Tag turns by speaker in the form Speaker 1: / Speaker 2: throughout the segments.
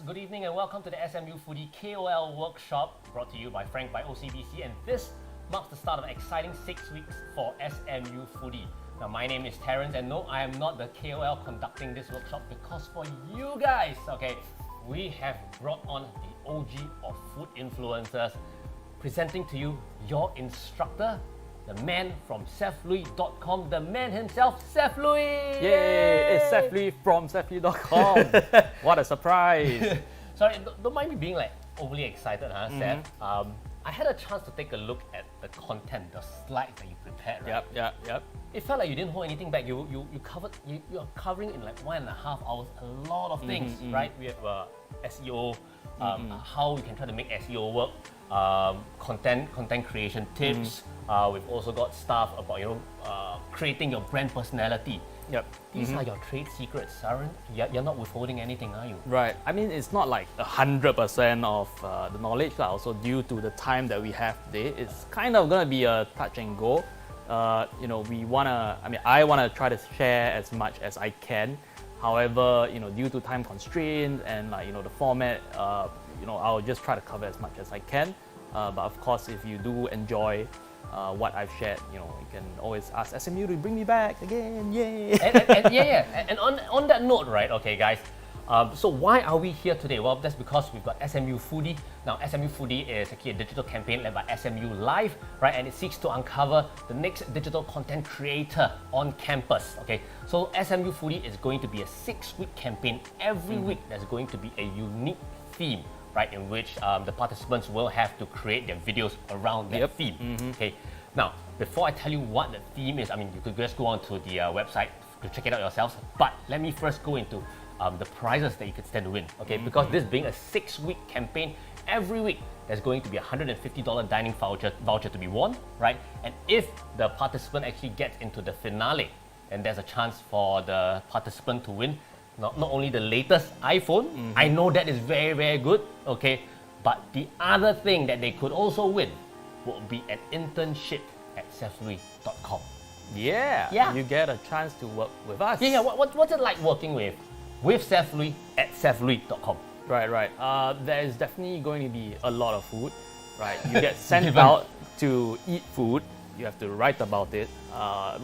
Speaker 1: good evening and welcome to the SMU Foodie KOL Workshop, brought to you by Frank by OCBC, and this marks the start of an exciting 6 weeks for SMU Foodie. Now my name is Terence, and no, I am not the KOL conducting this workshop, because for you guys, okay, we have brought on the OG of food influencers, presenting to you your instructor, the man from SethLui.com, the man himself, Seth Lui!
Speaker 2: Yay! It's Seth Lui from SethLui.com. What a surprise!
Speaker 1: Sorry, don't mind me being like overly excited, huh, Seth? I had a chance to take a look at the content, the slides that you prepared, right?
Speaker 2: Yep.
Speaker 1: It felt like you didn't hold anything back. You're covering in like 1.5 hours a lot of things, right? We have SEO, how we can try to make SEO work, content creation tips. We've also got stuff about creating your brand personality.
Speaker 2: Yep.
Speaker 1: These are your trade secrets, aren't you? You're not withholding anything, are you?
Speaker 2: Right. I mean, it's not like 100% of the knowledge, also due to the time that we have today. It's kind of gonna be a touch and go. I wanna try to share as much as I can. However, due to time constraints and the format, I'll just try to cover as much as I can. But of course, if you do enjoy what I've shared, you can always ask SMU to bring me back again. Yay!
Speaker 1: And on that note, right? Okay, guys. So why are we here today? Well, that's because we've got SMU Foodie. Now, SMU Foodie is actually a digital campaign led by SMU Life, right? And it seeks to uncover the next digital content creator on campus. Okay, so SMU Foodie is going to be a 6-week campaign. Every week, there's going to be a unique theme, right, in which the participants will have to create their videos around that theme. Okay. Now, before I tell you what the theme is, you could just go onto the website to check it out yourselves. But let me first go into the prizes that you could stand to win. Okay, because this being a 6-week campaign, every week there's going to be a $150 dining voucher to be won, right? And if the participant actually gets into the finale, then there's a chance for the participant to win not only the latest iPhone, I know that is very, very good, okay, but the other thing that they could also win would be an internship at SethLui.com.
Speaker 2: Yeah. You get a chance to work with us.
Speaker 1: What's it like working with Seth Lui at SethLui.com?
Speaker 2: Right. There is definitely going to be a lot of food, right? You get sent out to eat food. You have to write about it.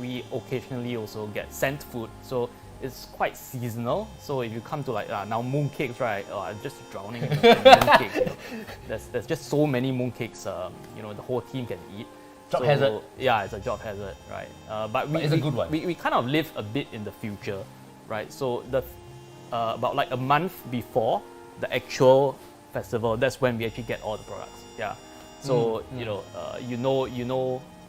Speaker 2: We occasionally also get sent food, so it's quite seasonal. So if you come to now mooncakes, right? I'm just drowning in mooncakes. There's just so many mooncakes. The whole team can eat.
Speaker 1: Job hazard.
Speaker 2: Yeah, it's a job hazard, right? But
Speaker 1: it's a good one.
Speaker 2: We kind of live a bit in the future, right? So about like a month before the actual festival, that's when we actually get all the products. Yeah. So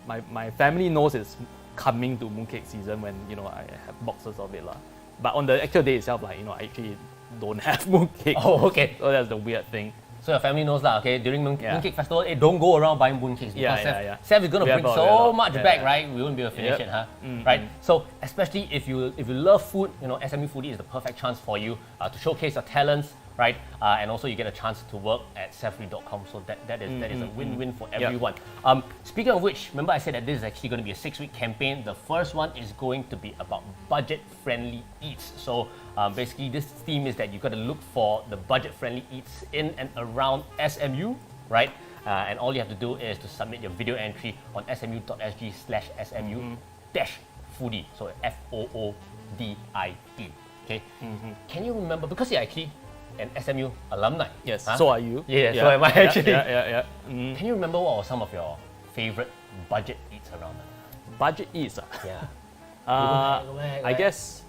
Speaker 2: my family knows it's coming to mooncake season when I have boxes of it lah. But on the actual day itself, I actually don't have mooncake.
Speaker 1: Oh, okay.
Speaker 2: So that's the weird thing.
Speaker 1: So your family knows that, okay? During Mooncake Festival, don't go around buying mooncakes, because Seth is going to bring so much back, right? We won't be able to finish it, huh? Right? So especially if you love food, SMU Foodie is the perfect chance for you to showcase your talents, right? And also you get a chance to work at SethLui.com, so that is a win-win for everyone. Speaking of which, remember I said that this is actually going to be a 6-week campaign. The first one is going to be about budget-friendly eats. So basically this theme is that you've got to look for the budget-friendly eats in and around SMU, right? And all you have to do is to submit your video entry on smu.sg/SMU-foodie, so FOODIE. Okay? Can you remember, because you're actually an SMU alumni.
Speaker 2: Yes, so are you.
Speaker 1: Yeah, so am I actually.
Speaker 2: Can
Speaker 1: you remember what were some of your favorite budget eats around that?
Speaker 2: Budget eats?
Speaker 1: Yeah.
Speaker 2: I guess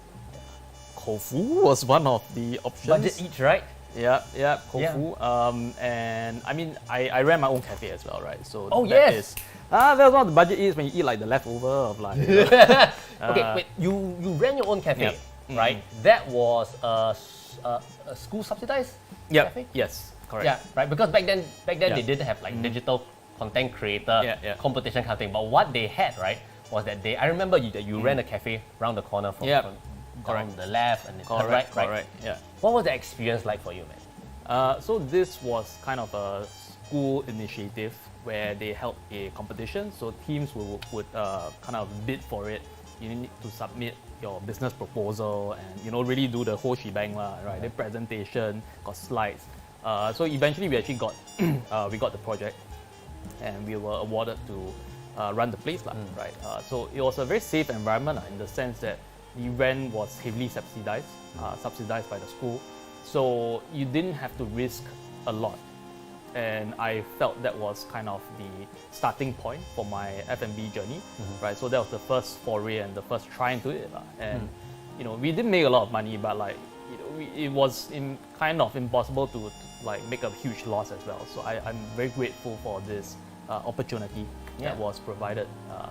Speaker 2: Kofu was one of the options.
Speaker 1: Budget eats, right?
Speaker 2: Yeah, Kofu. And I ran my own cafe as well, right? So
Speaker 1: yes.
Speaker 2: That's one of the budget eats when you eat like the leftover of like.
Speaker 1: Okay, wait. You ran your own cafe, right? That was a school subsidized cafe?
Speaker 2: Yes, correct.
Speaker 1: Yeah, right. Because back then they didn't have like digital content creator competition kind of thing. But what they had, right, was that I remember that you ran a cafe around the corner from down the left and the right.
Speaker 2: Yeah.
Speaker 1: What was the experience like for you, man?
Speaker 2: So this was kind of a school initiative where they held a competition. So teams would kind of bid for it. You need to submit your business proposal and really do the whole shebang lah, right? The presentation, got slides. So eventually we actually got we got the project, and we were awarded to run the place lah, right? So it was a very safe environment in the sense that the rent was heavily subsidized by the school, so you didn't have to risk a lot. And I felt that was kind of the starting point for my F&B journey, right? So that was the first foray and the first try into it. And we didn't make a lot of money, but it was kind of impossible to make a huge loss as well. So I'm very grateful for this opportunity that was provided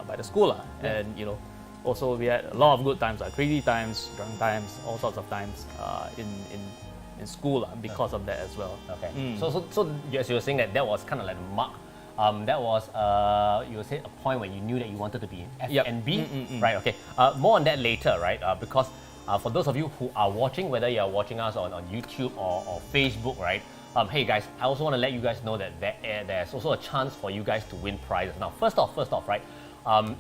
Speaker 2: by the school. And also we had a lot of good times, crazy times, drunk times, all sorts of times in school because of that as well.
Speaker 1: Okay. So as you were saying that was kind of like a mark. That was you would say a point when you knew that you wanted to be in F&B, right? Okay. More on that later, right? Because for those of you who are watching, whether you are watching us on YouTube or Facebook, right? Hey guys, I also want to let you guys know that there's also a chance for you guys to win prizes. Now, first off, right?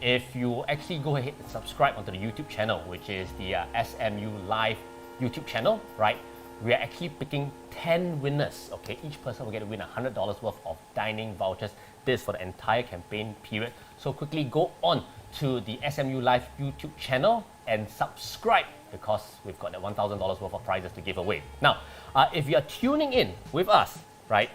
Speaker 1: If you actually go ahead and subscribe onto the YouTube channel, which is the SMU Life YouTube channel, right? We are actually picking 10 winners, okay? Each person will get to win $100 worth of dining vouchers. This for the entire campaign period. So quickly go on to the SMU Life YouTube channel and subscribe, because we've got that $1,000 worth of prizes to give away. Now, if you are tuning in with us, right,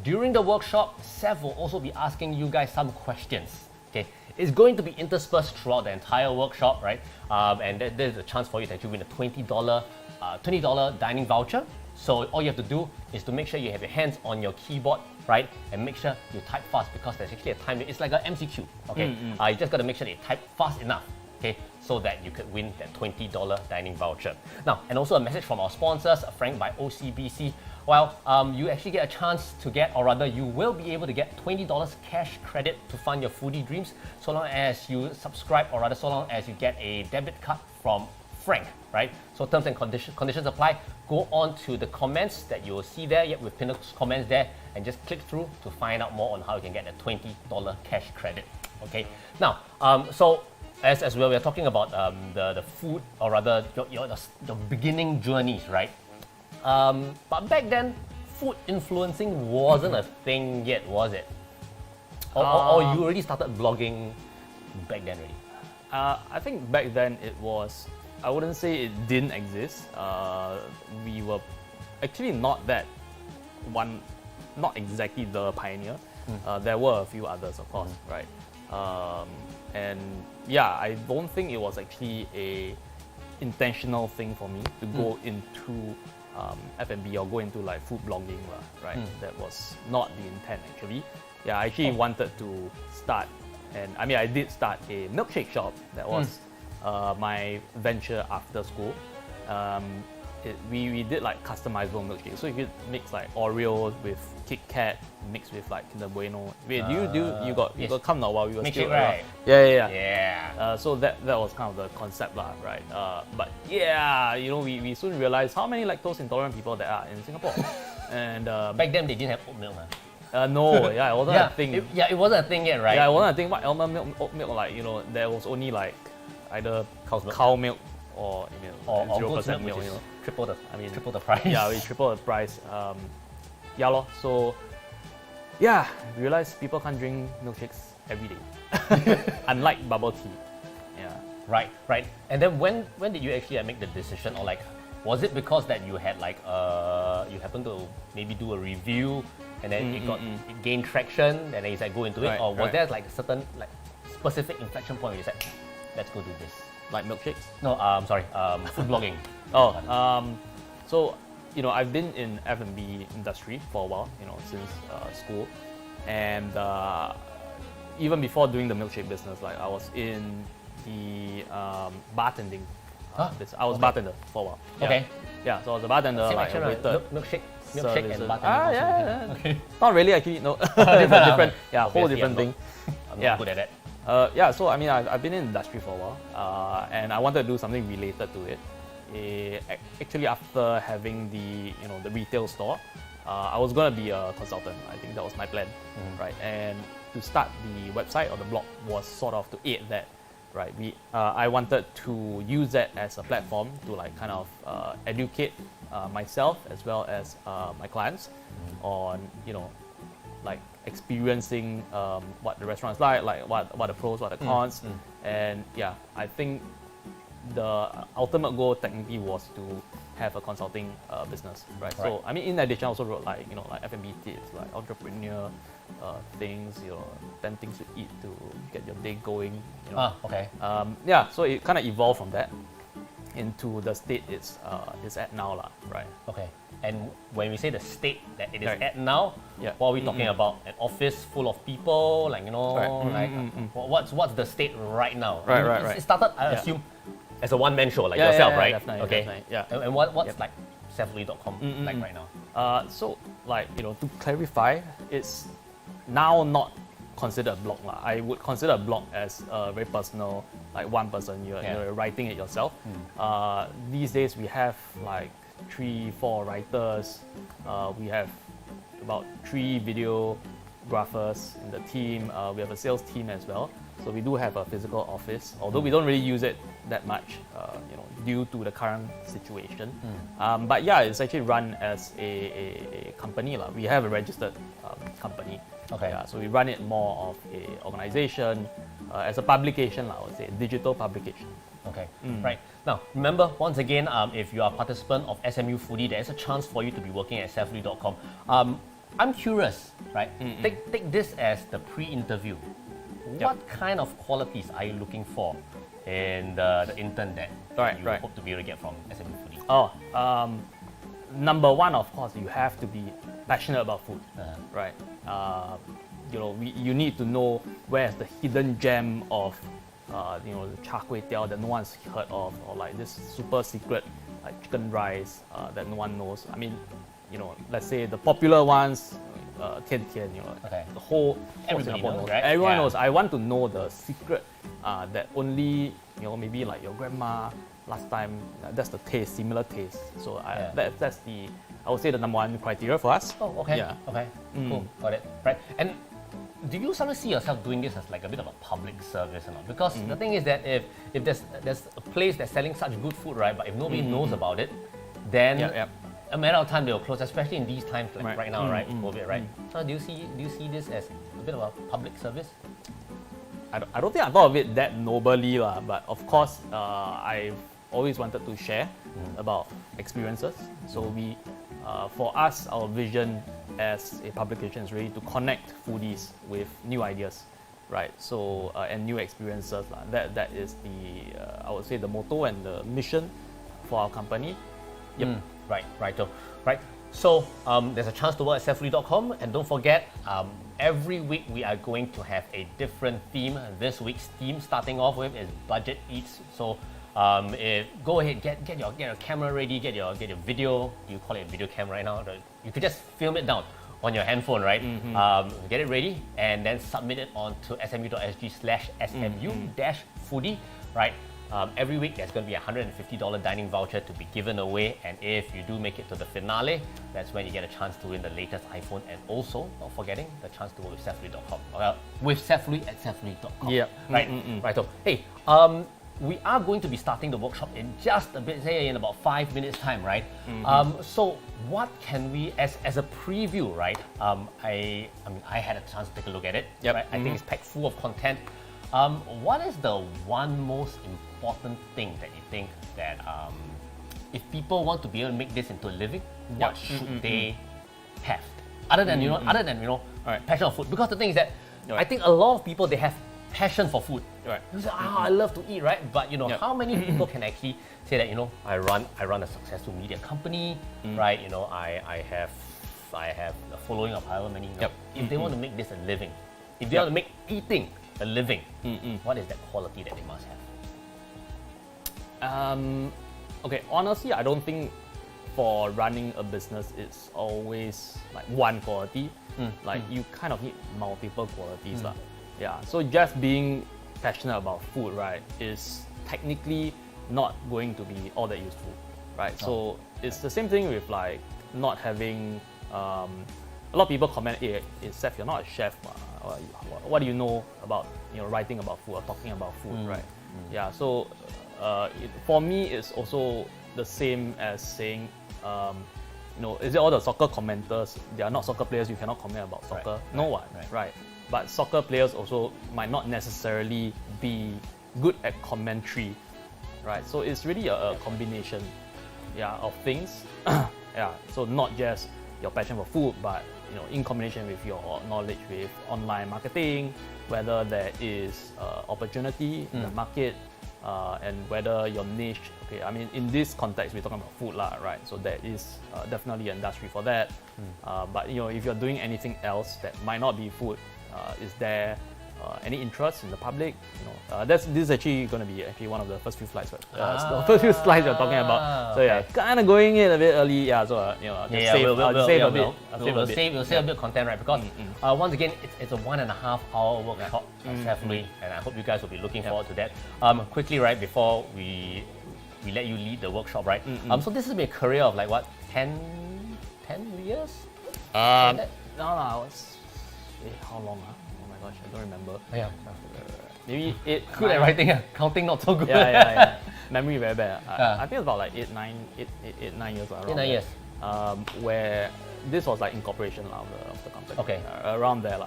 Speaker 1: during the workshop, Seth will also be asking you guys some questions, okay? It's going to be interspersed throughout the entire workshop, right? And there's a chance for you to actually win a $20 dining voucher. So all you have to do is to make sure you have your hands on your keyboard, right? And make sure you type fast, because there's actually a time. It's like an MCQ, okay? You just got to make sure that you type fast enough, okay? So that you could win that $20 dining voucher. Now, and also a message from our sponsors, Frank by OCBC. Well, you actually get a chance to get, or rather you will be able to get $20 cash credit to fund your foodie dreams, so long as you subscribe, or rather so long as you get a debit card from Frank, right? So terms and conditions apply. Go on to the comments that you will see there. Yep, we've pinned those comments there, and just click through to find out more on how you can get a $20 cash credit. Okay. Now, so as well, we're talking about the food, or rather your beginning journeys, right? But back then, food influencing wasn't a thing yet, was it? Or you already started blogging back then already?
Speaker 2: I think back then it was, I wouldn't say it didn't exist. We were actually not exactly the pioneer. There were a few others, of course, right? And yeah, I don't think it was actually a intentional thing for me to go into F&B or go into food blogging, right? That was not the intent actually. Yeah, I actually wanted to start, and I mean I did start a milkshake shop. That was my venture after school. We did customizable milkshakes. So you could mix Oreo with Kit Kat, mixed with Kinder Bueno. Wait, you got come now while we were still
Speaker 1: right?
Speaker 2: Yeah. So that was kind of the concept right? But yeah, we soon realized how many lactose intolerant people there are in Singapore. And
Speaker 1: back then they didn't have oat milk,
Speaker 2: no, yeah, it wasn't a thing.
Speaker 1: It wasn't a thing yet, right?
Speaker 2: Yeah, it wasn't a thing. What almond milk, oat milk, there was only either cow milk or 0% milk,
Speaker 1: triple the price.
Speaker 2: Yeah, we triple the price. Yeah, lor. So yeah, we realized people can't drink milkshakes every day, unlike bubble tea. Yeah.
Speaker 1: Right. And then when did you actually make the decision, or was it because that you had you happened to maybe do a review and then it gained traction and then you said go into it, or was there a certain specific inflection point where you said let's go do this?
Speaker 2: Like milkshakes?
Speaker 1: No, sorry, food blogging.
Speaker 2: So I've been in F&B industry for a while, since school, and even before doing the milkshake business, I was in the bartending. I was bartender for a while. Yeah.
Speaker 1: Okay.
Speaker 2: Yeah, so I was a bartender.
Speaker 1: Same action, right? Milkshake
Speaker 2: services.
Speaker 1: and bartending.
Speaker 2: Yeah.
Speaker 1: Okay.
Speaker 2: Not really, actually. No. different. Yeah, whole different thing.
Speaker 1: I'm not good at that.
Speaker 2: So I mean, I've been in the industry for a while, and I wanted to do something related to it. Actually, after having the retail store, I was gonna be a consultant. I think that was my plan, right? And to start the website or the blog was sort of to aid that. right? I wanted to use that as a platform to like kind of educate myself as well as my clients on, you know, like experiencing what the restaurant is like what the pros, what the cons, and yeah, I think the ultimate goal technically was to have a consulting business, right? So I mean, in addition, I also wrote like, you know, like F&B tips, like entrepreneur things, you know, 10 things to eat to get your day going. You know. Yeah, so it kind of evolved from that into the state it's at now, lah, right?
Speaker 1: Okay. And when we say the state that it is at now, what are we talking about? An office full of people, like, you know, like what's the state right now?
Speaker 2: Right.
Speaker 1: It started, I assume, as a one-man show, like yourself, right?
Speaker 2: Definitely. Yeah.
Speaker 1: And what's like SethLui.com like right now?
Speaker 2: So, like, you know, to clarify, it's now not considered a blog, lah. I would consider a blog as very personal, like one person, you're writing it yourself. These days we have like 3-4 writers. We have about 3 videographers in the team. We have a sales team as well. So we do have a physical office, although we don't really use it that much, you know, due to the current situation. But yeah, it's actually run as a company, lah. We have a registered company. Yeah, so we run it more of a organization, as a publication, I would say, digital publication.
Speaker 1: Right. Now, remember, once again, if you are a participant of SMU Foodie, there is a chance for you to be working at SethLui.com. I'm curious, right? Take this as the pre-interview. What kind of qualities are you looking for in the intern that you hope to be able to get from SMU Foodie?
Speaker 2: Number one, of course, you have to be passionate about food, right? You know, you need to know where's the hidden gem of, you know, the char kway teow that no one's heard of, or like this super secret like chicken rice that no one knows. I mean, you know, let's say the popular ones, Tian Tian, you know, the whole
Speaker 1: Everybody knows, right?
Speaker 2: Everyone knows. I want to know the secret that only, you know, maybe like your grandma last time, that's the taste, similar taste. So that's the, I would say, the number one criteria for us.
Speaker 1: Cool, got it. Right. And do you sort of see yourself doing this as like a bit of a public service or not? Because the thing is that if there's a place that's selling such good food, right, but if nobody knows about it, then a matter of time they'll close, especially in these times like right now, right? COVID, right? So do you see this as a bit of a public service?
Speaker 2: I don't think I thought of it that nobly, but of course, I've always wanted to share about experiences. So we, for us, our vision as a publication is really to connect foodies with new ideas, right? So and new experiences. That is the, I would say, the motto and the mission for our company.
Speaker 1: Right. So there's a chance to work at SethLui.com, and don't forget, every week we are going to have a different theme. This week's theme, starting off with, is budget eats. So go ahead, get your camera ready, get your video. You call it a video cam right now. You could just film it down on your handphone, right? Get it ready and then submit it on to smu.sg/SMU-foodie, right? Every week there's going to be a $150 dining voucher to be given away, and if you do make it to the finale, that's when you get a chance to win the latest iPhone, and also, not forgetting, the chance to work with SethLui.com. With Seth Lui at SethLui.com. Right. So, hey, we are going to be starting the workshop in just a bit, say in about 5 minutes time, right? So what can we, as a preview, right? I had a chance to take a look at it. Right? I think it's packed full of content. What is the one most important thing that you think that if people want to be able to make this into a living, what should they have? Other than passion of food, because the thing is that I think a lot of people, they have passion for food. You say, I love to eat, right? But how many people can actually say that I run a successful media company, right? I have a following of however many. If they want to make this a living, if they want to make eating a living, what is that quality that they must have?
Speaker 2: Okay, honestly, I don't think for running a business it's always like one quality. You kind of need multiple qualities. Yeah, so just being passionate about food, right, is technically not going to be all that useful, right? So it's the same thing with like not having, a lot of people comment, hey, Seth, you're not a chef. What do you know about writing about food or talking about food, right? Yeah, so for me, it's also the same as saying, is it all the soccer commenters? They are not soccer players. You cannot comment about soccer. No one, right? But soccer players also might not necessarily be good at commentary, right? So it's really a combination, of things. So not just your passion for food, but in combination with your knowledge with online marketing, whether there is opportunity in the market, and whether your niche. Okay, I mean in this context we're talking about food, right? So there is definitely an industry for that. But if you're doing anything else that might not be food, is there any interest in the public? This is actually going to be one of the first few slides. The first few slides you're talking about. So kind of going in a bit early. So
Speaker 1: we'll save a bit. We'll save a bit of content, right? Because once again, it's a 1.5 hour workshop, Seth Lui, and I hope you guys will be looking forward to that. Quickly, right before we let you lead the workshop, right? So this has been a career of like what, 10 years?
Speaker 2: No, I was. How long? Oh my gosh, I don't remember. Maybe 8.
Speaker 1: Good at writing, counting not so good.
Speaker 2: Yeah. Memory very bad. I think it's about like 9 years. Around
Speaker 1: 8-9 years.
Speaker 2: Where this was like incorporation of the company.
Speaker 1: Okay.
Speaker 2: Around there,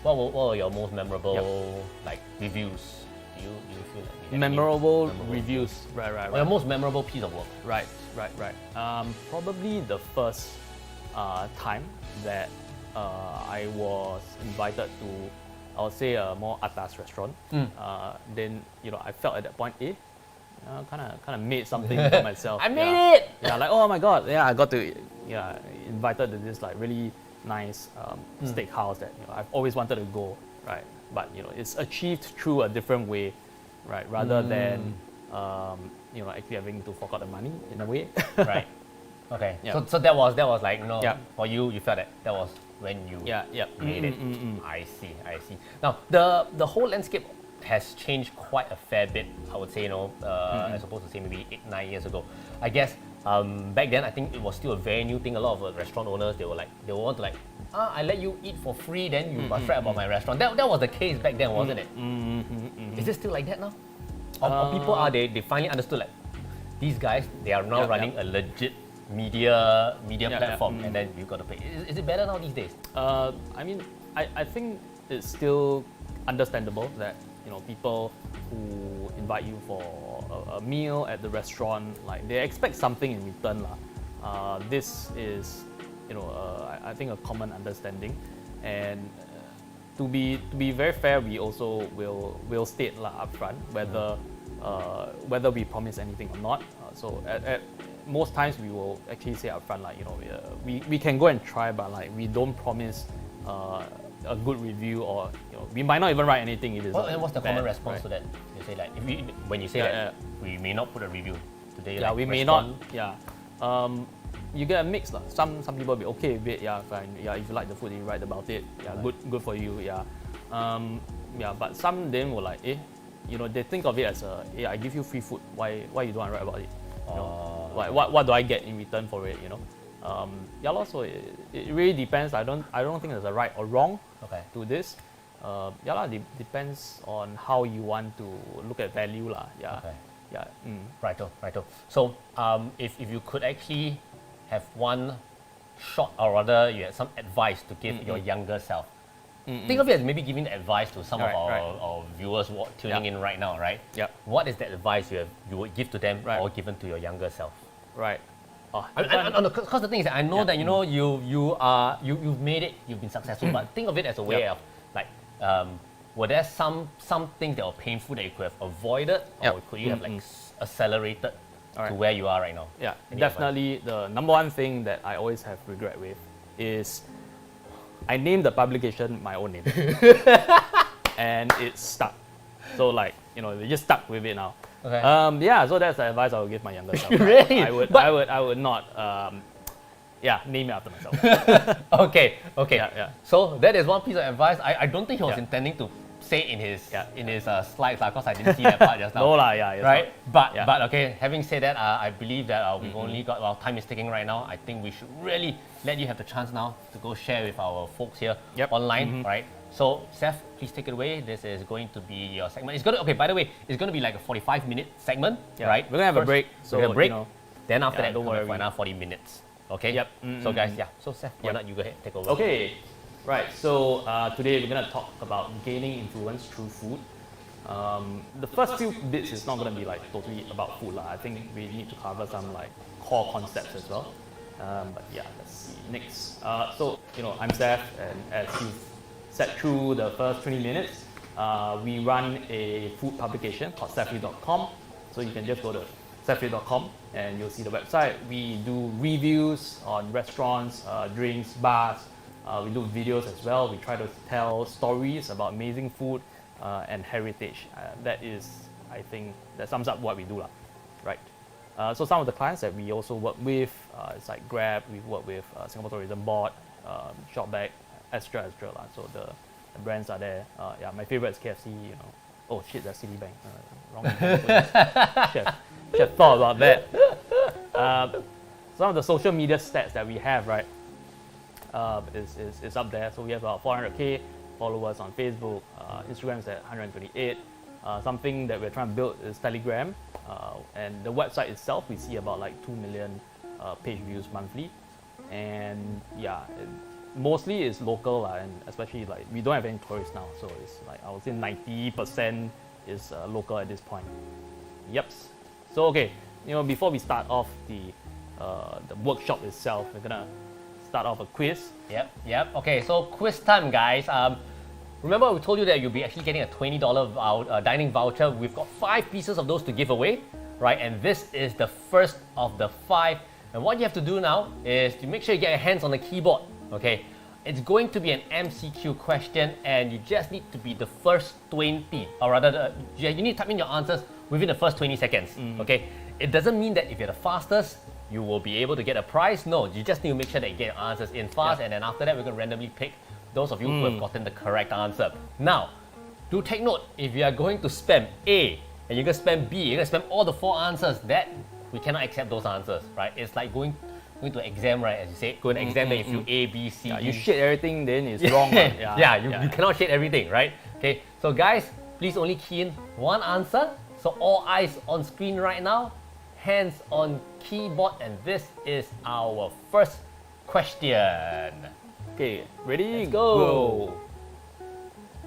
Speaker 1: What were your most memorable like reviews? You feel like
Speaker 2: memorable reviews, right.
Speaker 1: Or your most memorable piece of work?
Speaker 2: Right. Probably the first time that I was invited to, I would say, a more atas restaurant. Then I felt at that point, kind of made something for myself.
Speaker 1: I made it.
Speaker 2: Yeah, like oh my god, I got to invited to this like really nice steakhouse that I've always wanted to go, right? But it's achieved through a different way, right? Rather than actually having to fork out the money in a way.
Speaker 1: Right. Okay. Yeah. So that was like for you felt that was when you made it. I see. Now the whole landscape has changed quite a fair bit, I would say, as opposed to say maybe 8-9 years ago. I guess back then I think it was still a very new thing. A lot of restaurant owners, they would want to I let you eat for free, then you must fret about my restaurant. That was the case back then, wasn't it? Is it still like that now? Or people they finally understood like these guys, they are now running a legit media platform, and then you got to pay. Is it better now these days?
Speaker 2: I mean, I think it's still understandable that people who invite you for a meal at the restaurant, like they expect something in return, this is I think a common understanding, and to be very fair, we also will state upfront whether we promise anything or not. So at most times we will actually say upfront, we can go and try, but we don't promise a good review, or we might not even write anything if it's
Speaker 1: and what's the
Speaker 2: bad,
Speaker 1: common response to that? You say when you say that we may not put a review today.
Speaker 2: We may not. You get a mix. Some people will be okay with it. Fine. If you like the food, you write about it. Good for you. But some then will they think of it as I give you free food. Why you don't write about it? What do I get in return for it? So it really depends. I don't think there's a right or wrong to this. Depends on how you want to look at value.
Speaker 1: Righto. So if you could actually have one shot, or rather you had some advice to give your younger self, think of it as maybe giving advice to some of our viewers tuning in right now, right? What is that advice you would give to them or given to your younger self?
Speaker 2: Right.
Speaker 1: Because the thing is that I know that you've made it, you've been successful, but think of it as a way of were there some things that were painful that you could have avoided, or could you have accelerated to where you are right now?
Speaker 2: Definitely. The number one thing that I always have regret with is I named the publication my own name, and it stuck. So they just stuck with it now. So that's the advice I would give my younger self.
Speaker 1: Really?
Speaker 2: I would not name it after myself.
Speaker 1: Okay. So that is one piece of advice. I don't think he was intending to say in his slides, because I didn't see that part just now.
Speaker 2: No, right?
Speaker 1: But okay, having said that, I believe that we've only got, time is ticking right now. I think we should really let you have the chance now to go share with our folks here online, right? So Seth, please take it away. This is going to be your segment. It's gonna by the way, it's gonna be like a 45-minute segment, right?
Speaker 2: We're gonna have a break.
Speaker 1: So we're gonna break.
Speaker 2: You know,
Speaker 1: then after
Speaker 2: yeah,
Speaker 1: that,
Speaker 2: don't
Speaker 1: come back
Speaker 2: worry.
Speaker 1: for another 40 minutes. Okay.
Speaker 2: Yep.
Speaker 1: So guys, so Seth, why
Speaker 2: Yep.
Speaker 1: not you go ahead take over?
Speaker 2: Okay, right. So today we're gonna talk about gaining influence through food. The first few bits is not gonna be like totally about food lah. I think we need to cover some like core concepts as well. But yeah, let's see. Next. So I'm Seth, and as you've sat through the first 20 minutes, we run a food publication called sethlui.com. So you can just go to sethlui.com and you'll see the website. We do reviews on restaurants, drinks, bars. We do videos as well. We try to tell stories about amazing food and heritage. That is, I think, that sums up what we do, right? So some of the clients that we also work with, it's like Grab. We work with Singapore Tourism Board, Shopback, Extra. So the brands are there. Yeah, my favorite is KFC. Oh shit, that's Citibank. Wrong. Should have thought about that. Some of the social media stats that we have, right, is up there. So we have about 400k followers on Facebook. Instagram is at 128. Something that we're trying to build is Telegram, and the website itself we see about like 2 million page views monthly, and yeah, mostly it's local, and especially like we don't have any tourists now, so it's like I would say 90% is local at this point. Yep. So okay, before we start off the workshop itself, we're gonna start off a quiz.
Speaker 1: Yep. Okay, so quiz time, guys. Remember we told you that you'll be actually getting a $20 dining voucher. We've got 5 pieces of those to give away, right? And this is the first of the 5. And what you have to do now is to make sure you get your hands on the keyboard, okay? It's going to be an MCQ question, and you just need to be the first 20, or rather, you need to type in your answers within the first 20 seconds, okay? It doesn't mean that if you're the fastest, you will be able to get a prize. No, you just need to make sure that you get your answers in fast, and then after that, we're going to randomly pick those of you who have gotten the correct answer. Now, do take note, if you are going to spam A, and you're going to spam B, you're going to spam all the 4 answers, that we cannot accept those answers, right? It's like going to an exam, right? As you say, go to an exam, then if you A, B, C,
Speaker 2: Yeah,
Speaker 1: D.
Speaker 2: you shit everything, then it's wrong.
Speaker 1: You cannot shade everything, right? Okay, so guys, please only key in one answer. So all eyes on screen right now, hands on keyboard, and this is our first question.
Speaker 2: Okay, ready?
Speaker 1: Let's go.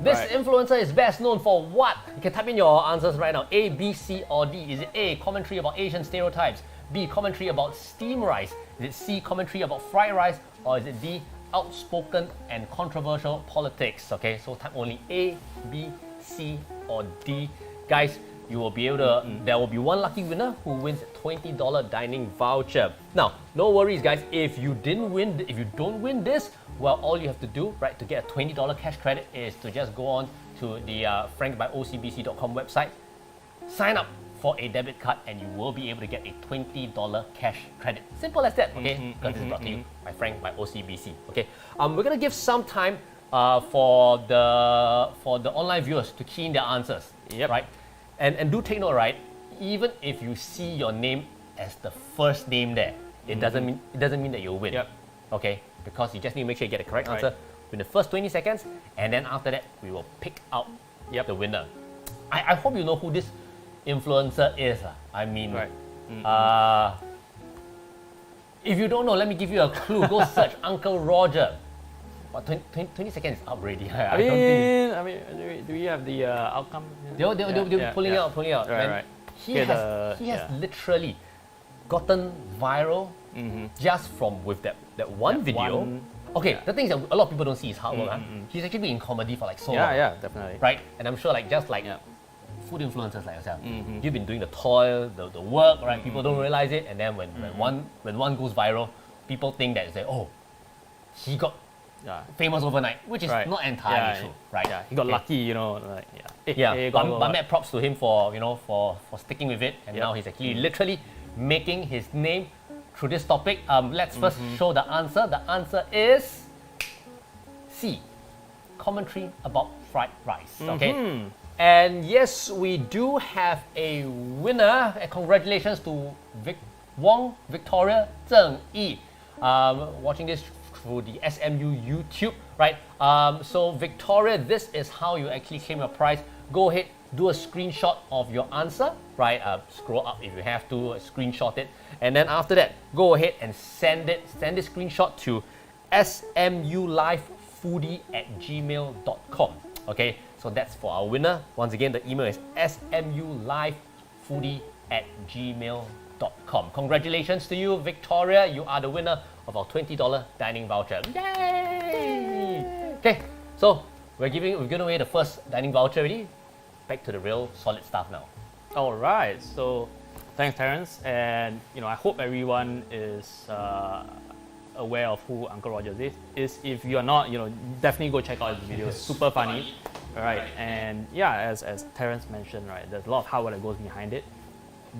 Speaker 1: This
Speaker 2: Right.
Speaker 1: influencer is best known for what? You can type in your answers right now. A, B, C, or D. Is it A, commentary about Asian stereotypes? B, commentary about steamed rice? Is it C, commentary about fried rice? Or is it D, outspoken and controversial politics? Okay, so type only A, B, C, or D. Guys, you will be able to, there will be one lucky winner who wins a $20 dining voucher. Now, no worries guys, if you don't win this, well, all you have to do, right, to get a $20 cash credit is to just go on to the frankbyocbc.com website, sign up for a debit card, and you will be able to get a $20 cash credit. Simple as that, okay? Because this is brought to you by Frank by OCBC, okay? We're gonna give some time for the online viewers to key in their answers, right? And do take note, right? Even if you see your name as the first name there, it doesn't mean that you'll win. Okay? Because you just need to make sure you get the correct answer in the first 20 seconds, and then after that we will pick out the winner. I hope you know who this influencer is. I mean, if you don't know, let me give you a clue. Go search Uncle Roger. What, 20 seconds is up already. I
Speaker 2: mean, do we have the outcome?
Speaker 1: They'll be pulling out.
Speaker 2: Right.
Speaker 1: He has literally gotten viral just from with that one video. Okay, the thing is that a lot of people don't see his hard work. He's actually been in comedy for like so long.
Speaker 2: Yeah, definitely.
Speaker 1: Right? And I'm sure just like food influencers like yourself, you've been doing the toil, the work, right? People don't realize it, and then when one goes viral, people think that it's like, oh, he got famous overnight, which is not entirely true, right?
Speaker 2: Yeah, he got lucky,
Speaker 1: But mad props to him for for sticking with it, and now he's actually literally making his name through this topic. Let's first show the answer. The answer is C, commentary about fried rice. Okay, and yes, we do have a winner. Congratulations to Victoria Zheng Yi, watching this through the SMU YouTube right? So Victoria, this is how you actually claim your prize. Go ahead, do a screenshot of your answer, right? Scroll up if you have to, screenshot it. And then after that, go ahead and send this screenshot to smulifefoodie@gmail.com. Okay, so that's for our winner. Once again, the email is smulifefoodie@gmail.com. Congratulations to you, Victoria. You are the winner of our $20 dining voucher. Yay! Okay, so we're giving away the first dining voucher already. Back to the real solid stuff now.
Speaker 2: All right. So, thanks, Terence. And I hope everyone is aware of who Uncle Rogers is. If you are not, definitely go check out his videos. Super funny. All right. And yeah, as Terence mentioned, right, there's a lot of hard work that goes behind it.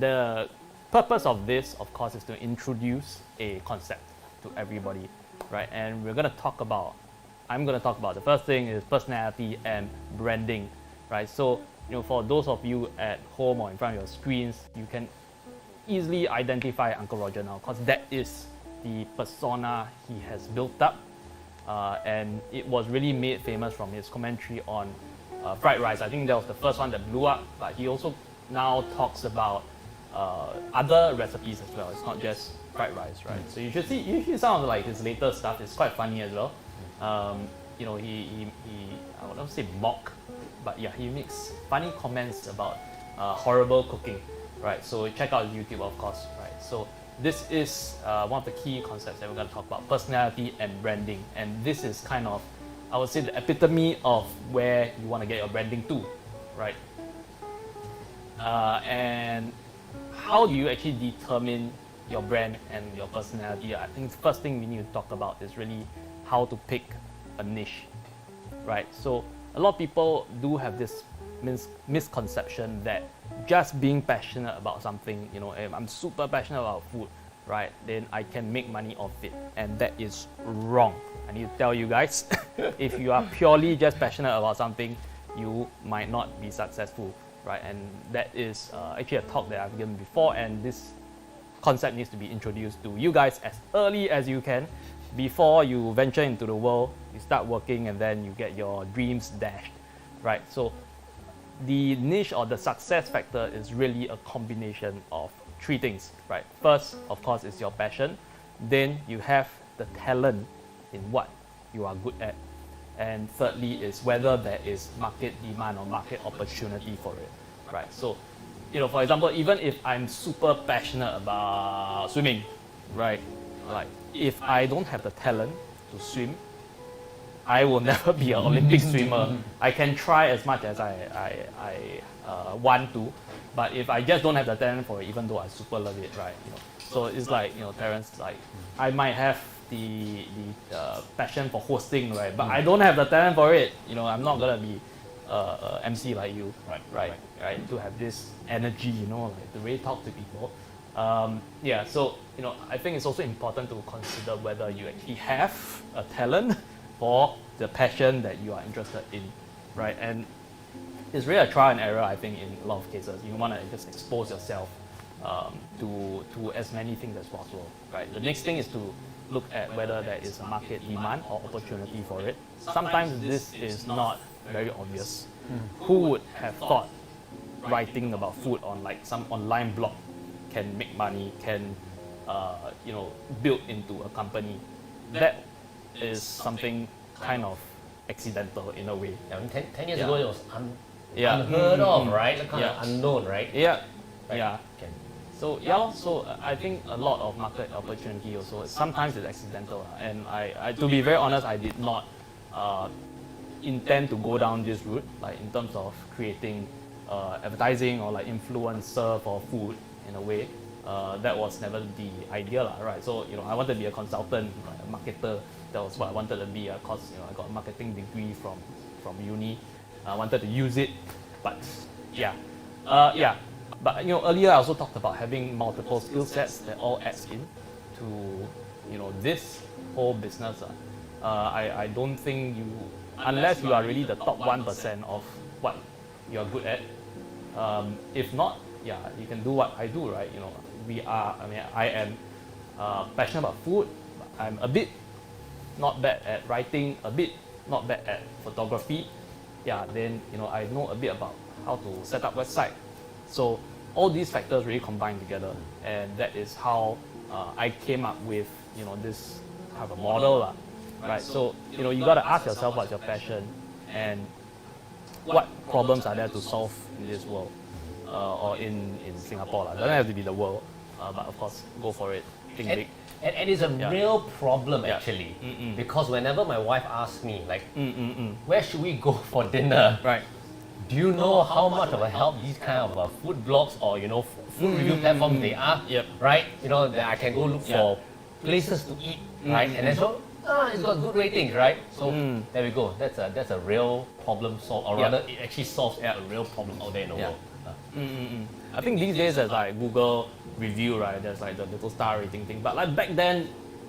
Speaker 2: The purpose of this, of course, is to introduce a concept to everybody, right? And I'm going to talk about the first thing is personality and branding, right? So, for those of you at home or in front of your screens, you can easily identify Uncle Roger now, because that is the persona he has built up, and it was really made famous from his commentary on fried rice. I think that was the first one that blew up, but he also now talks about other recipes as well. It's not just fried rice, right? So you should see some of his later stuff. It's quite funny as well. He I would not say mock, but yeah, he makes funny comments about horrible cooking, right? So check out his YouTube, of course, right? So this is one of the key concepts that we're going to talk about: personality and branding. And this is kind of, I would say, the epitome of where you want to get your branding to, right? And how do you actually determine your brand and your personality? I think the first thing we need to talk about is really how to pick a niche, right? So a lot of people do have this misconception that just being passionate about something, if I'm super passionate about food, right, then I can make money off it. And that is wrong. I need to tell you guys, if you are purely just passionate about something, you might not be successful, right? And that is actually a talk that I've given before, and this concept needs to be introduced to you guys as early as you can, before you venture into the world, you start working, and then you get your dreams dashed, right? So the niche or the success factor is really a combination of three things, right? First, of course, is your passion. Then you have the talent in what you are good at. And thirdly is whether there is market demand or market opportunity for it, right? So, for example, even if I'm super passionate about swimming, right? Like, if I don't have the talent to swim, I will never be an Olympic swimmer. I can try as much as I want to, but if I just don't have the talent for it, even though I super love it, right? So it's like, Terence, like, I might have the passion for hosting, right? But I don't have the talent for it. I'm not gonna be MC like you, right? To have this energy, like the way you talk to people. So I think it's also important to consider whether you actually have a talent for the passion that you are interested in, right? And it's really a trial and error, I think, in a lot of cases. You want to just expose yourself to as many things as possible, right? The next thing is to look at whether there is a market demand or opportunity for it. Sometimes this is not very obvious. Who would have thought writing about food on some online blog can make money, can build into a company? That is something kind of accidental in a way.
Speaker 1: I mean, 10 years ago it was unheard of, right? Kind of unknown, right?
Speaker 2: Yeah.
Speaker 1: Right.
Speaker 2: Yeah.
Speaker 1: Okay.
Speaker 2: So so I think a lot of market opportunity also sometimes is accidental, and I to be very honest, I did not intend to go down this route, like in terms of creating advertising or like influencer for food in a way. That was never the idea, right? So I wanted to be a consultant, a marketer. That was what I wanted to be. Cause I got a marketing degree from uni. I wanted to use it, but But earlier I also talked about having multiple skill sets that all adds in to this whole business. I don't think unless you are really the top 1% of what you are good at. If not, you can do what I do, right? I am passionate about food. I'm a bit not bad at writing, a bit not bad at photography, yeah, then I know a bit about how to set up website. So all these factors really combine together, and that is how I came up with this kind of a model, right? So you gotta ask yourself what's your passion and what problems are there to solve in this world, or in Singapore. It doesn't have to be the world, but of course, go for it. Think big.
Speaker 1: And it's a real problem actually, because whenever my wife asks me like, where should we go for dinner?
Speaker 2: Right.
Speaker 1: Do you know how much of a help these kind of food blogs or food review platforms they are?
Speaker 2: Yep.
Speaker 1: Right. That I can go look for places to eat, right? And then so it's got good ratings, right? So there we go. That's a real problem solved, or rather, it actually solves a real problem out there in the world.
Speaker 2: I think these days there's like Google review, right? There's like the little star rating thing, but like back then,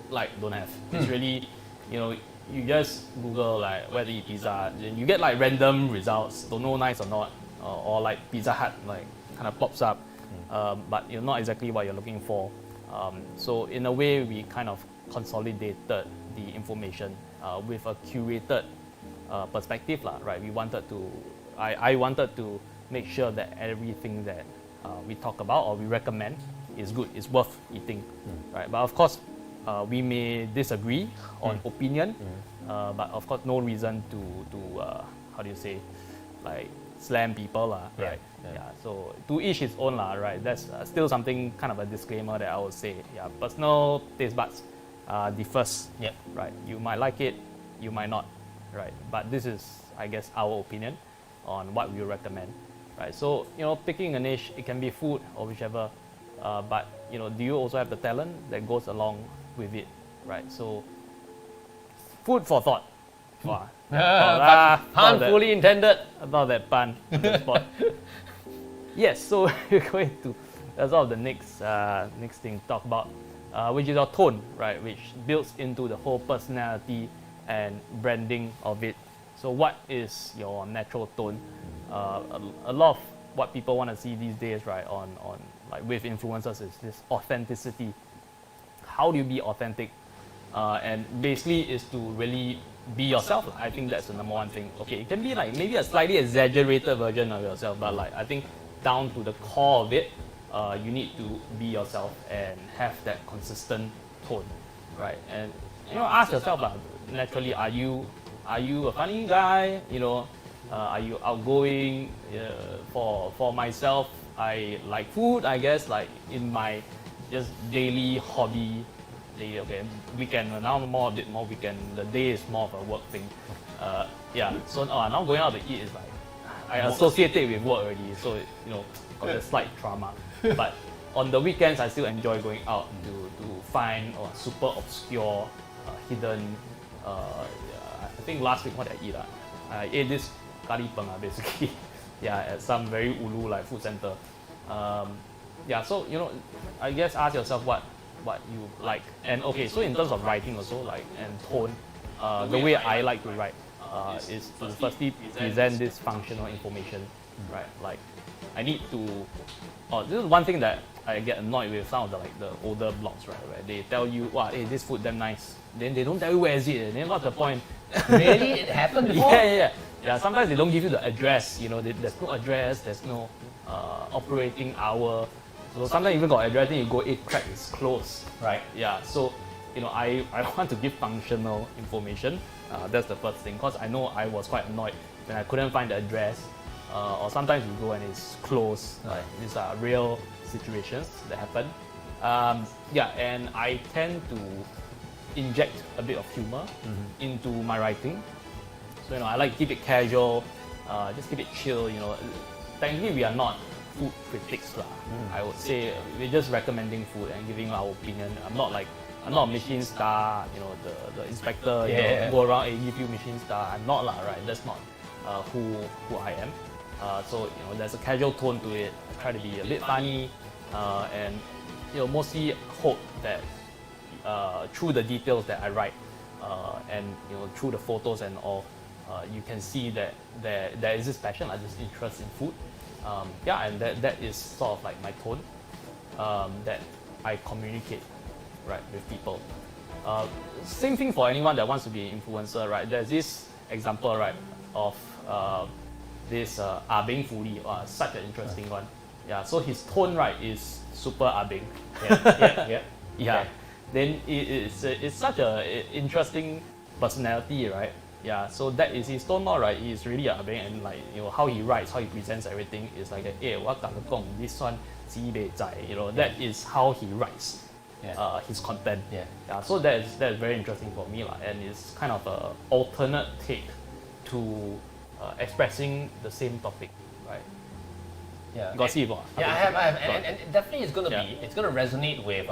Speaker 2: like don't have. It's really, you just Google like where to eat pizza, and you get like random results, don't know nice or not, or like Pizza Hut like kind of pops up, but not exactly what you're looking for. So in a way, we kind of consolidated the information with a curated perspective, right? I wanted to make sure that everything that we talk about or we recommend is good, is worth eating, right? But of course, we may disagree on opinion, but of course, no reason to how do you say, like slam people, right? Yeah. So to each his own, right? That's still something kind of a disclaimer that I would say. Yeah, personal taste buds differs.
Speaker 1: Yep.
Speaker 2: Right. You might like it, you might not, right? But this is, I guess, our opinion on what we recommend, right? So picking a niche, it can be food or whichever, but do you also have the talent that goes along with it, right? So food for thought. Wow.
Speaker 1: Pun fully intended.
Speaker 2: About that pun on the spot. Yes, so we're going to resolve the next thing to talk about, which is our tone, right? Which builds into the whole personality and branding of it. So what is your natural tone? A lot of what people want to see these days, right, on like with influencers is this authenticity. How do you be authentic? And basically is to really be yourself. I think that's the number one thing. Okay, it can be like maybe a slightly exaggerated version of yourself, but like I think down to the core of it, you need to be yourself and have that consistent tone, right? And ask yourself, naturally, are you a funny guy? Are you outgoing? For myself, I like food, I guess, like in my just daily hobby. Weekend, now a bit more weekend. The day is more of a work thing. So now going out to eat is like, I associate it with work already, so got a slight trauma. But on the weekends, I still enjoy going out to find super obscure, hidden. I think last week what I eat, I ate this curry peng basically, at some very ulu like food center. So I guess ask yourself what you like, and okay. So in terms of writing also, like, and tone, the way I like to write is to firstly present this functional information, right? Like I need to. This is one thing that I get annoyed with some of the older blogs, right? Where they tell you, wow, hey, this food damn nice. Then they don't tell you where is it. Then what's the point?
Speaker 1: Really, it happened before?
Speaker 2: Yeah. Sometimes they don't give you the address. There's no address. There's no operating hour. So sometimes even got address, then you go, crap, it's closed.
Speaker 1: Right.
Speaker 2: Yeah. So I want to give functional information. That's the first thing, because I know I was quite annoyed when I couldn't find the address, or sometimes you go and it's closed.
Speaker 1: Right.
Speaker 2: These are real situations that happen. And I tend to inject a bit of humor into my writing. So I like to keep it casual, just keep it chill. Technically we are not food critics, I would say we're just recommending food and giving our opinion. I'm not a Michelin star, the inspector, go around and give you Michelin star. I'm not right. That's not who I am. So there's a casual tone to it. I try to be a bit funny, and mostly hope that through the details that I write, and through the photos and all, you can see that there is this passion, like this interest in food. And that is sort of like my tone that I communicate, right, with people. Same thing for anyone that wants to be an influencer, right? There's this example, right, of this Beng Fuli, such an interesting one. Yeah, so his tone, right, is super Beng.
Speaker 1: Yeah.
Speaker 2: Yeah.
Speaker 1: Okay.
Speaker 2: Then it's such a interesting personality, right? Yeah. So that is his tone, not right. He's really Beng, and like how he writes, how he presents everything is like what this one that is how he writes.
Speaker 1: Yeah.
Speaker 2: His content.
Speaker 1: Yeah.
Speaker 2: So that's very interesting for me, and it's kind of a alternate take to expressing the same topic, right?
Speaker 1: Yeah.
Speaker 2: Got see it?
Speaker 1: Yeah, I have, and definitely it's gonna resonate with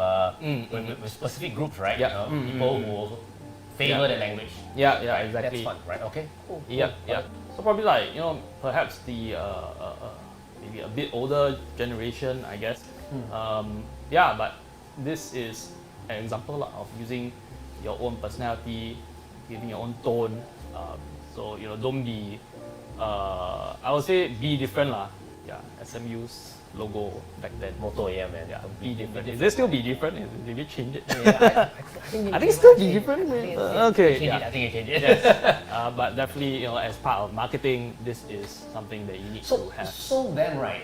Speaker 1: with specific groups, right?
Speaker 2: Yeah.
Speaker 1: People who favor the language.
Speaker 2: Yeah,
Speaker 1: right?
Speaker 2: exactly.
Speaker 1: That's fun, right? Okay. Cool.
Speaker 2: Yeah. So probably like perhaps the maybe a bit older generation, I guess. But this is an example of using your own personality, giving your own tone. So don't be. I would say be different lah. Yeah, SMU's logo back then.
Speaker 1: Motto, yeah, man.
Speaker 2: Yeah, be different. Is it still be different? Did you change it?
Speaker 1: Yeah,
Speaker 2: I think still be different. Okay.
Speaker 1: I think you change it.
Speaker 2: Yes. But definitely, as part of marketing, this is something that you need to have.
Speaker 1: So then, right?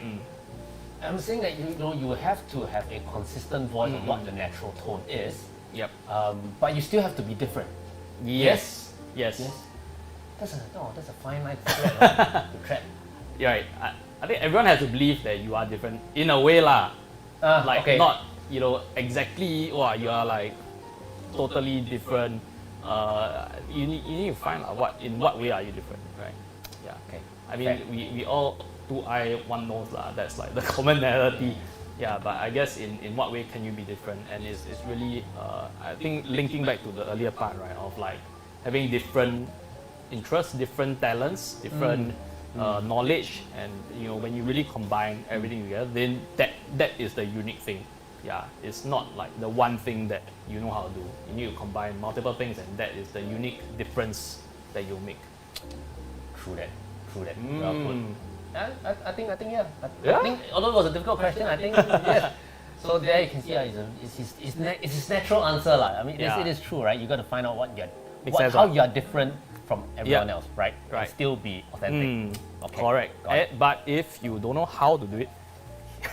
Speaker 1: I'm saying that you have to have a consistent voice of what the natural tone is.
Speaker 2: Yep.
Speaker 1: But you still have to be different.
Speaker 2: Yes.
Speaker 1: That's a fine line to tread.
Speaker 2: Yeah, right. I think everyone has to believe that you are different in a way lah.
Speaker 1: Okay.
Speaker 2: Not exactly. You are like totally different. You need to find in what way are you different, right? Yeah.
Speaker 1: Okay.
Speaker 2: I mean, we all two eye one nose lah. That's like the commonality. Yeah, but I guess in what way can you be different? And it's really I think linking back to the earlier part, right, of like having different interests, different talents, different knowledge, and when you really combine everything together, then that is the unique thing. Yeah, it's not like the one thing that you know how to do. You need to combine multiple things, and that is the unique difference that you make.
Speaker 1: True that. Well put. I think yeah.
Speaker 2: Yeah?
Speaker 1: I think although it was a difficult question, I think yes. So there you can see it's his natural answer lah. I mean, it is true, right? You got to find out how you are different from everyone else, right? And still be authentic. Okay.
Speaker 2: Correct. But if you don't know how to do it,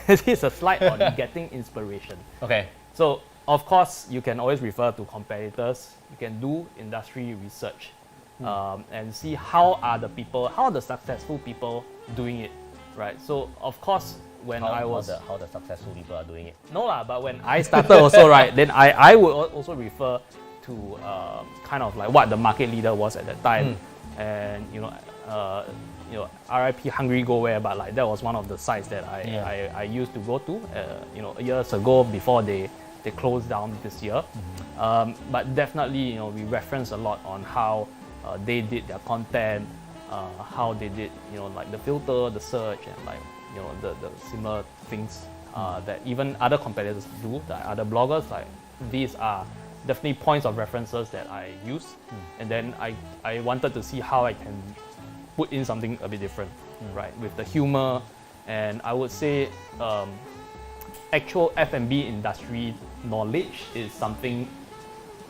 Speaker 2: this is a slide on getting inspiration.
Speaker 1: Okay.
Speaker 2: So of course you can always refer to competitors. You can do industry research and see how are the successful people doing it, right? So of course when
Speaker 1: how the successful people are doing it.
Speaker 2: No lah, but when I started also, right, then I would also refer to kind of like what the market leader was at that time, and RIP Hungry Go Where, but like that was one of the sites that I used to go to years ago before they closed down this year. But definitely we reference a lot on how they did their content, how they did like the filter, the search, and like the similar things that even other competitors do, that other bloggers, like these are definitely points of references that I use, and then I wanted to see how I can put in something a bit different, right, with the humor, and I would say actual F&B industry knowledge is something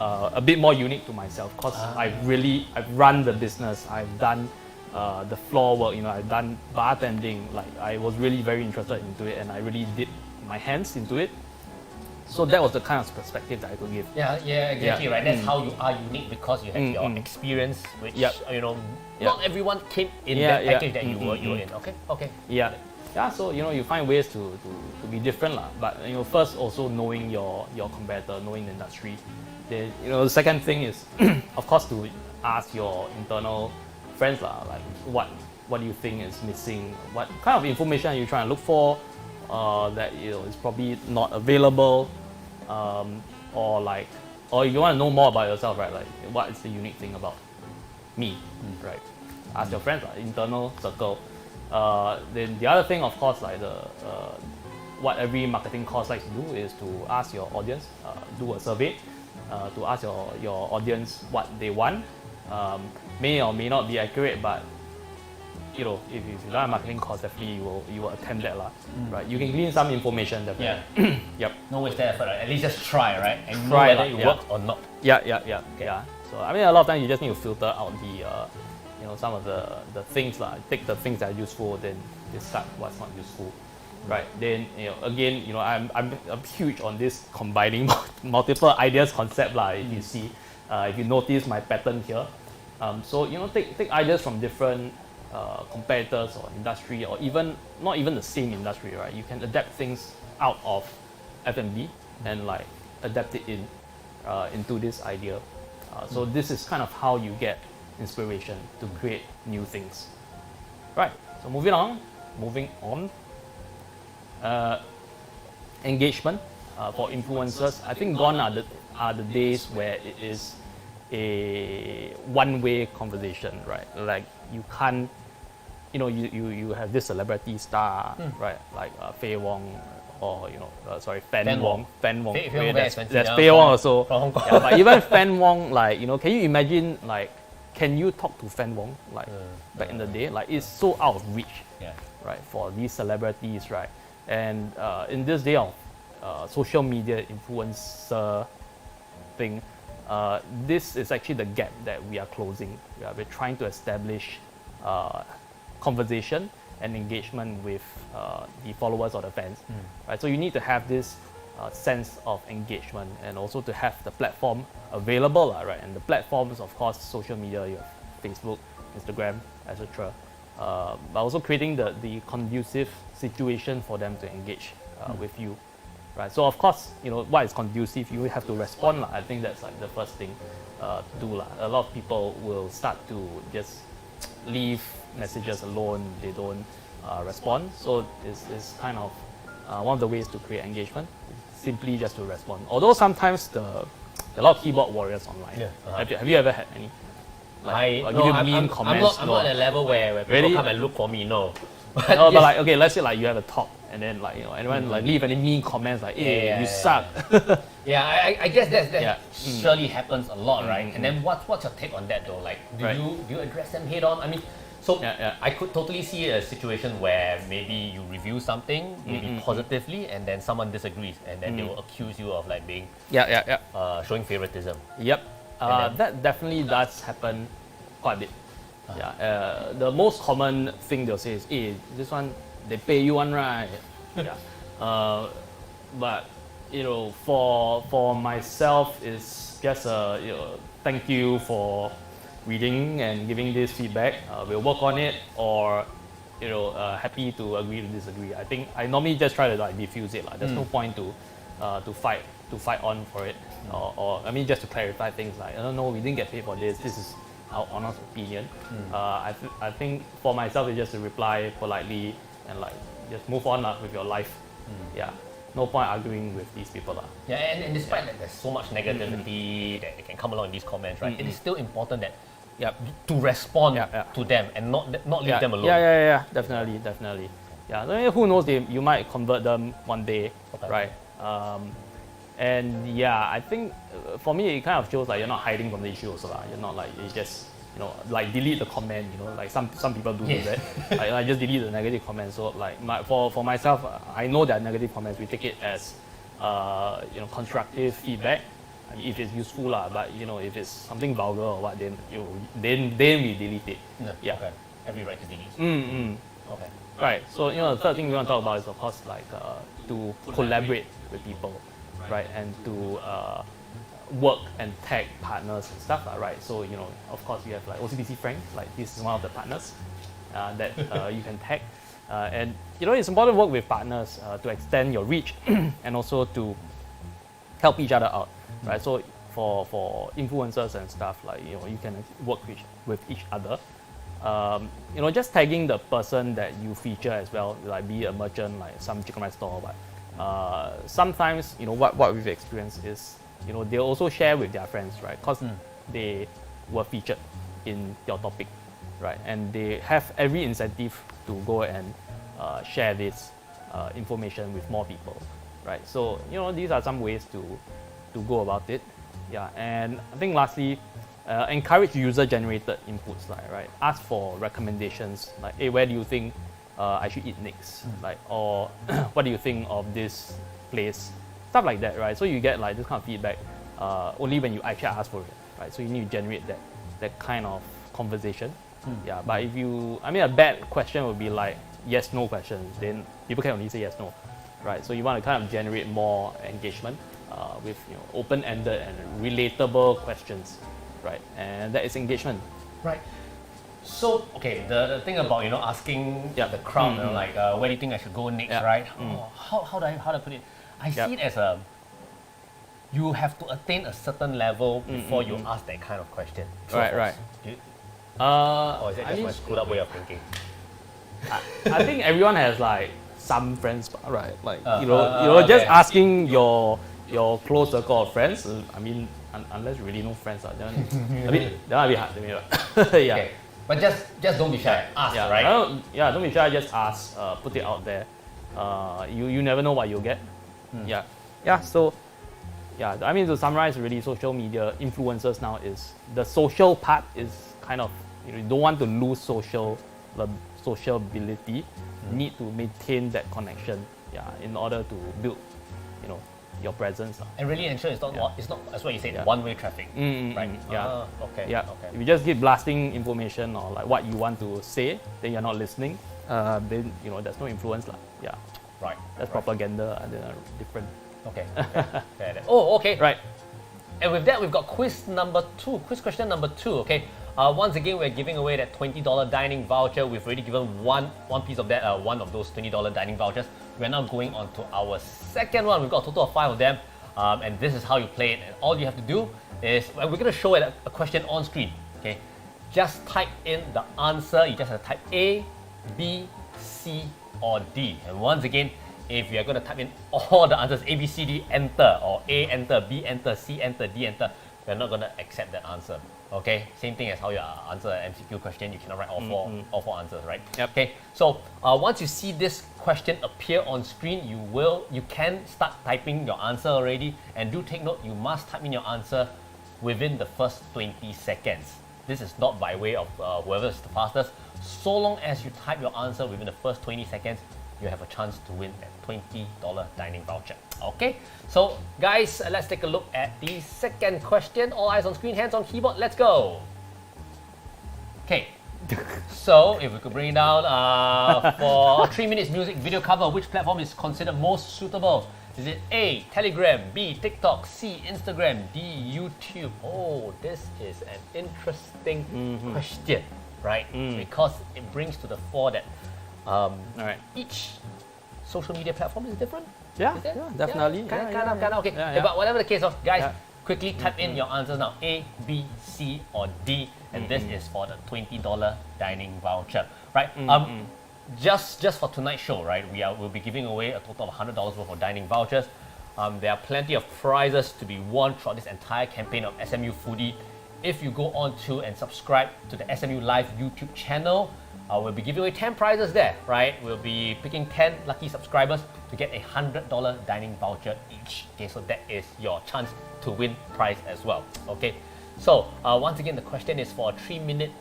Speaker 2: a bit more unique to myself, because I've run the business, I've done the floor work, I've done bartending, like I was really very interested into it, and I really did my hands into it. So that was the kind of perspective that I could give.
Speaker 1: Yeah, exactly, right. That's how you are unique, because you have your experience, which not everyone came in that package that you were in. Okay.
Speaker 2: Yeah. So you find ways to be different lah. But first also knowing your competitor, knowing the industry. Then the second thing is of course to ask your internal friends lah, like what do you think is missing? What kind of information are you trying to look for? That is probably not available, or you want to know more about yourself, right? Like what is the unique thing about me, right? Ask your friends, internal circle. Then the other thing, of course, like what every marketing course likes to do is to ask your audience, do a survey, to ask your audience what they want. May or may not be accurate, but if you learn a marketing course, definitely you will attempt that lah, right? You can glean some information, definitely.
Speaker 1: Yeah.
Speaker 2: Yep.
Speaker 1: No waste effort, right? At least just try, right? And know
Speaker 2: Try
Speaker 1: whether it works or not.
Speaker 2: Yeah. So I mean, a lot of times you just need to filter out some of the things take the things that are useful, then discard what's not useful, right? Then again, I'm huge on this combining multiple ideas concept if you see, if you notice my pattern here. So take ideas from different competitors or industry, or even not even the same industry, right? You can adapt things out of F&B and like adapt it into this idea. So this is kind of how you get inspiration to create new things. Right. So moving on. Engagement for influencers. I think gone are the days where it is a one-way conversation, right? Like you can't, you have this celebrity star, right? Like Fei Wong, or Fan Wong.
Speaker 1: Wong
Speaker 2: That's Fei Wong also.
Speaker 1: From Hong Kong.
Speaker 2: Yeah, but even Fan Wong, can you imagine, can you talk to Fan Wong back in the day? Like it's so out of reach, right, for these celebrities, right? And in this day of social media influencer thing, this is actually the gap that we are closing. We're trying to establish conversation and engagement with the followers or the fans, right? So you need to have this sense of engagement, and also to have the platform available, right? And the platforms, of course, social media, you have Facebook, Instagram, etc. But also creating the conducive situation for them to engage with you, right? So of course, what is conducive, you have to respond. I think that's like the first thing to do. A lot of people will start to just leave messages alone. They don't respond. So it's kind of one of the ways to create engagement, simply just to respond. Although sometimes there are a lot of keyboard warriors online. Have you ever had any?
Speaker 1: I'm
Speaker 2: Comments?
Speaker 1: not at a level where people
Speaker 2: Really?
Speaker 1: come and look for me, no.
Speaker 2: No, but okay, let's say you have a talk, and then anyone leave any mean comments hey, you suck.
Speaker 1: I guess that surely happens a lot, right? And then what's your take on that though? Like, do you address them head on? I mean, so I could totally see a situation where maybe you review something, maybe positively, and then someone disagrees, and then they will accuse you of like being showing favoritism.
Speaker 2: Yep, that definitely does happen quite a bit. The most common thing they'll say is, "Hey, this one they pay you one, right?" But for myself, it's just thank you for reading and giving this feedback. We'll work on it, or happy to agree to disagree. I think I normally just try to diffuse it. There's no point to fight on for it, or I mean just to clarify things. No, we didn't get paid for this. This is our honest opinion. I think for myself, it's just to reply politely and just move on with your life. No point arguing with these people.
Speaker 1: And despite that there's so much negativity that can come along in these comments, right? It is still important that to respond to them and not leave them alone.
Speaker 2: Definitely. Who knows? You might convert them one day, right? And I think for me it kind of shows you're not hiding from the issue also. You're not you just delete the comment. Some people do that. I just delete the negative comments. So for myself, I know that negative comments, we take it as constructive feedback. I mean, if it's useful but if it's something vulgar or what, then we delete it.
Speaker 1: Okay. Every right to delete. Okay.
Speaker 2: Right. So the third thing we want to talk about is of course to collaborate with people, right, and to work and tag partners and stuff, right? So of course you have OCBC Frank, this is one of the partners that you can tag, and it's important to work with partners to extend your reach and also to help each other out, right? So for influencers and stuff, you can work with each other. Just tagging the person that you feature as well, be a merchant, some chicken rice store, but sometimes what we've experienced is they also share with their friends, right? Because they were featured in your topic, right? And they have every incentive to go and share this information with more people, right? So these are some ways to go about it. And I think lastly, encourage user-generated inputs, right? Ask for recommendations, hey, where do you think I should eat next? Or what do you think of this place? Stuff like that, right? So you get this kind of feedback only when you actually ask for it, right? So you need to generate that kind of conversation Yeah, but if you, I mean, a bad question would be like yes, no questions. Then people can only say yes, no, right? So you want to kind of generate more engagement with open-ended and relatable questions, right? And that is engagement.
Speaker 1: Right. So, okay, the thing about, asking the crowd, like, where do you think I should go next, right? How do I put it? I see it as you have to attain a certain level before you ask that kind of question. So
Speaker 2: Right.
Speaker 1: Or is that just my screwed up way of thinking?
Speaker 2: I think everyone has like some friends, right? Like just
Speaker 1: okay.
Speaker 2: asking your close circle of friends. I mean, unless you really know friends, then that might be hard to me. Yeah.
Speaker 1: Okay. But just don't be shy. Ask, right?
Speaker 2: Don't be shy. Just ask. Put it out there. You never know what you'll get. Yeah. So, I mean, to summarize, really, social media influencers now is the social part is kind of you don't want to lose sociability. Need to maintain that connection. In order to build, your presence.
Speaker 1: And really ensure it's not as what you said, one-way traffic, right? Okay.
Speaker 2: If you just keep blasting information or like what you want to say, then you're not listening. Then there's no influence, Yeah.
Speaker 1: Right.
Speaker 2: That's propaganda and they're different.
Speaker 1: Okay. Okay.
Speaker 2: Right.
Speaker 1: And with that, we've got quiz question number 2. Okay. Once again, we're giving away that $20 dining voucher. We've already given one piece of that, one of those $20 dining vouchers. We're now going on to our second one. We've got a total of 5 of them. And this is how you play it. And all you have to do is, we're going to show it a question on screen. Okay. Just type in the answer. You just have to type A, B, C, or D. And once again, if you're going to type in all the answers, A, B, C, D, enter, or A, enter, B, enter, C, enter, D, enter, we're not going to accept that answer. Okay, same thing as how you answer an MCQ question. You cannot write all four answers, right?
Speaker 2: Yep.
Speaker 1: Okay, so once you see this question appear on screen, you can start typing your answer already. And do take note, you must type in your answer within the first 20 seconds. This is not by way of whoever is the fastest. So long as you type your answer within the first 20 seconds, you have a chance to win that $20 dining voucher. Okay, so guys, let's take a look at the second question. All eyes on screen, hands on keyboard, let's go. Okay, so if we could bring it down for a 3 minutes music video cover, which platform is considered most suitable? Is it A, Telegram, B, TikTok, C, Instagram, D, YouTube? Oh, this is an interesting question, right? Because it brings to the fore that each social media platform is different.
Speaker 2: Definitely.
Speaker 1: Kind of. Okay. But whatever the case of, guys, quickly type in your answers now. A, B, C, or D. And this is for the $20 dining voucher, right? Just for tonight's show, right? We'll be giving away a total of $100 worth of dining vouchers. There are plenty of prizes to be won throughout this entire campaign of SMU Foodie. If you go on to and subscribe to the SMU Life YouTube channel, we'll be giving away 10 prizes there, right? We'll be picking 10 lucky subscribers to get a $100 dining voucher each. Okay, so that is your chance to win prize as well. Okay, so once again, the question is for a 3-minute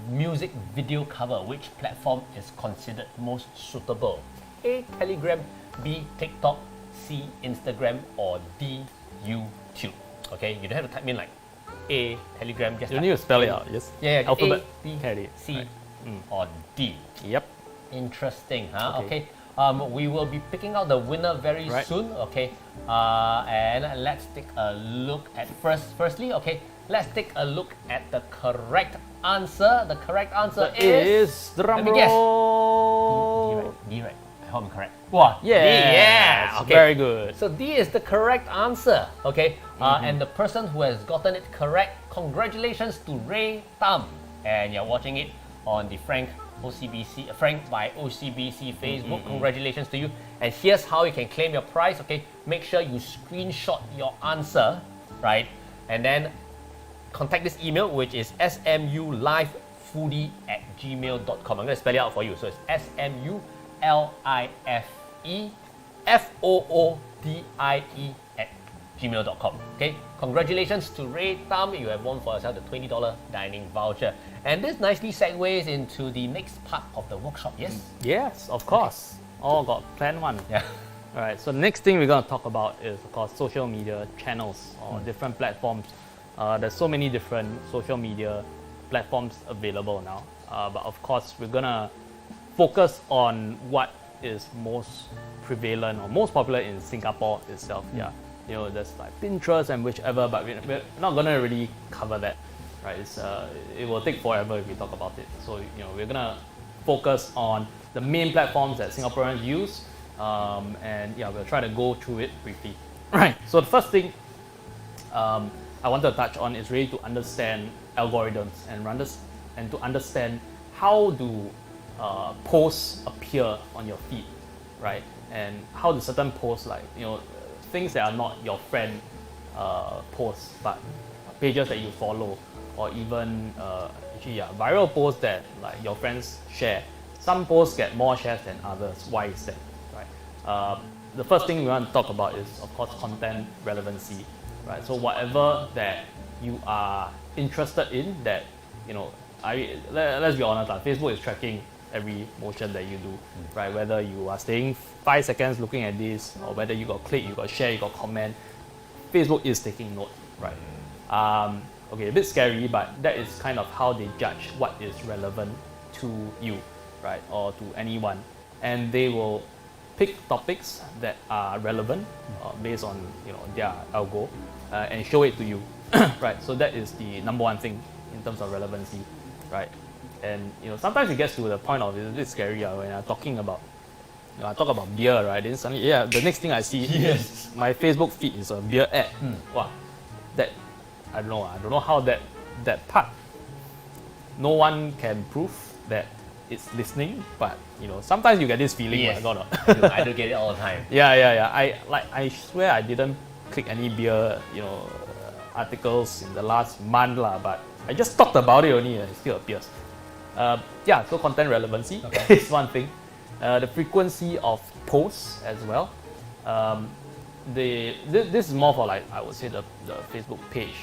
Speaker 1: music video cover. Which platform is considered most suitable? A, Telegram, B, TikTok, C, Instagram, or D, YouTube. Okay, you don't have to type in like A, Telegram, just
Speaker 2: you need to spell it out, yes. Alphabet.
Speaker 1: A, B, C,
Speaker 2: right.
Speaker 1: or D.
Speaker 2: Yep.
Speaker 1: Interesting, huh? Okay. We will be picking out the winner very soon. Okay. And let's take a look at firstly. Okay. Let's take a look at the correct answer. The correct answer is.
Speaker 2: Drum
Speaker 1: let me guess.
Speaker 2: roll.
Speaker 1: D, right? I hope I'm correct. Wow.
Speaker 2: Yeah.
Speaker 1: D, yeah. Okay.
Speaker 2: Very good.
Speaker 1: So D is the correct answer. Okay. And the person who has gotten it correct, congratulations to Ray Tam. And you're watching it on the Frank by OCBC Facebook. Congratulations to you. And here's how you can claim your prize. Okay, make sure you screenshot your answer, right? And then contact this email, which is smulifefoodie@gmail.com. I'm going to spell it out for you. So it's smulifefoodie@gmail.com. Okay, congratulations to Ray Tam. You have won for yourself the $20 dining voucher. And this nicely segues into the next part of the workshop, yes?
Speaker 2: Yes, of course. All got plan one.
Speaker 1: Yeah.
Speaker 2: All right, so the next thing we're going to talk about is, of course, social media channels or different platforms. There's so many different social media platforms available now. but of course we're gonna focus on what is most prevalent or most popular in Singapore itself. Yeah, you know, there's like Pinterest and whichever, but we're not gonna really cover that, right? It will take forever if we talk about it. So you know, we're gonna focus on the main platforms that Singaporeans use, and yeah, we'll try to go through it briefly. Right. So the first thing I want to touch on is really to understand algorithms and to understand how do posts appear on your feed, right? And how do certain posts, like, you know, things that are not your friend posts, but pages that you follow, or even viral posts that like your friends share. Some posts get more shares than others. Why is that, right? The first thing we want to talk about is, of course, content relevancy, right? So whatever that you are interested in, that, you know, let's be honest, Facebook is tracking every motion that you do, right? Whether you are staying 5 seconds looking at this, or whether you got click, you got share, you got comment, Facebook is taking note, right? Okay, a bit scary, but that is kind of how they judge what is relevant to you, right, or to anyone, and they will pick topics that are relevant based on, you know, their algo, and show it to you, right? So that is the number one thing in terms of relevancy, right? And you know, sometimes it gets to the point of it's a bit scary when I'm talking about, you know, I talk about beer, right? Then suddenly, yeah, the next thing I see, my Facebook feed is a beer ad. Wow, that I don't know how that part. No one can prove that it's listening, but you know, sometimes you get this feeling.
Speaker 1: Yes. I do get it all the time.
Speaker 2: Yeah. I swear I didn't click any beer, you know, articles in the last month lah, but I just talked about it only and it still appears. Yeah, so content relevancy is one thing. The frequency of posts as well. This is more for, like, I would say the Facebook page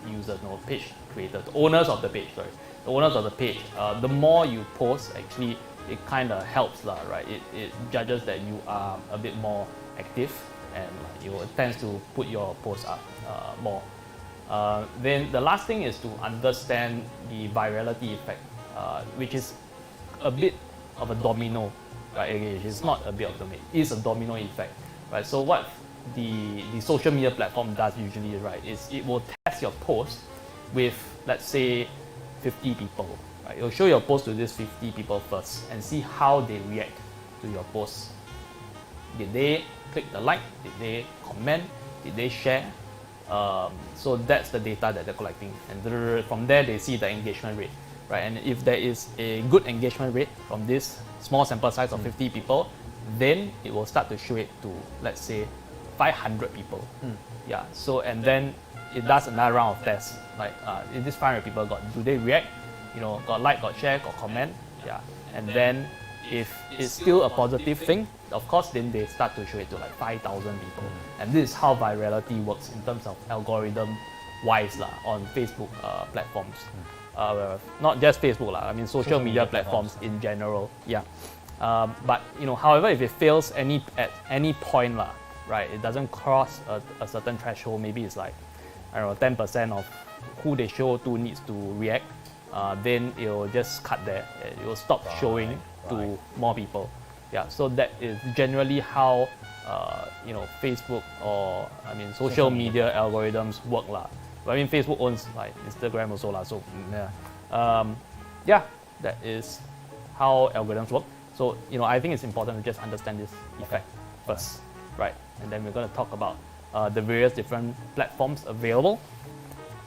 Speaker 2: users, no, page creators, the owners of the page, sorry. The owners of the page, the more you post, actually, it kind of helps, right? It judges that you are a bit more active, and it tends to put your posts up more. Then the last thing is to understand the virality effect, which is a bit of a domino, right? It's not a bit of a domino, it's a domino effect, right? So what the social media platform does usually, right, is it will test your post with, let's say, 50 people, right? It'll show your post to these 50 people first and see how they react to your post. Did they click the like? Did they comment? Did they share? So that's the data that they're collecting, and from there they see the engagement rate, right? And if there is a good engagement rate from this small sample size of 50 people, then it will start to show it to, let's say, 500 people. Yeah. So, and then it does another round of tests, like if these 500 people do they react? You know, got like, got share, got comment? Yeah. And then if it's still a positive thing, of course, then they start to show it to like 5,000 people. And this is how virality works in terms of algorithm-wise on Facebook platforms. Not just Facebook, I mean social media platforms in general. Yeah. But you know, however, if it fails at any point, right, it doesn't cross a certain threshold. Maybe it's like, I don't know, 10% of who they show to needs to react. Then it will just cut there. It will stop showing to more people. Yeah, so that is generally how you know, Facebook, or I mean social media algorithms work lah. But I mean, Facebook owns like Instagram also lah. So yeah, that is how algorithms work. So you know, I think it's important to just understand this effect first, right? And then we're going to talk about the various different platforms available.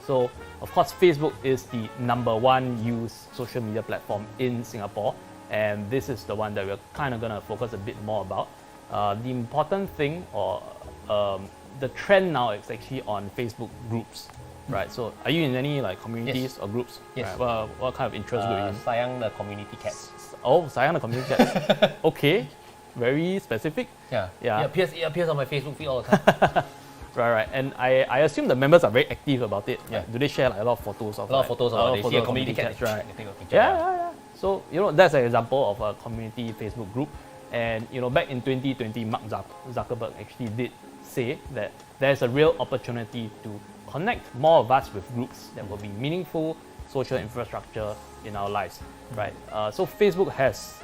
Speaker 2: So of course, Facebook is the #1 used social media platform in Singapore. And this is the one that we're kind of going to focus a bit more about. The important thing, or the trend now, is actually on Facebook groups, right? So are you in any like communities or groups?
Speaker 1: Yes.
Speaker 2: Right? What kind of interest group are you in?
Speaker 1: Sayang the community cat.
Speaker 2: Oh, Sayang the community cat. Okay, very specific.
Speaker 1: Yeah.
Speaker 2: Yeah.
Speaker 1: It appears on my Facebook feed all the time.
Speaker 2: Right. And I assume the members are very active about it.
Speaker 1: Yeah.
Speaker 2: Right? Do they share like a lot of photos of
Speaker 1: they see a community cat,
Speaker 2: right?
Speaker 1: They take a picture.
Speaker 2: Yeah. So, you know, that's an example of a community Facebook group. And, you know, back in 2020, Mark Zuckerberg actually did say that there's a real opportunity to connect more of us with groups that will be meaningful social infrastructure in our lives, right? So Facebook has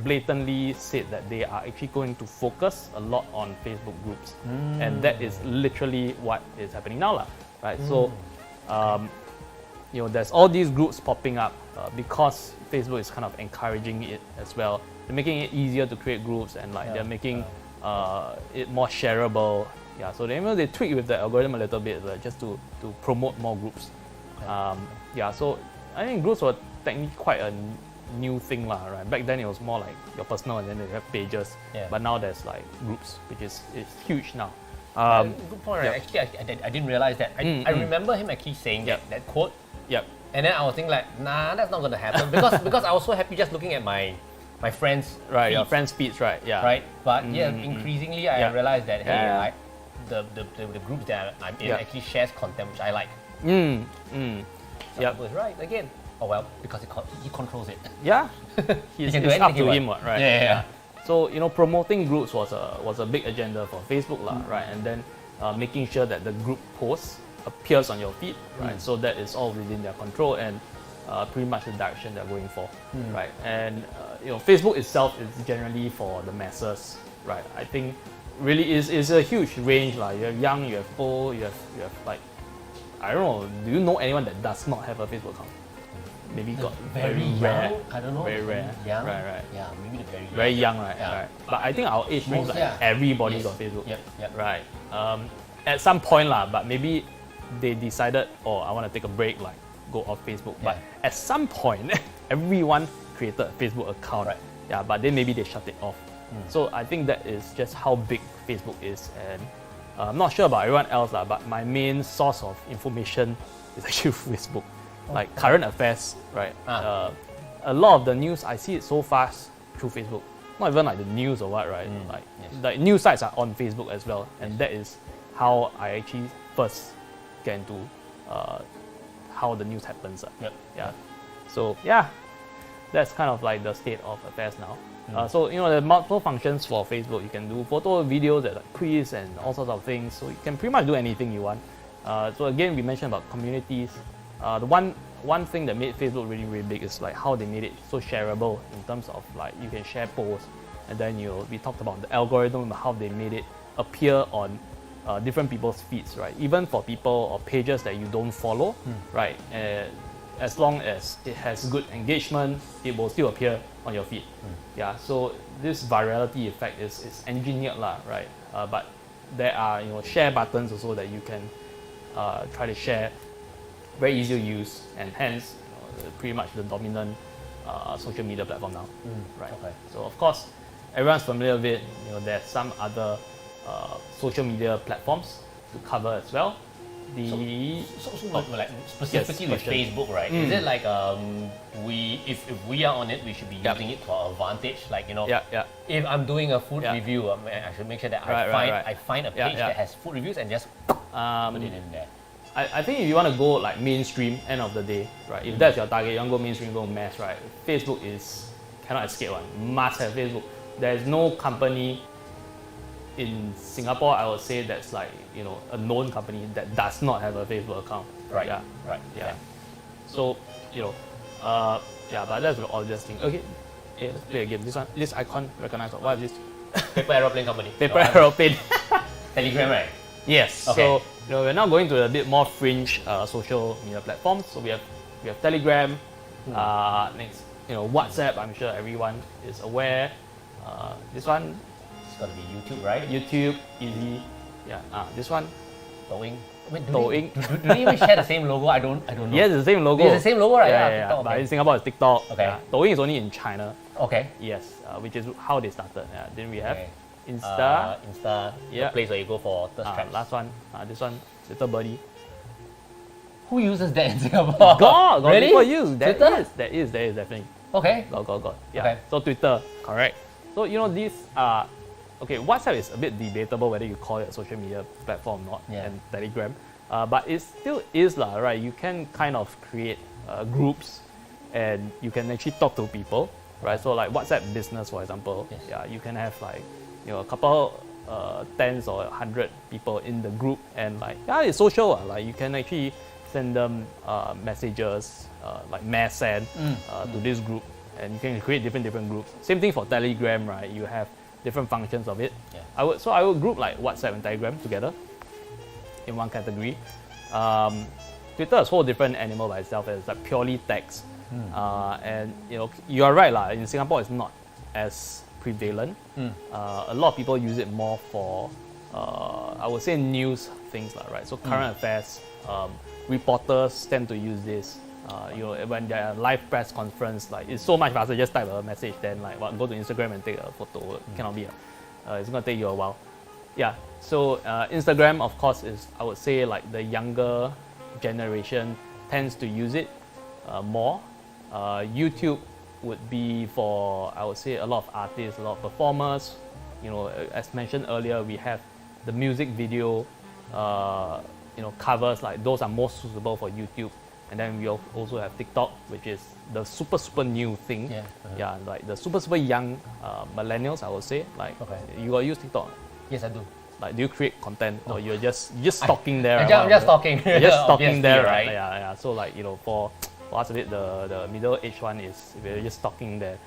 Speaker 2: blatantly said that they are actually going to focus a lot on Facebook groups, and that is literally what is happening now, lah, right? So, there's all these groups popping up because Facebook is kind of encouraging it as well. They're making it easier to create groups, and they're making it more shareable. Yeah, so they tweak with the algorithm a little bit, just to promote more groups. So I think groups were technically quite a new thing, lah, right? Back then it was more like your personal, and then they have pages. But now there's like groups, which is huge now.
Speaker 1: Good point, right? Actually, I didn't realize that. I remember him actually saying that quote. And then I was thinking like, nah, that's not going to happen because I was so happy just looking at my friends'
Speaker 2: right,
Speaker 1: feeds.
Speaker 2: Your friends' feeds, right? Yeah.
Speaker 1: Right, but increasingly I realized that like the groups that I'm in actually shares content which I like. Yep. Right again. Oh well, because he controls it.
Speaker 2: Yeah.
Speaker 1: He can do
Speaker 2: it's up to
Speaker 1: anything,
Speaker 2: him, right?
Speaker 1: Yeah.
Speaker 2: So promoting groups was a big agenda for Facebook, lah, right? And then making sure that the group posts appears on your feed, right? So that is all within their control and pretty much the direction they're going for, right? And Facebook itself is generally for the masses, right? I think really is a huge range, like you have young, you have old, you have like, I don't know. Do you know anyone that does not have a Facebook account? Maybe got very rare.
Speaker 1: Young? I don't know.
Speaker 2: Very rare.
Speaker 1: Young?
Speaker 2: Right.
Speaker 1: Yeah, maybe the very young.
Speaker 2: Very young, right? Right. But I think our age range, like everybody got Facebook.
Speaker 1: Yep.
Speaker 2: Right. At some point, lah, but maybe they decided, I want to take a break, like go off Facebook. But at some point, everyone created a Facebook account. Right. Yeah, but then maybe they shut it off. So I think that is just how big Facebook is, and I'm not sure about everyone else, but my main source of information is actually Facebook. Like current affairs, right? A lot of the news, I see it so fast through Facebook. Not even like the news or what, right? Like news sites are on Facebook as well, and that is how I actually first get into how the news happens. So that's kind of like the state of affairs now. So there are multiple functions for Facebook. You can do photo, videos, like quiz and all sorts of things. So you can pretty much do anything you want. So again, we mentioned about communities. The one thing that made Facebook really, really big is like how they made it so shareable in terms of like you can share posts, and then we talked about the algorithm, how they made it appear on different people's feeds, right? Even for people or pages that you don't follow, right? As long as it has good engagement, it will still appear on your feed. So this virality effect is engineered, right? But there are share buttons also that you can try to share. Very easy to use, and hence pretty much the dominant social media platform now, right? So of course, everyone's familiar with it. There's some other social media platforms to cover as well.
Speaker 1: Like specifically with Facebook, right? Is it like if we are on it, we should be using it to our advantage? Like if I'm doing a food review, I should make sure that I find a page that has food reviews and just put it in there.
Speaker 2: I think if you want to go like mainstream, end of the day, right? If that's your target, you want to go mainstream, go mass, right? Facebook cannot escape one. Must have Facebook. There is no company in Singapore, I would say, that's like a known company that does not have a Facebook account.
Speaker 1: Right.
Speaker 2: Yeah. So but that's the obvious thing. Okay, let's play a game. This icon recognize what is this?
Speaker 1: Paper aeroplane company.
Speaker 2: Paper aeroplane.
Speaker 1: Telegram, right?
Speaker 2: Yes. Okay. So we're now going to a bit more fringe social media platforms. So we have Telegram. Next, WhatsApp. I'm sure everyone is aware. This one.
Speaker 1: It's got to be YouTube, right?
Speaker 2: YouTube, easy. Yeah. This one.
Speaker 1: Douyin.
Speaker 2: Douyin.
Speaker 1: Do they even share the same logo? I don't know.
Speaker 2: Yes, it's the same logo.
Speaker 1: It's the same logo, right?
Speaker 2: Yeah.
Speaker 1: TikTok,
Speaker 2: But in Singapore, it's TikTok.
Speaker 1: Okay.
Speaker 2: Douyin is only in China.
Speaker 1: Okay.
Speaker 2: Yes, which is how they started. Then we have Insta.
Speaker 1: The place where you go for thirst traps.
Speaker 2: Last one. This one, Little Birdie.
Speaker 1: Who uses that in Singapore?
Speaker 2: God,
Speaker 1: really?
Speaker 2: People use. There is definitely.
Speaker 1: Okay.
Speaker 2: Got. Yeah.
Speaker 1: Okay.
Speaker 2: So Twitter, correct. So these are WhatsApp is a bit debatable whether you call it a social media platform or not, and Telegram, but it still is right. You can kind of create groups, and you can actually talk to people, right? So like WhatsApp Business, for example, you can have like a couple tens or 100 people in the group, and it's social. Like you can actually send them messages like mass send to this group, and you can create different groups. Same thing for Telegram, right? You have different functions of it.
Speaker 1: Yeah.
Speaker 2: I would group like WhatsApp and Telegram together in one category. Twitter is a whole different animal by itself. It's like purely text, and you are right lah. In Singapore, it's not as prevalent. A lot of people use it more for I would say news things lah, right? So current affairs, reporters tend to use this. When there are live press conference, like it's so much faster. Just type a message, then like go to Instagram and take a photo. Cannot be. It's gonna take you a while. Yeah. So Instagram, of course, is I would say like the younger generation tends to use it more. YouTube would be for I would say a lot of artists, a lot of performers. As mentioned earlier, we have the music video covers, like those are most suitable for YouTube. And then we also have TikTok, which is the super new thing. Yeah, like the super young millennials, I would say. Like, you got use TikTok?
Speaker 1: Yes, I do.
Speaker 2: Like, do you create content or you're just stalking there?
Speaker 1: I'm just stalking.
Speaker 2: You're just stalking there,
Speaker 1: right?
Speaker 2: Yeah. So like for us a bit, the middle-aged one is we're just stalking there.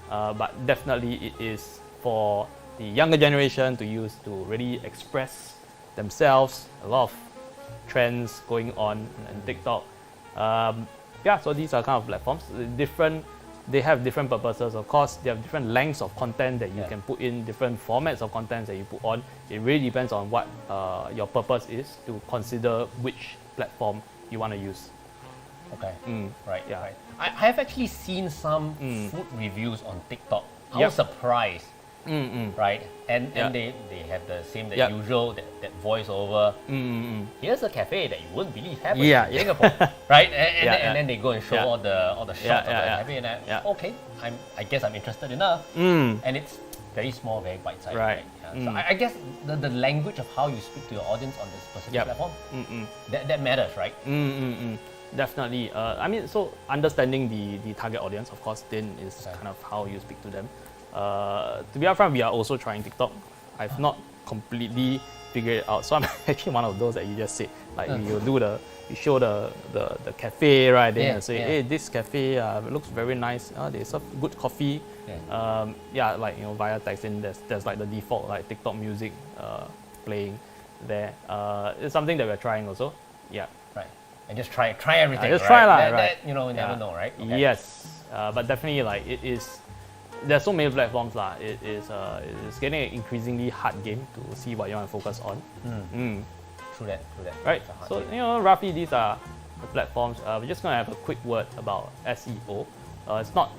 Speaker 2: But definitely it is for the younger generation to use to really express themselves. A lot of trends going on in TikTok. So these are kind of platforms. They have different purposes. Of course, they have different lengths of content that you can put in, different formats of content that you put on. It really depends on what your purpose is to consider which platform you want to use.
Speaker 1: Okay. Right.
Speaker 2: Yeah.
Speaker 1: Right. I have actually seen some food reviews on TikTok. I was surprised. Right, and they have the same usual that voiceover. Here's a cafe that you wouldn't believe happens in Singapore, right? And then they go and show all the shots of the cafe, and okay, I guess I'm interested enough. And it's very small, very bite-sized.
Speaker 2: Right.
Speaker 1: So I guess the language of how you speak to your audience on this specific platform that matters, right?
Speaker 2: Definitely. So understanding the target audience, of course, then is kind of how you speak to them. To be upfront, we are also trying TikTok. I've not completely figured it out, so I'm actually one of those that you just said. Like you show the cafe, right? Then say, hey, this cafe looks very nice. They serve good coffee. Via texting, there's like the default like TikTok music playing there. It's something that we're trying also. Yeah.
Speaker 1: Right. And just try everything.
Speaker 2: Just
Speaker 1: right?
Speaker 2: try right?
Speaker 1: You never know, right? Okay.
Speaker 2: Yes. But definitely like it is. There's so many platforms lah. It's getting an increasingly hard game to see what you want to focus on.
Speaker 1: True that.
Speaker 2: Right. So roughly these are the platforms. We're just gonna have a quick word about SEO. It's not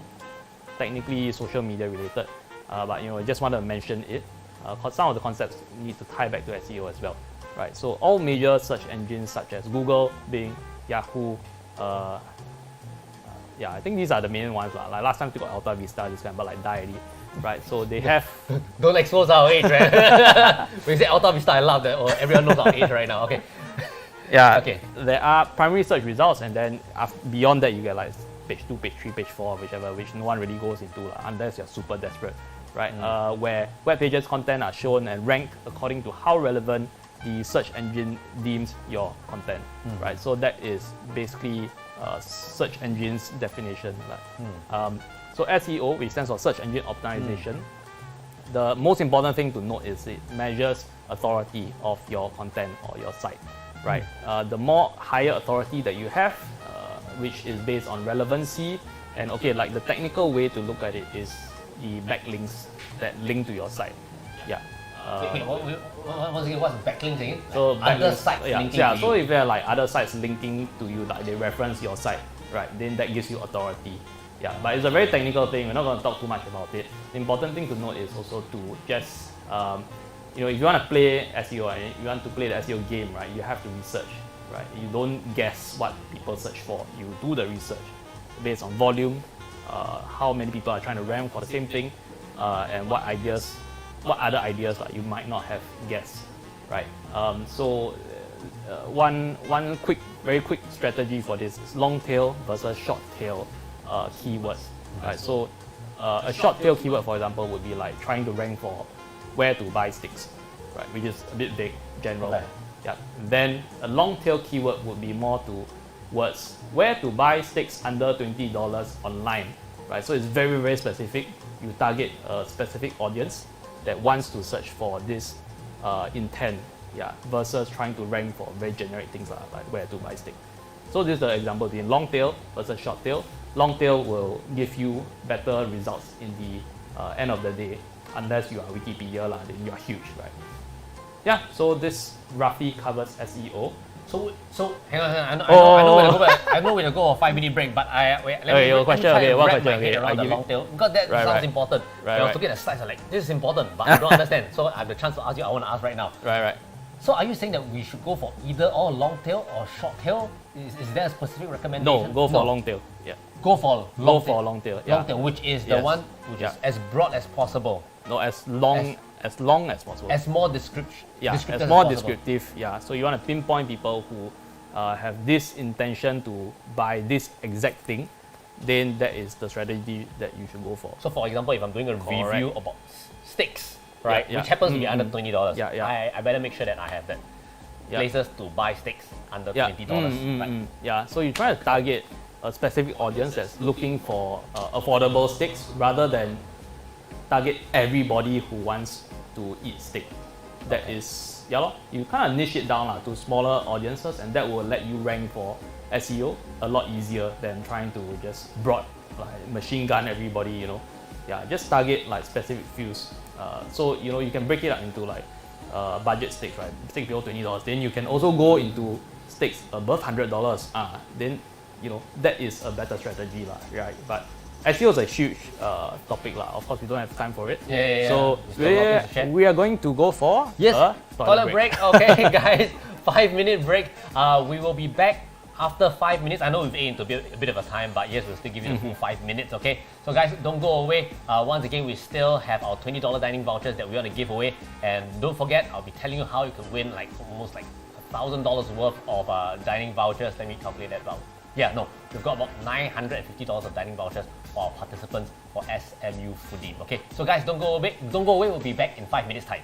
Speaker 2: technically social media related, but I just want to mention it because some of the concepts need to tie back to SEO as well. Right. So all major search engines such as Google, Bing, Yahoo. I think these are the main ones. Like last time we got Alta Vista, this kind, but like die already. Right, so they have...
Speaker 1: Don't expose our age, right? When you say Alta Vista, I love that. Oh, everyone knows our age right now. Okay.
Speaker 2: Yeah,
Speaker 1: okay.
Speaker 2: There are primary search results, and then beyond that, you get like page 2, page 3, page 4, whichever, which no one really goes into, unless you're super desperate. Right, where web pages content are shown and ranked according to how relevant the search engine deems your content. Right, so that is basically search engine's definition. So SEO, which stands for search engine optimization. The most important thing to note is it measures authority of your content or your site. Right, the more higher authority that you have, which is based on relevancy, and like the technical way to look at it is the backlinks that link to your site. Yeah.
Speaker 1: What's backlinks again?
Speaker 2: So
Speaker 1: other sites linking to you.
Speaker 2: So if there are like other sites linking to you, like they reference your site, right? Then that gives you authority. Yeah, but it's a very technical thing. We're not going to talk too much about it. The important thing to note is also to just, if you want to play SEO and you want to play the SEO game, right? You have to research, right? You don't guess what people search for. You do the research based on volume, how many people are trying to rank for the same thing, and what other ideas you might not have guessed, right? One very quick strategy for this is long tail versus short tail keywords, right? So a short tail keyword, for example, would be like trying to rank for where to buy sticks, right? Which is a bit vague, general.
Speaker 1: Okay.
Speaker 2: Yeah. Then a long tail keyword would be more to words where to buy sticks under $20 online, right? So it's very, very specific. You target a specific audience that wants to search for this intent, yeah, versus trying to rank for very generic things like where to buy stick. So this is the example between long tail versus short tail. Long tail will give you better results in the end of the day, unless you are Wikipedia then you are huge, right? Yeah, so this roughly covers SEO.
Speaker 1: So hang on. I know we're gonna go a 5-minute break, but let me try to wrap my head around the long tail, because that sounds important. I was looking at the slides, I'm like, this is important, but I don't understand. So I have the chance to ask you. I want to ask right now.
Speaker 2: Right.
Speaker 1: So are you saying that we should go for either long tail or short tail? Is there a specific recommendation?
Speaker 2: No, go for long tail. Yeah.
Speaker 1: Go for long tail.
Speaker 2: Long tail,
Speaker 1: which is the one which is as broad as possible.
Speaker 2: No, as long as possible.
Speaker 1: As more descriptive.
Speaker 2: Yeah, as more descriptive. Yeah. So you want to pinpoint people who have this intention to buy this exact thing, then that is the strategy that you should go for.
Speaker 1: So for example, if I'm doing a review about sticks, right, which happens to be under $20, I better make sure that I have that places to buy sticks under $20. Right?
Speaker 2: Yeah. So you try to target a specific audience that's looking for affordable sticks rather than target everybody who wants to eat steak. That is, you kind of niche it down to smaller audiences, and that will let you rank for SEO a lot easier than trying to just broad machine gun everybody. Yeah, just target specific fields. So you can break it up into budget steaks, right? Steak below $20. Then you can also go into steaks above $100. Then that is a better strategy, right? But SEO is a huge topic, of course we don't have time for it. So we are going to go for
Speaker 1: a toilet break. Okay, guys, 5-minute break. We will be back after 5 minutes. I know we've aimed a bit of a time, but yes, we'll still give you the full 5 minutes. Okay, so guys, don't go away. Once again, we still have our $20 dining vouchers that we want to give away, and don't forget, I'll be telling you how you can win almost $1,000 worth of dining vouchers. Let me calculate that out. We've got about $950 of dining vouchers for our participants for SMU Foodie. Okay, so guys, don't go away. We'll be back in 5 minutes time.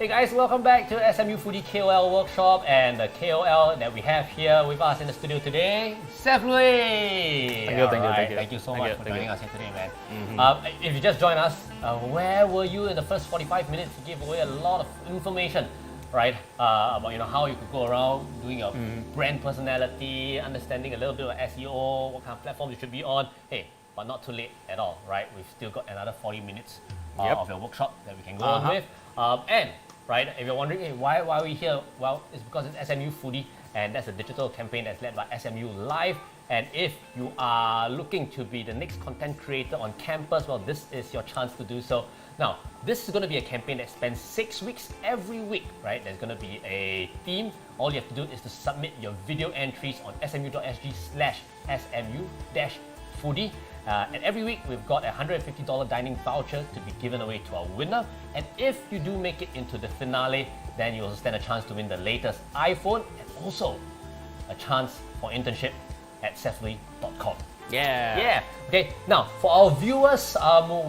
Speaker 1: Hey guys, welcome back to SMU Foodie KOL Workshop, and the KOL that we have here with us in the studio today, Seth Lui. Thank you so much for joining us here today, man. If you just joined us, where were you in the first 45 minutes? We gave away a lot of information, right? About how you could go around doing your brand personality, understanding a little bit of SEO, what kind of platforms you should be on. Hey, but not too late at all, right? We've still got another 40 minutes of your workshop that we can go on with. And right, if you're wondering, hey, why are we here? Well, it's because it's SMU Foodie, and that's a digital campaign that's led by SMU Life. And if you are looking to be the next content creator on campus, well, this is your chance to do so. Now, this is going to be a campaign that spans 6 weeks every week, right? There's going to be a theme. All you have to do is to submit your video entries on smu.sg/SMU-foodie. And every week we've got a $150 dining voucher to be given away to our winner. And if you do make it into the finale, then you also stand a chance to win the latest iPhone and also a chance for internship at sethlui.com. Yeah. Okay. Now, for our viewers,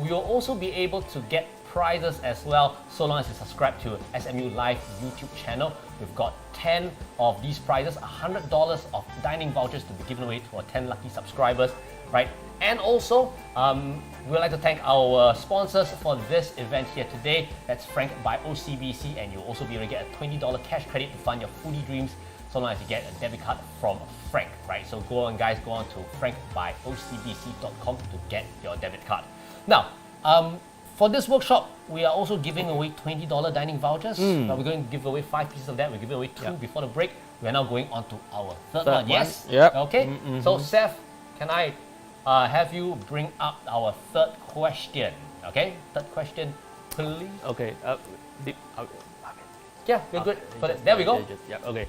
Speaker 1: you'll also be able to get prizes as well, so long as you subscribe to SMU Life YouTube channel. We've got 10 of these prizes, $100 of dining vouchers to be given away to our 10 lucky subscribers, right? And also, we'd like to thank our sponsors for this event here today. That's Frank by OCBC, and you'll also be able to get a $20 cash credit to fund your foodie dreams, so long as you get a debit card from Frank, right? So go on, guys, go on to frankbyocbc.com to get your debit card. Now, for this workshop, we are also giving away $20 dining vouchers. But we're going to give away 5 pieces of that. We're giving away 2 before the break. We're now going on to our third one. Yes?
Speaker 2: Yep.
Speaker 1: Okay. So, Seth, can I have you bring up our third question? Okay? Third question, please.
Speaker 2: Okay.
Speaker 1: Yeah, we're good. But there we go.
Speaker 2: Okay.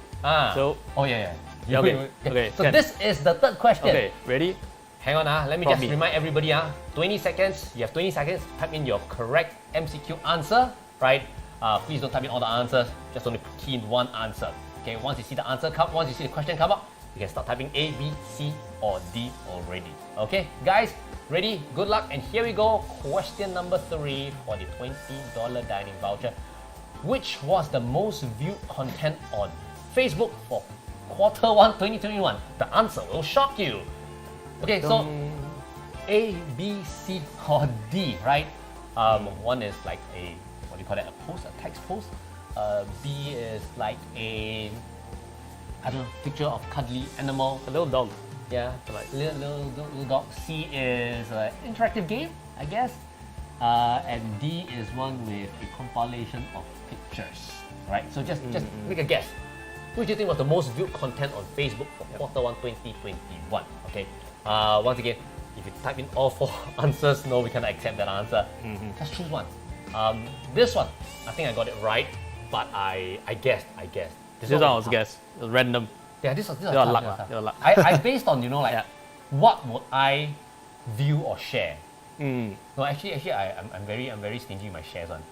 Speaker 1: So,
Speaker 2: Okay.
Speaker 1: So this is the third question.
Speaker 2: Okay. Ready?
Speaker 1: Hang on, let me just remind everybody, 20 seconds, you have 20 seconds to type in your correct MCQ answer, right? Please don't type in all the answers, just only key in one answer. Okay, once you see the answer come, once you see the question come up, you can start typing A, B, C, or D already. Okay, guys, ready? Good luck, and here we go. Question number 3 for the $20 dining voucher. Which was the most viewed content on Facebook for Q1 2021? The answer will shock you. Okay, so A, B, C, or D, right? One is like a, what do you call that, a post, a text post. B is like a, I don't know, picture of cuddly animal.
Speaker 2: A little dog.
Speaker 1: Yeah, like little dog. C is an interactive game, I guess. And D is one with a compilation of pictures, right? So just make a guess. Which do you think was the most viewed content on Facebook for Q1 2021? Okay. Once again, if you type in all 4 answers, no, we cannot accept that answer. Just choose one. This one, I think I got it right, but I guessed.
Speaker 2: This one was guess. It was random.
Speaker 1: Yeah, this was
Speaker 2: luck.
Speaker 1: I based on what would I view or share. No, actually, I'm very stingy with my shares on.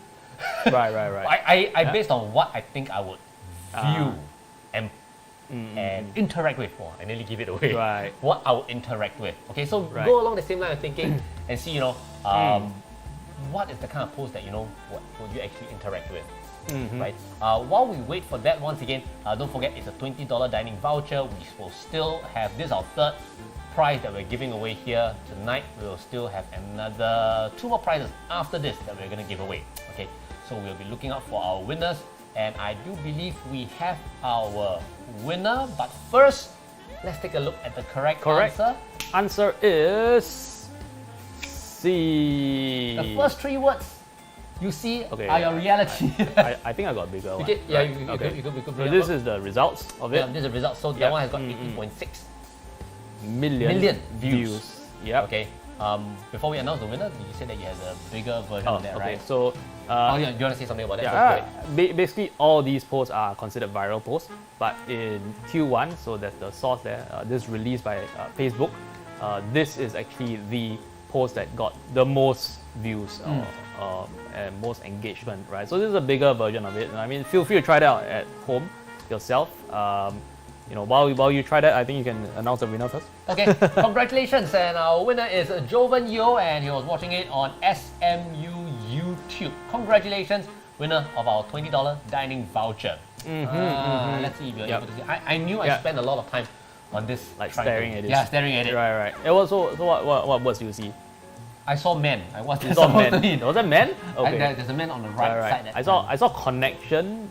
Speaker 2: Right.
Speaker 1: I based on what I think I would view and interact with. I nearly give it away.
Speaker 2: Right.
Speaker 1: What I would interact with. Okay, so go along the same line of thinking and see, what is the kind of post that what would you actually interact with. Right. While we wait for that, once again, don't forget it's a $20 dining voucher. We will still have this, our third prize that we're giving away here tonight. We will still have another 2 more prizes after this that we're going to give away. Okay, so we'll be looking out for our winners, and I do believe we have our winner. But first, let's take a look at the correct answer.
Speaker 2: Answer is C.
Speaker 1: The first 3 words you see are your reality.
Speaker 2: I think I got bigger one.
Speaker 1: Okay, yeah,
Speaker 2: right?
Speaker 1: you could
Speaker 2: So this is the results of it.
Speaker 1: Yeah, this is the result. So that one has got 80.6
Speaker 2: million views. Yep.
Speaker 1: Okay. Before we announce the winner, you said that you had a bigger version of that, right?
Speaker 2: So,
Speaker 1: do you want to say something about that?
Speaker 2: Yeah, basically all these posts are considered viral posts, but in Q1, so that's the source there, this is released by Facebook. This is actually the post that got the most views and most engagement, right? So this is a bigger version of it. I mean, feel free to try it out at home yourself. While you try that, I think you can announce the winner first.
Speaker 1: Okay, congratulations, and our winner is Jovan Yo, and he was watching it on SMU YouTube. Congratulations, winner of our $20 dining voucher. Let's see if you're able to see. I knew I spent a lot of time on this.
Speaker 2: Like staring at it.
Speaker 1: Yeah, staring at it.
Speaker 2: Right. It was so what words do you see?
Speaker 1: I saw men. I was
Speaker 2: You saw men. Was that men? Okay.
Speaker 1: There's a man on the right side.
Speaker 2: I saw connection,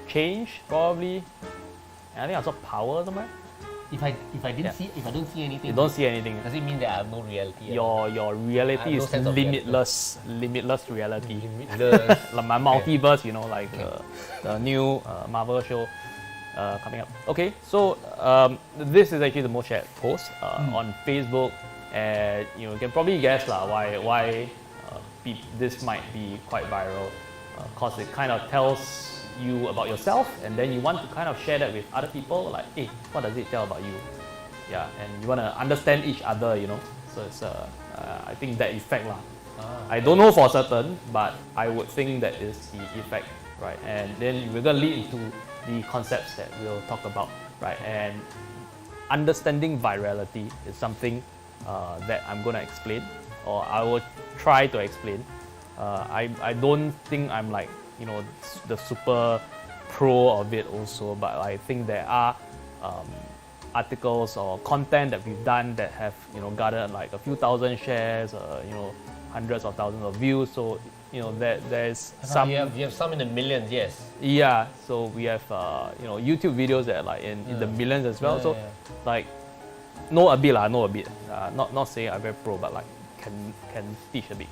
Speaker 2: change probably. I think I saw power somewhere.
Speaker 1: If I don't see anything,
Speaker 2: You don't see anything.
Speaker 1: does it mean that I have no reality?
Speaker 2: Your reality is limitless reality.
Speaker 1: Limitless.
Speaker 2: Like my multiverse, you know, like the new Marvel show coming up. Okay, so this is actually the most shared post on Facebook, and you can probably guess why this might be quite viral, because it kind of tells you about yourself, and then you want to kind of share that with other people, like, hey, what does it tell about you? Yeah, and you want to understand each other, you know. So it's I think that effect lah. I don't know for certain, but I would think that is the effect, right? And then we're gonna lead into the concepts that we'll talk about, right? And understanding virality is something that I'm gonna explain, or I will try to explain. I don't think I'm like, you know, the super pro of it also, but I think there are articles or content that we've done that have, you know, garnered like a few thousand shares, you know, hundreds of thousands of views. So, you know, there's some.
Speaker 1: You have some in the millions, yes.
Speaker 2: Yeah. So we have you know, YouTube videos that are like in the millions as well. Like, know a bit. Not saying I'm very pro, but like can teach a bit.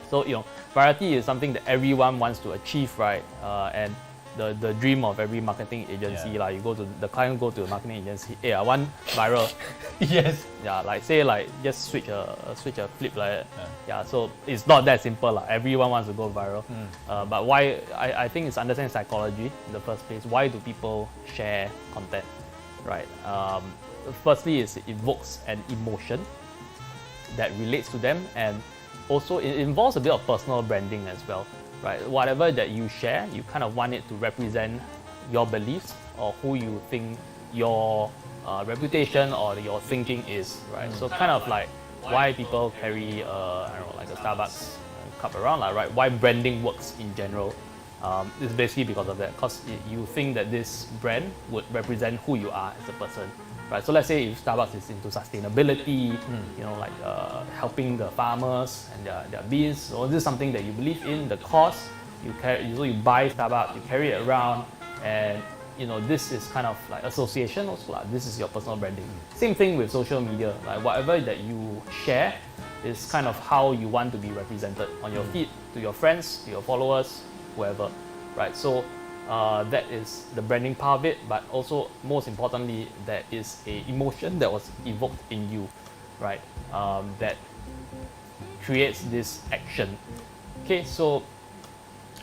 Speaker 2: So, you know, variety is something that everyone wants to achieve, right? And the dream of every marketing agency, like the client go to a marketing agency, hey, I want viral.
Speaker 1: Yes.
Speaker 2: Yeah, like say like just switch a flip like that. Yeah, so it's not that simple. Like everyone wants to go viral. But why? I think it's understanding psychology in the first place. Why do people share content, right? Firstly, it evokes an emotion that relates to them, and also it involves a bit of personal branding as well, right? Whatever that you share, you kind of want it to represent your beliefs or who you think your reputation or your thinking is, right? So kind of like why people carry I don't know, like a Starbucks cup around, right? Why branding works in general is basically because of that, because you think that this brand would represent who you are as a person. Right, so let's say if Starbucks is into sustainability, you know, like helping the farmers and their beans, so this is something that you believe in, the cause, so you buy Starbucks, you carry it around, and you know, this is kind of like association also, like this is your personal branding. Same thing with social media, like whatever that you share is kind of how you want to be represented on your feed, to your friends, to your followers, whoever, right? So that is the branding part of it, but also most importantly, that is a emotion that was evoked in you, right? That creates this action. Okay, so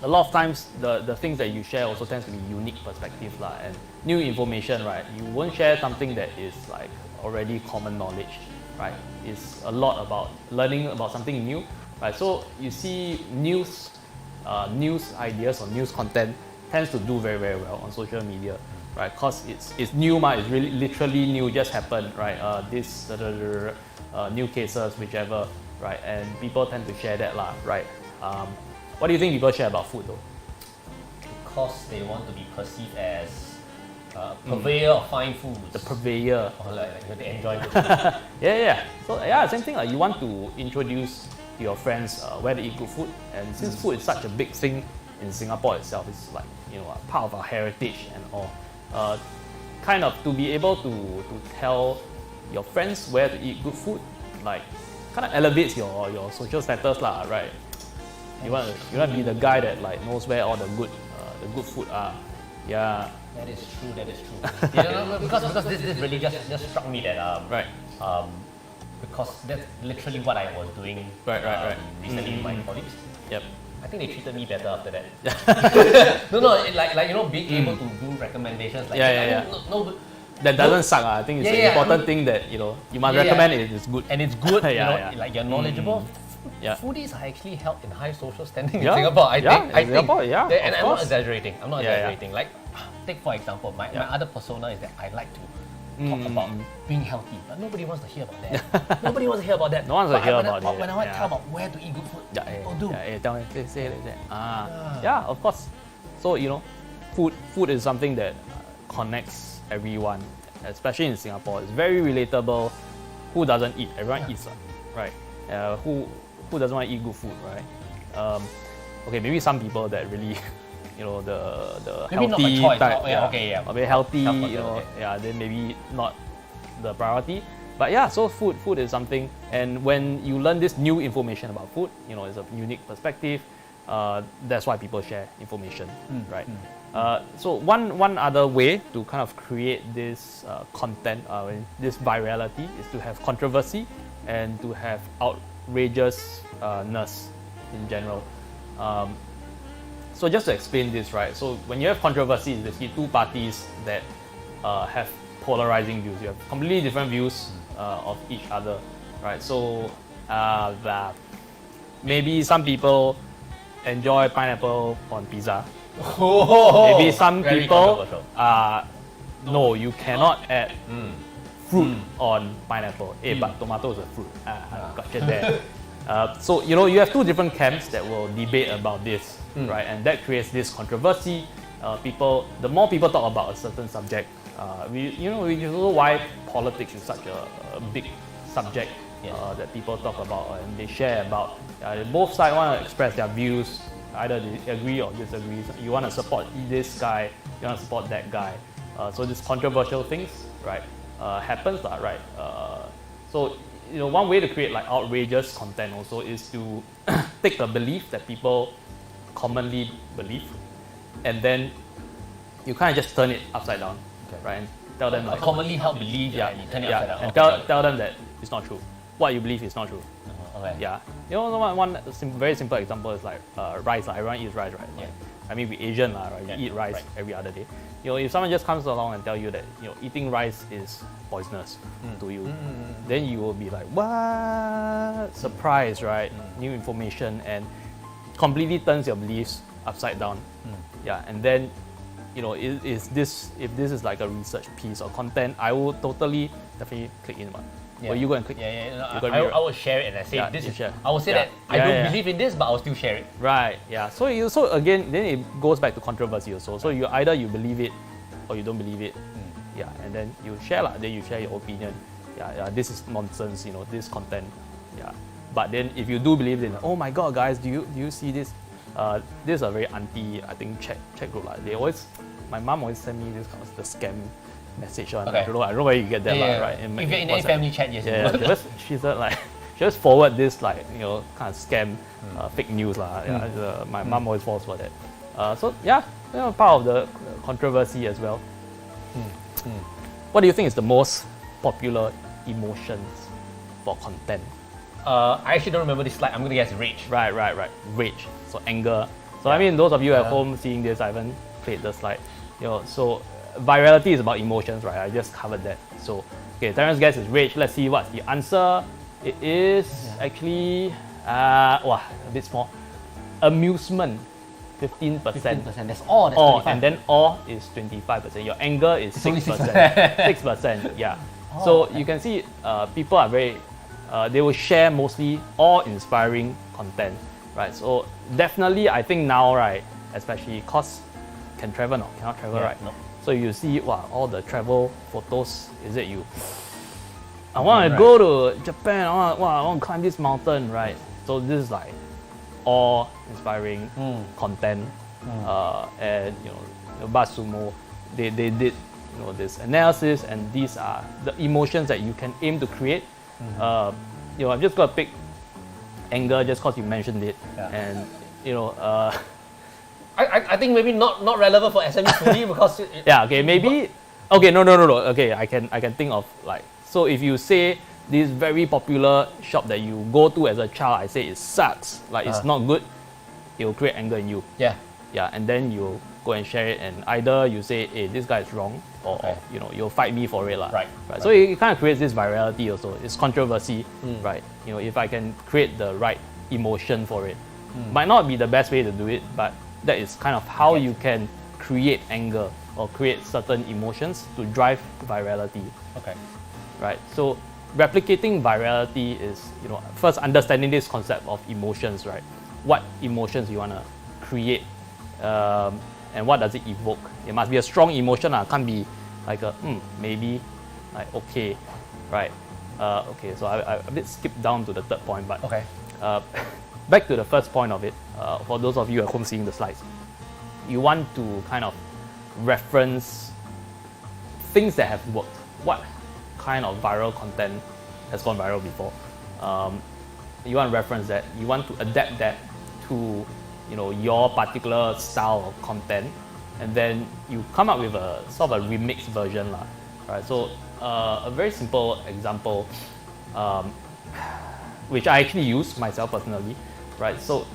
Speaker 2: a lot of times the things that you share also tends to be unique perspective lah, and new information, right? You won't share something that is like already common knowledge, right? It's a lot about learning about something new, right? So you see news ideas or news content tends to do very, very well on social media, right? Because it's new, it's really literally new, just happened, right? New cases, whichever, right? And people tend to share that lah, right? What do you think people share about food though?
Speaker 1: Because they want to be perceived as purveyor of fine foods.
Speaker 2: The purveyor.
Speaker 1: Or like they enjoy the food.
Speaker 2: Yeah. So yeah, same thing. Like you want to introduce to your friends where to eat good food, and since food is such a big thing in Singapore itself, it's like, you know, part of our heritage and all. Kind of to be able to tell your friends where to eat good food, like kind of elevates your social status lah, right? You want to be the guy that like knows where all the good food are. Yeah.
Speaker 1: That is true. Yeah, because this really just struck me that
Speaker 2: right.
Speaker 1: Because that's literally what I was doing recently with my colleagues.
Speaker 2: Yep.
Speaker 1: I think they treated me better after that. No, like you know, being able to do recommendations. Like, No,
Speaker 2: that doesn't suck. I think it's an important thing that, you know, you must recommend it. It's good.
Speaker 1: And it's good. Like you're knowledgeable. Foodies are actually held in high social standing in Singapore. I think. And I'm not exaggerating. Like, take for example, my other persona is that I like to talk about being healthy, but nobody wants to hear about that. Nobody wants to hear about that.
Speaker 2: No one wants to hear about it.
Speaker 1: When I want to talk about where to eat good food, people do.
Speaker 2: Tell me, say. Yeah, of course. So, food is something that connects everyone, especially in Singapore. It's very relatable. Who doesn't eat? Everyone eats, right? Who doesn't want to eat good food, right? Okay, maybe some people that really, the
Speaker 1: maybe
Speaker 2: healthy
Speaker 1: not by choice.
Speaker 2: type, very healthy, then maybe not the priority. But yeah, so food is something, and when you learn this new information about food, it's a unique perspective. That's why people share information, right? So one other way to kind of create this content, this virality, is to have controversy and to have outrageousness in general. So just to explain this, right? So when you have controversy, it's basically two parties that have polarizing views. You have completely different views of each other, right? So maybe some people enjoy pineapple on pizza. Maybe some people no, you cannot add fruit on pineapple. But tomato is a fruit. Gotcha there. So you have two different camps that will debate about this, right? And that creates this controversy. The more people talk about a certain subject, which is also why politics is such a big subject that people talk about and they share about. Both sides want to express their views. Either they agree or disagree. You want to support this guy, you want to support that guy. So these controversial things, right, happens, right? So one way to create like outrageous content also is to take a belief that people commonly believe, and then you kind of just turn it upside down, right? And tell them like
Speaker 1: commonly held belief, and you turn it upside down.
Speaker 2: And tell them that it's not true. What you believe is not true.
Speaker 1: Okay.
Speaker 2: Yeah. One very simple example is like rice. Everyone eats rice, right? Like, I mean, we Asian, right? We eat rice every other day. If someone just comes along and tell you that eating rice is poisonous to you, then you will be like, what? Surprise, right? New information, and completely turns your beliefs upside down. Yeah, and then if this is like a research piece or content, I will definitely click in one. Or you go and click.
Speaker 1: I will share it and I say this is. I will say that I don't believe in this, but I will still share it.
Speaker 2: Right. Yeah. So again, then it goes back to controversy also. So you either you believe it or you don't believe it. Yeah. And then you share Then you share your opinion. Yeah. This is nonsense. This content. Yeah. But then if you do believe it, oh my God, guys, do you see this? This is a very anti, I think, chat group. My mom always send me this kind of the scam message on. I don't know where you get that, right?
Speaker 1: If you're in any family chat, yes.
Speaker 2: She just forward this kind of scam, fake news my mom always falls for that. Part of the controversy as well. What do you think is the most popular emotions for content?
Speaker 1: I actually don't remember this slide. I'm gonna guess rage.
Speaker 2: Right. Rage. So anger. So I mean, those of you at home seeing this, I haven't played the slide. So virality is about emotions, right? I just covered that. So, Terrence's guess is rage. Let's see what's the answer. It is actually, a bit small. Amusement, 15%.
Speaker 1: 15%. That's all. That's
Speaker 2: awe, and then awe is 25%. Your anger is 6%. 6%. Yeah. So you can see, people are very. They will share mostly awe-inspiring content, right? So definitely, I think now, right, especially because cannot travel, right?
Speaker 1: No.
Speaker 2: So you see, all the travel photos. Is it you? I want to go to Japan. I want to climb this mountain, right? So this is like awe-inspiring content, and Basumo, they did this analysis, and these are the emotions that you can aim to create. I'm just gonna pick anger just because you mentioned it, and
Speaker 1: I think maybe not relevant for SMU Foodie because
Speaker 2: maybe no. Okay, I can think of so if you say this very popular shop that you go to as a child, I say it sucks, it's not good, it will create anger in you. Yeah, and then you go and share it, and either you say, hey, this guy is wrong, or you'll fight me for it. Right. So it kind of creates this virality also. It's controversy, right? If I can create the right emotion for it. Might not be the best way to do it, but that is kind of how you can create anger or create certain emotions to drive virality.
Speaker 1: Okay.
Speaker 2: Right? So replicating virality is, first understanding this concept of emotions, right? What emotions you want to create, and what does it evoke? It must be a strong emotion, can't be like a maybe, like okay, right? Okay, so I a bit skipped down to the third point, but
Speaker 1: Okay.
Speaker 2: back to the first point of it, for those of you at home seeing the slides, you want to kind of reference things that have worked. What kind of viral content has gone viral before? You want to reference that. You want to adapt that to your particular style of content, and then you come up with a sort of a remixed version, right? So a very simple example, which I actually use myself personally, right? So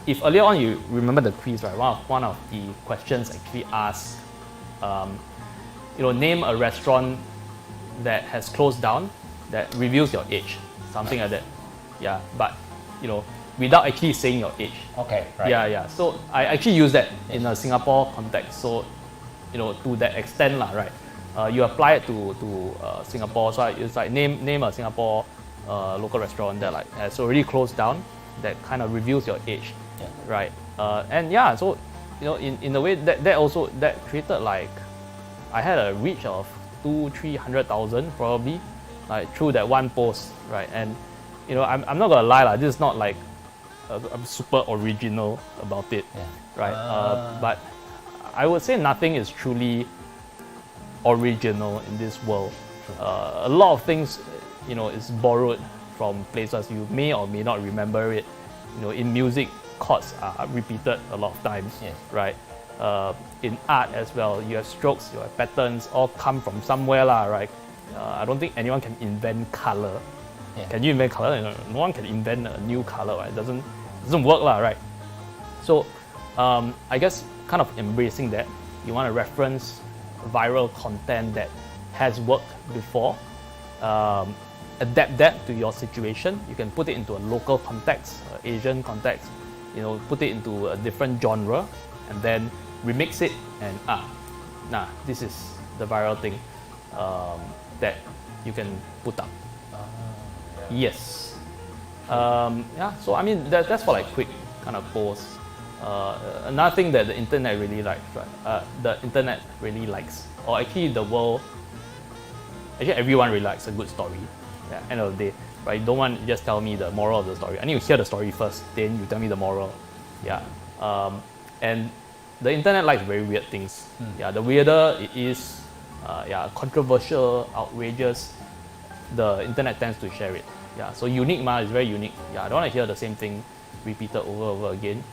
Speaker 2: if earlier on you remember the quiz, right? One of the questions actually asks, name a restaurant that has closed down that reveals your age, something like that. Yeah, but without actually saying your age.
Speaker 1: Okay. Right.
Speaker 2: Yeah. So I actually use that in a Singapore context. So to that extent, right? You apply it to Singapore. So it's like name a Singapore local restaurant that like has already closed down, that kind of reveals your age, right? And yeah, so in a way that created like, I had a reach of 200,000-300,000 probably, like through that one post, right? And I'm not gonna lie, this is not like I'm super original about it, right? But I would say nothing is truly original in this world. A lot of things, is borrowed from places you may or may not remember it. In music, chords are repeated a lot of times, right? In art as well, you have strokes, you have patterns, all come from somewhere, right? I don't think anyone can invent color. Can you invent color? No one can invent a new color, right? It doesn't work, right? So I guess kind of embracing that, you want to reference viral content that has worked before, adapt that to your situation. You can put it into a local context, Asian context, put it into a different genre, and then remix it, and this is the viral thing that you can put up. Yes. So I mean that's for like quick kind of posts. Another thing that the internet really likes, right? The internet really likes, or actually the world, actually everyone really likes a good story. End of the day, right? You don't want to just tell me the moral of the story. I need to hear the story first, then you tell me the moral. And the internet likes very weird things. The weirder it is, controversial, outrageous, the internet tends to share it. So unique is very unique. I don't want to hear the same thing repeated over again.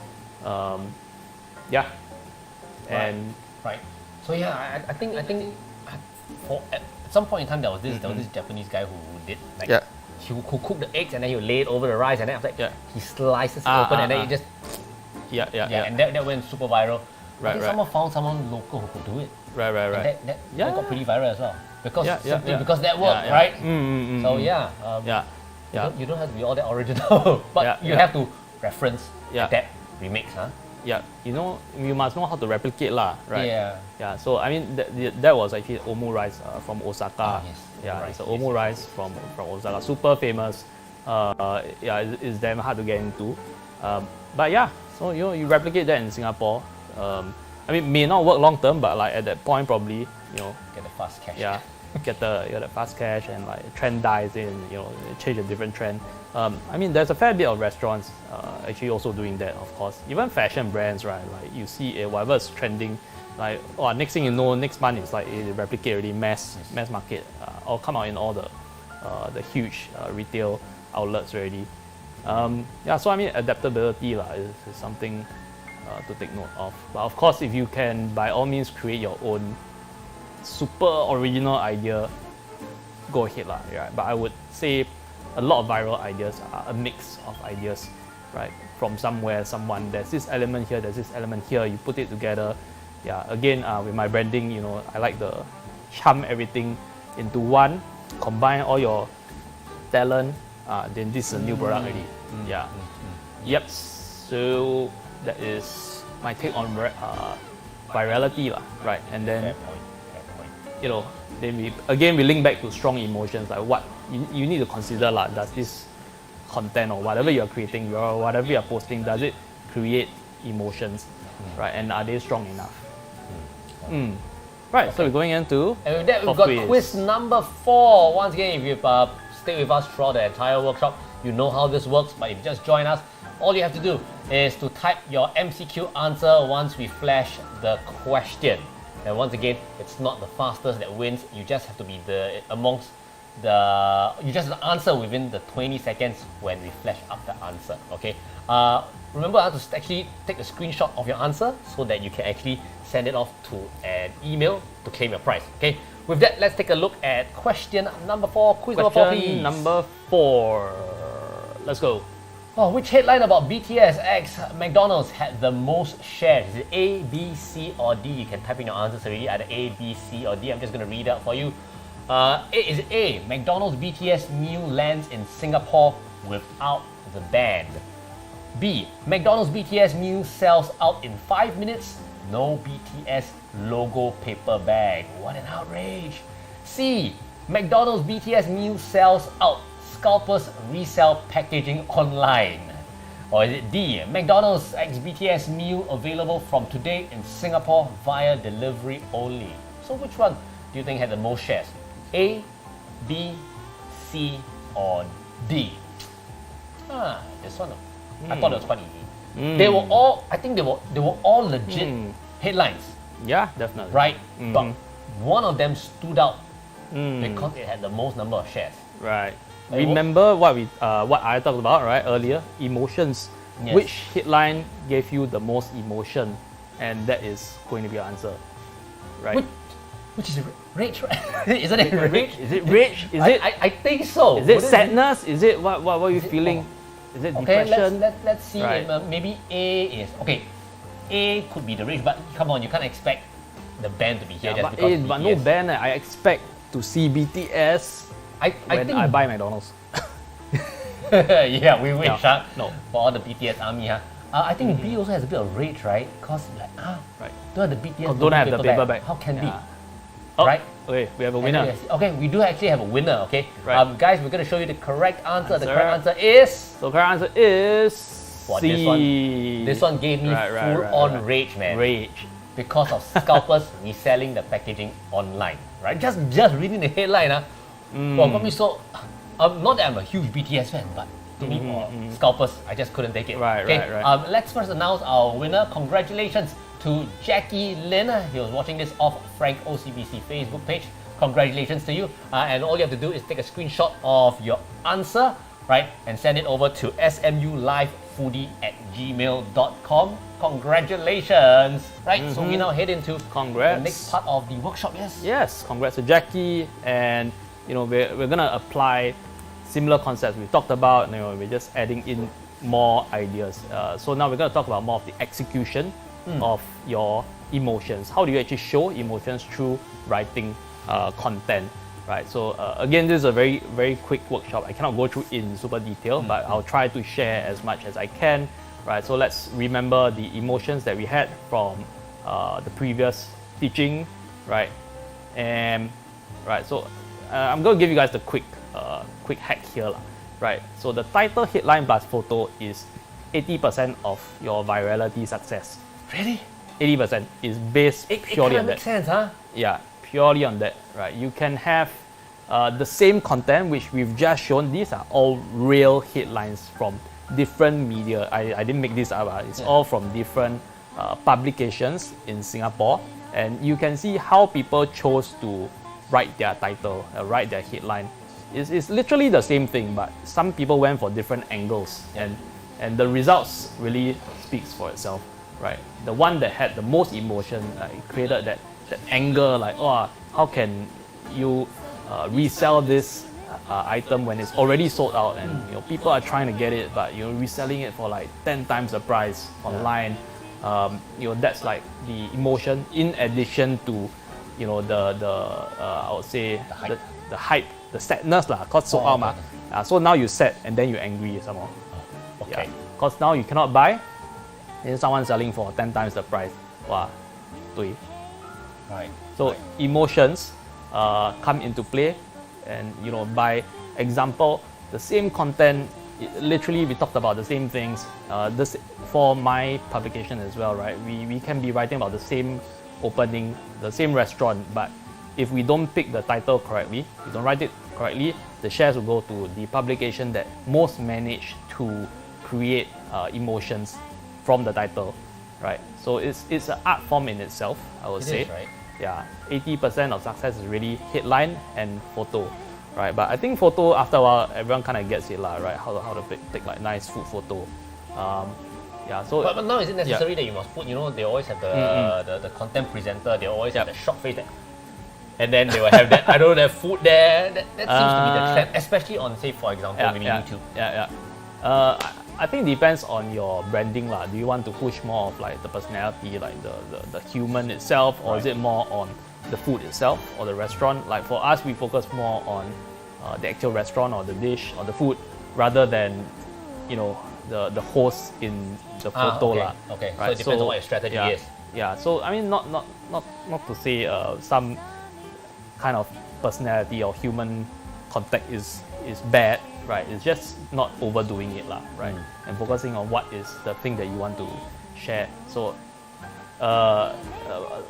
Speaker 2: And
Speaker 1: right. So I think for at some point in time there was this Japanese guy who did like he cooked the eggs and then he would lay it over the rice, and then after that he slices it open and then he just and that went super viral. I think someone found someone local who could do it.
Speaker 2: Right.
Speaker 1: And that got pretty viral as well because that worked, right? So you don't have to be all that original, but you have to reference, adapt, remix,
Speaker 2: you must know how to replicate, right? So I mean that was actually omu rice from Osaka. It's an omu rice from Osaka, super famous. It's damn hard to get into. But so you replicate that in Singapore. I mean, may not work long term, but like at that point probably
Speaker 1: get the fast cash.
Speaker 2: Get the fast cash, and like trend dies in, change a different trend. I mean, there's a fair bit of restaurants actually also doing that, of course. Even fashion brands, right? Like you see whatever is trending, like next thing you know, next month it's like it replicate already, mass market, or come out in all the huge retail outlets already. So I mean, adaptability is something to take note of. But of course, if you can, by all means, create your own super original idea, go ahead, right? But I would say a lot of viral ideas are a mix of ideas, right? From somewhere, someone, there's this element here, there's this element here, you put it together. Again, with my branding, I like to chum everything into one, combine all your talent, then this is a new product already. So that is my take on virality lah, right? And then
Speaker 1: Fair point. Fair point.
Speaker 2: you know, then we link back to strong emotions, like what you need to consider lah. Does this content or whatever you're creating or whatever you're posting, does it create emotions, right? And are they strong enough? Right, so we're going into
Speaker 1: And with that, we've got quiz number 4. Once again, if you've stayed with us throughout the entire workshop, you know how this works. But if you just join us, all you have to do is to type your MCQ answer once we flash the question. And once again, it's not the fastest that wins. You just have to be you just have to answer within the 20 seconds when we flash up the answer. Okay. Remember to actually take a screenshot of your answer so that you can actually send it off to an email to claim your prize. Okay. With that, let's take a look at question number 4. Quiz number 4, please.
Speaker 2: Question number 4. Let's go.
Speaker 1: Oh, which headline about BTS X McDonald's had the most shares? Is it A, B, C, or D? You can type in your answers already, either A, B, C, or D. I'm just going to read out for you. Is it A, McDonald's BTS meal lands in Singapore without the band? B, McDonald's BTS meal sells out in 5 minutes, no BTS logo paper bag. What an outrage. C, McDonald's BTS meal sells out, scalpers resell packaging online. Or is it D, McDonald's X BTS meal available from today in Singapore via delivery only? So which one do you think had the most shares? A, B, C, or D? This one. I thought it was quite easy. They were all, I think they were all legit headlines.
Speaker 2: Yeah, definitely.
Speaker 1: Right? But one of them stood out because it had the most number of shares.
Speaker 2: Right. Remember what I talked about right earlier? Emotions.
Speaker 1: Yes.
Speaker 2: Which headline gave you the most emotion? And that is going to be your answer. Right.
Speaker 1: Which is rage, right? Isn't it rage?
Speaker 2: Is it rage? Is it?
Speaker 1: I think so.
Speaker 2: Is it sadness? Is it what are you feeling? Is it
Speaker 1: Okay,
Speaker 2: depression?
Speaker 1: let's see.
Speaker 2: Right.
Speaker 1: If, maybe A is okay. A could be the rage, but come on, you can't expect the band to be here just because.
Speaker 2: But no band. I expect to see BTS
Speaker 1: I
Speaker 2: when
Speaker 1: think
Speaker 2: I buy McDonald's.
Speaker 1: yeah, we wish,
Speaker 2: Yeah.
Speaker 1: No, for all the BTS army, I think B also has a bit of rage, right? Because
Speaker 2: Right.
Speaker 1: don't have the BTS.
Speaker 2: Don't have the paper bag.
Speaker 1: How can
Speaker 2: Yeah.
Speaker 1: be?
Speaker 2: Oh,
Speaker 1: Right?
Speaker 2: Okay, we have a winner.
Speaker 1: Yes. Okay, we do actually have a winner. Okay,
Speaker 2: Right.
Speaker 1: guys, we're gonna show you the correct answer. The
Speaker 2: Answer.
Speaker 1: correct answer is.
Speaker 2: So correct answer is
Speaker 1: Wow,
Speaker 2: C.
Speaker 1: This one gave me full-on rage, man.
Speaker 2: Rage.
Speaker 1: Because of scalpers reselling the packaging online, right? Just reading the headline, well, got me so. Not that I'm a huge BTS fan, but to me, scalpers, I just couldn't take it.
Speaker 2: Right.
Speaker 1: Let's first announce our winner. Congratulations to Jackie Lin. He was watching this off Frank OCBC Facebook page. Congratulations to you. And all you have to do is take a screenshot of your answer, right, and send it over to smulivefoodie@gmail.com. Congratulations, right? So we now head into
Speaker 2: Congrats.
Speaker 1: the next part of the workshop.
Speaker 2: Yes, congrats to Jackie. And we're gonna apply similar concepts we talked about. We're just adding in more ideas. So now we're gonna talk about more of the execution of your emotions. How do you actually show emotions through writing content, right? So again, this is a very, very quick workshop. I cannot go through in super detail, but I'll try to share as much as I can, right? So let's remember the emotions that we had from the previous teaching, right? And right, so I'm going to give you guys the quick hack here, right? So the title, headline plus photo is 80% of your virality success.
Speaker 1: Really?
Speaker 2: 80% is based purely on that.
Speaker 1: Makes sense, huh?
Speaker 2: Yeah, purely on that, right? You can have the same content which we've just shown. These are all real headlines from different media. I didn't make this up. It's all from different publications in Singapore, and you can see how people chose to write their title, write their headline. It's literally the same thing, but some people went for different angles, and the results really speaks for itself, right? The one that had the most emotion, it created that anger, like, oh, how can you resell this item when it's already sold out, and people are trying to get it, but you're reselling it for like 10 times the price online. That's like the emotion in addition to I would say the hype, the sadness lah, cause sold out ma. So now you sad and then you angry some more.
Speaker 1: Okay.
Speaker 2: Cause now you cannot buy, then someone selling for 10 times the price. Wow. Lui.
Speaker 1: Right.
Speaker 2: So
Speaker 1: right.
Speaker 2: emotions come into play, and by example, the same content, literally we talked about the same things. This for my publication as well, right? We can be writing about the same opening, the same restaurant, but if we don't pick the title correctly, we don't write it correctly, the shares will go to the publication that most manage to create emotions from the title, right? So it's an art form in itself, I would say.
Speaker 1: Is, right?
Speaker 2: Yeah, 80% of success is really headline and photo, right? But I think photo, after a while, everyone kind of gets it, right? How to take like nice food photo. Yeah, so.
Speaker 1: But now is it necessary that you must put? They always have the content presenter. They always have the shock face that, and then they will have that. I don't know, that food there. That seems to be the trend, especially on, say, for example, maybe YouTube.
Speaker 2: I think it depends on your branding lah. Do you want to push more of like the personality, like the human itself, or is it more on the food itself or the restaurant? Like for us, we focus more on the actual restaurant or the dish or the food rather than the host in the photo lah.
Speaker 1: Okay.
Speaker 2: Right?
Speaker 1: So it depends on what your strategy is.
Speaker 2: Yeah. So I mean, not to say some kind of personality or human contact is bad. Right, it's just not overdoing it, right? And focusing on what is the thing that you want to share. So,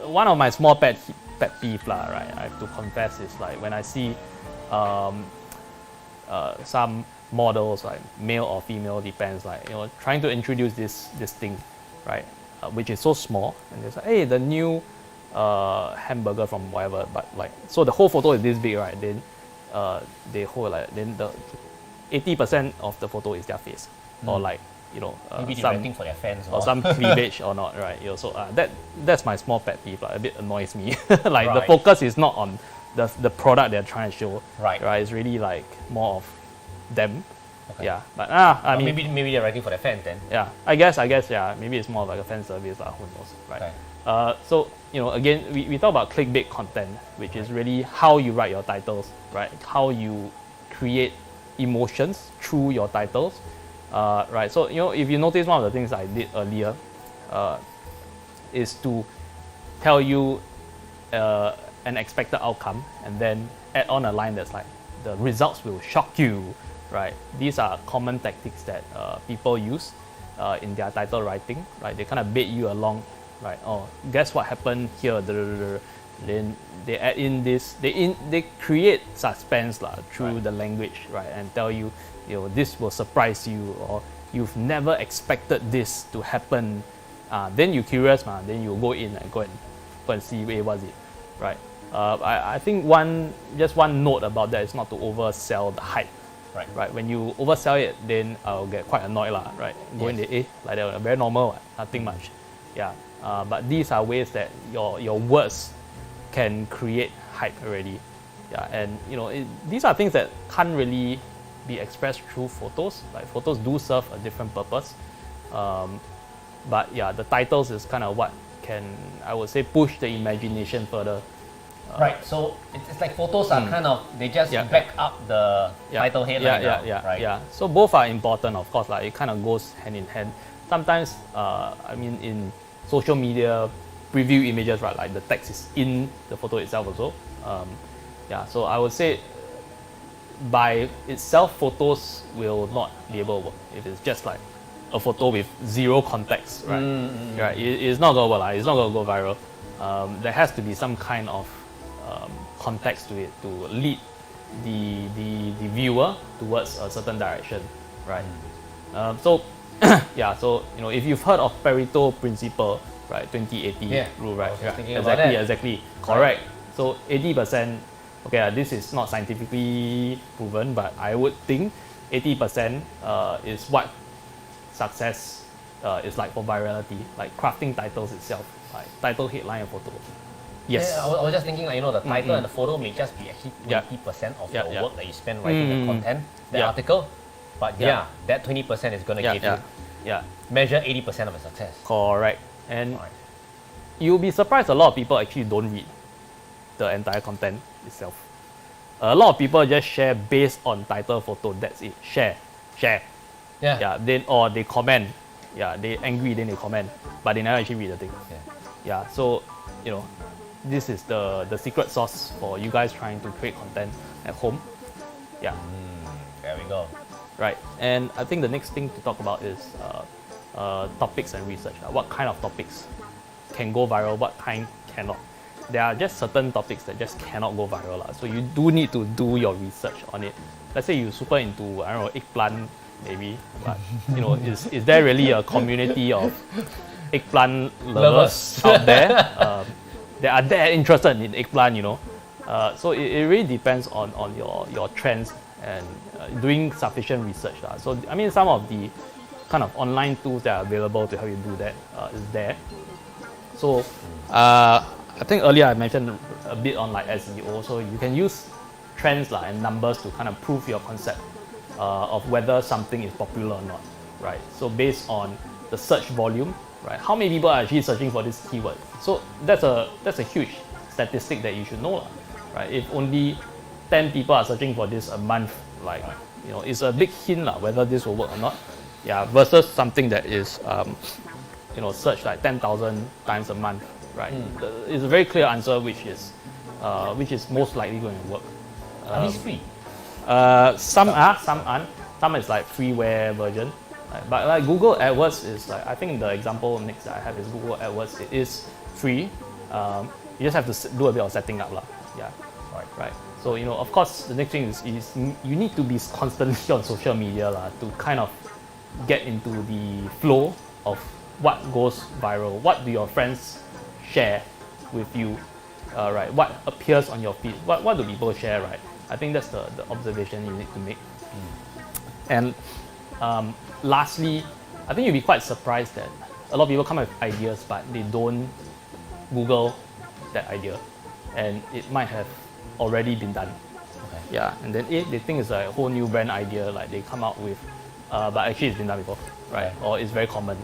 Speaker 2: one of my small pet peeve, right? I have to confess is like when I see some models, like male or female, depends, like trying to introduce this thing, right? Which is so small, and they say, hey, the new hamburger from whatever, but like so the whole photo is this big, right? Then they hold like then the 80% of the photo is their face, or like
Speaker 1: maybe they're waiting for their fans,
Speaker 2: or some cleavage or not, right? So that's my small pet peeve. A bit annoys me. Like the focus is not on the product they're trying to show, right? It's really like more of them. Okay. Yeah, but I mean
Speaker 1: maybe they're writing for their fans then.
Speaker 2: Yeah, I guess yeah. Maybe it's more of like a fan service, who knows, right? Okay. So again, we talk about clickbait content, which is really how you write your titles, right? How you create emotions through your titles, right? So if you notice, one of the things I did earlier is to tell you an expected outcome and then add on a line that's like, the results will shock you, right? These are common tactics that people use in their title writing, right? They kind of bait you along, right? Oh, guess what happened here? Then they add in this, they create suspense through the language, right? And tell you, this will surprise you, or you've never expected this to happen. Then you're curious, then you go in and go and see, what's it, right? I think one note about that is not to oversell the hype, right? When you oversell it, then I'll get quite annoyed, right? Go in there, like that, very normal, nothing much, yeah. But these are ways that your words can create hype already, yeah. And these are things that can't really be expressed through photos. Like photos do serve a different purpose, but yeah, the titles is kind of what can, I would say, push the imagination further.
Speaker 1: Right. So it's like photos are kind of, they just back up the title headline. Right.
Speaker 2: Yeah. So both are important, of course. Like it kind of goes hand in hand. Sometimes, I mean, in social media, preview images, right? Like the text is in the photo itself also. Yeah, so I would say by itself, photos will not be able to work if it's just like a photo with zero context, right? Right. It's not going to work. It's not going to go viral. There has to be some kind of context to it to lead the viewer towards a certain direction, right? So yeah, so if you've heard of Pareto principle, right, 20-80 rule, right? Exactly, correct. So 80%, okay, this is not scientifically proven, but I would think 80% is what success is like for virality, like crafting titles itself, like title, headline, and photo. Yes.
Speaker 1: Yeah, I was just thinking, the title and the photo may just be actually 20% of your work that you spend writing the content, the article, but that 20% is going to give you measure 80% of the success.
Speaker 2: Correct. And you'll be surprised a lot of people actually don't read the entire content itself. A lot of people just share based on title, photo, that's it. Share. Yeah. Then, or they comment. Yeah, they angry, then they comment, but they never actually read the thing. Yeah. So this is the secret sauce for you guys trying to create content at home. Yeah.
Speaker 1: There we go.
Speaker 2: Right. And I think the next thing to talk about is topics and research. What kind of topics can go viral, what kind cannot. There are just certain topics that just cannot go viral. So you do need to do your research on it. Let's say you're super into, I don't know, eggplant maybe, but is there really a community of eggplant lovers out there that are that interested in eggplant, so it really depends on your trends and doing sufficient research. So I mean, some of the kind of online tools that are available to help you do that is there. So I think earlier I mentioned a bit on like SEO, so you can use trends and numbers to kind of prove your concept of whether something is popular or not, right? So based on the search volume, right? How many people are actually searching for this keyword? So that's a huge statistic that you should know, right? If only 10 people are searching for this a month, it's a big hint whether this will work or not. Yeah, versus something that is searched like 10,000 times a month, right? It's a very clear answer which is most likely going to work.
Speaker 1: Are these free?
Speaker 2: Some are, some aren't. Some is like freeware version. Right? But like Google AdWords is like, I think the example next that I have is Google AdWords. It is free. You just have to do a bit of setting up. Yeah. Right. So of course the next thing is you need to be constantly on social media to kind of get into the flow of what goes viral. What do your friends share with you? Right. What appears on your feed? What do people share? Right. I think that's the observation you need to make. And lastly, I think you'll be quite surprised that a lot of people come up with ideas, but they don't Google that idea, and it might have already been done. Okay. Yeah, and then they think it's a whole new brand idea, like they come out with, but actually it's been done before, right? Or it's very common,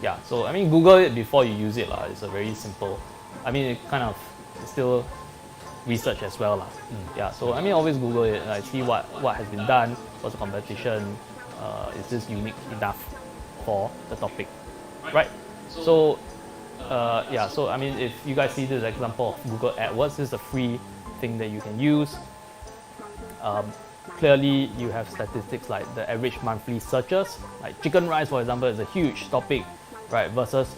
Speaker 2: Yeah, so I mean, Google it before you use it, It's a very simple. I mean, it kind of still research as well, Yeah, so I mean, always Google it, see what has been done, what's the competition, is this unique enough for the topic, right? So yeah, so I mean, if you guys see this example of Google AdWords, this is a free thing that you can use. Clearly, you have statistics like the average monthly searches, like chicken rice, for example, is a huge topic, right? Versus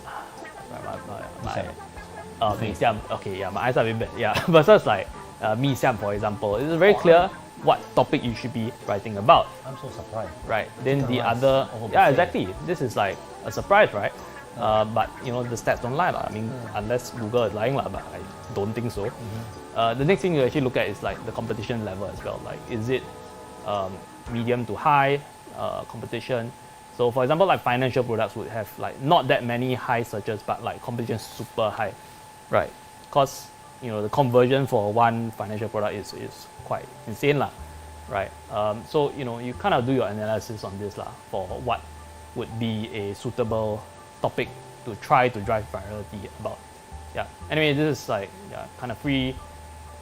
Speaker 2: Mee Siam. Okay, yeah, my eyes are a bit bad. Yeah, versus like Mee Siam, for example, it's very clear what topic you should be writing about.
Speaker 1: I'm so surprised.
Speaker 2: Right. Then the other, yeah, exactly. This is like a surprise, right? But the stats don't lie, I mean, unless Google is lying, but I don't think so. The next thing you actually look at is like the competition level as well. Like, is it medium to high competition? So, for example, like financial products would have like not that many high searches, but like competition super high, right? Because the conversion for one financial product is quite insane, right? So you kind of do your analysis on this for what would be a suitable topic to try to drive virality about. Yeah. Anyway, this is like kind of free.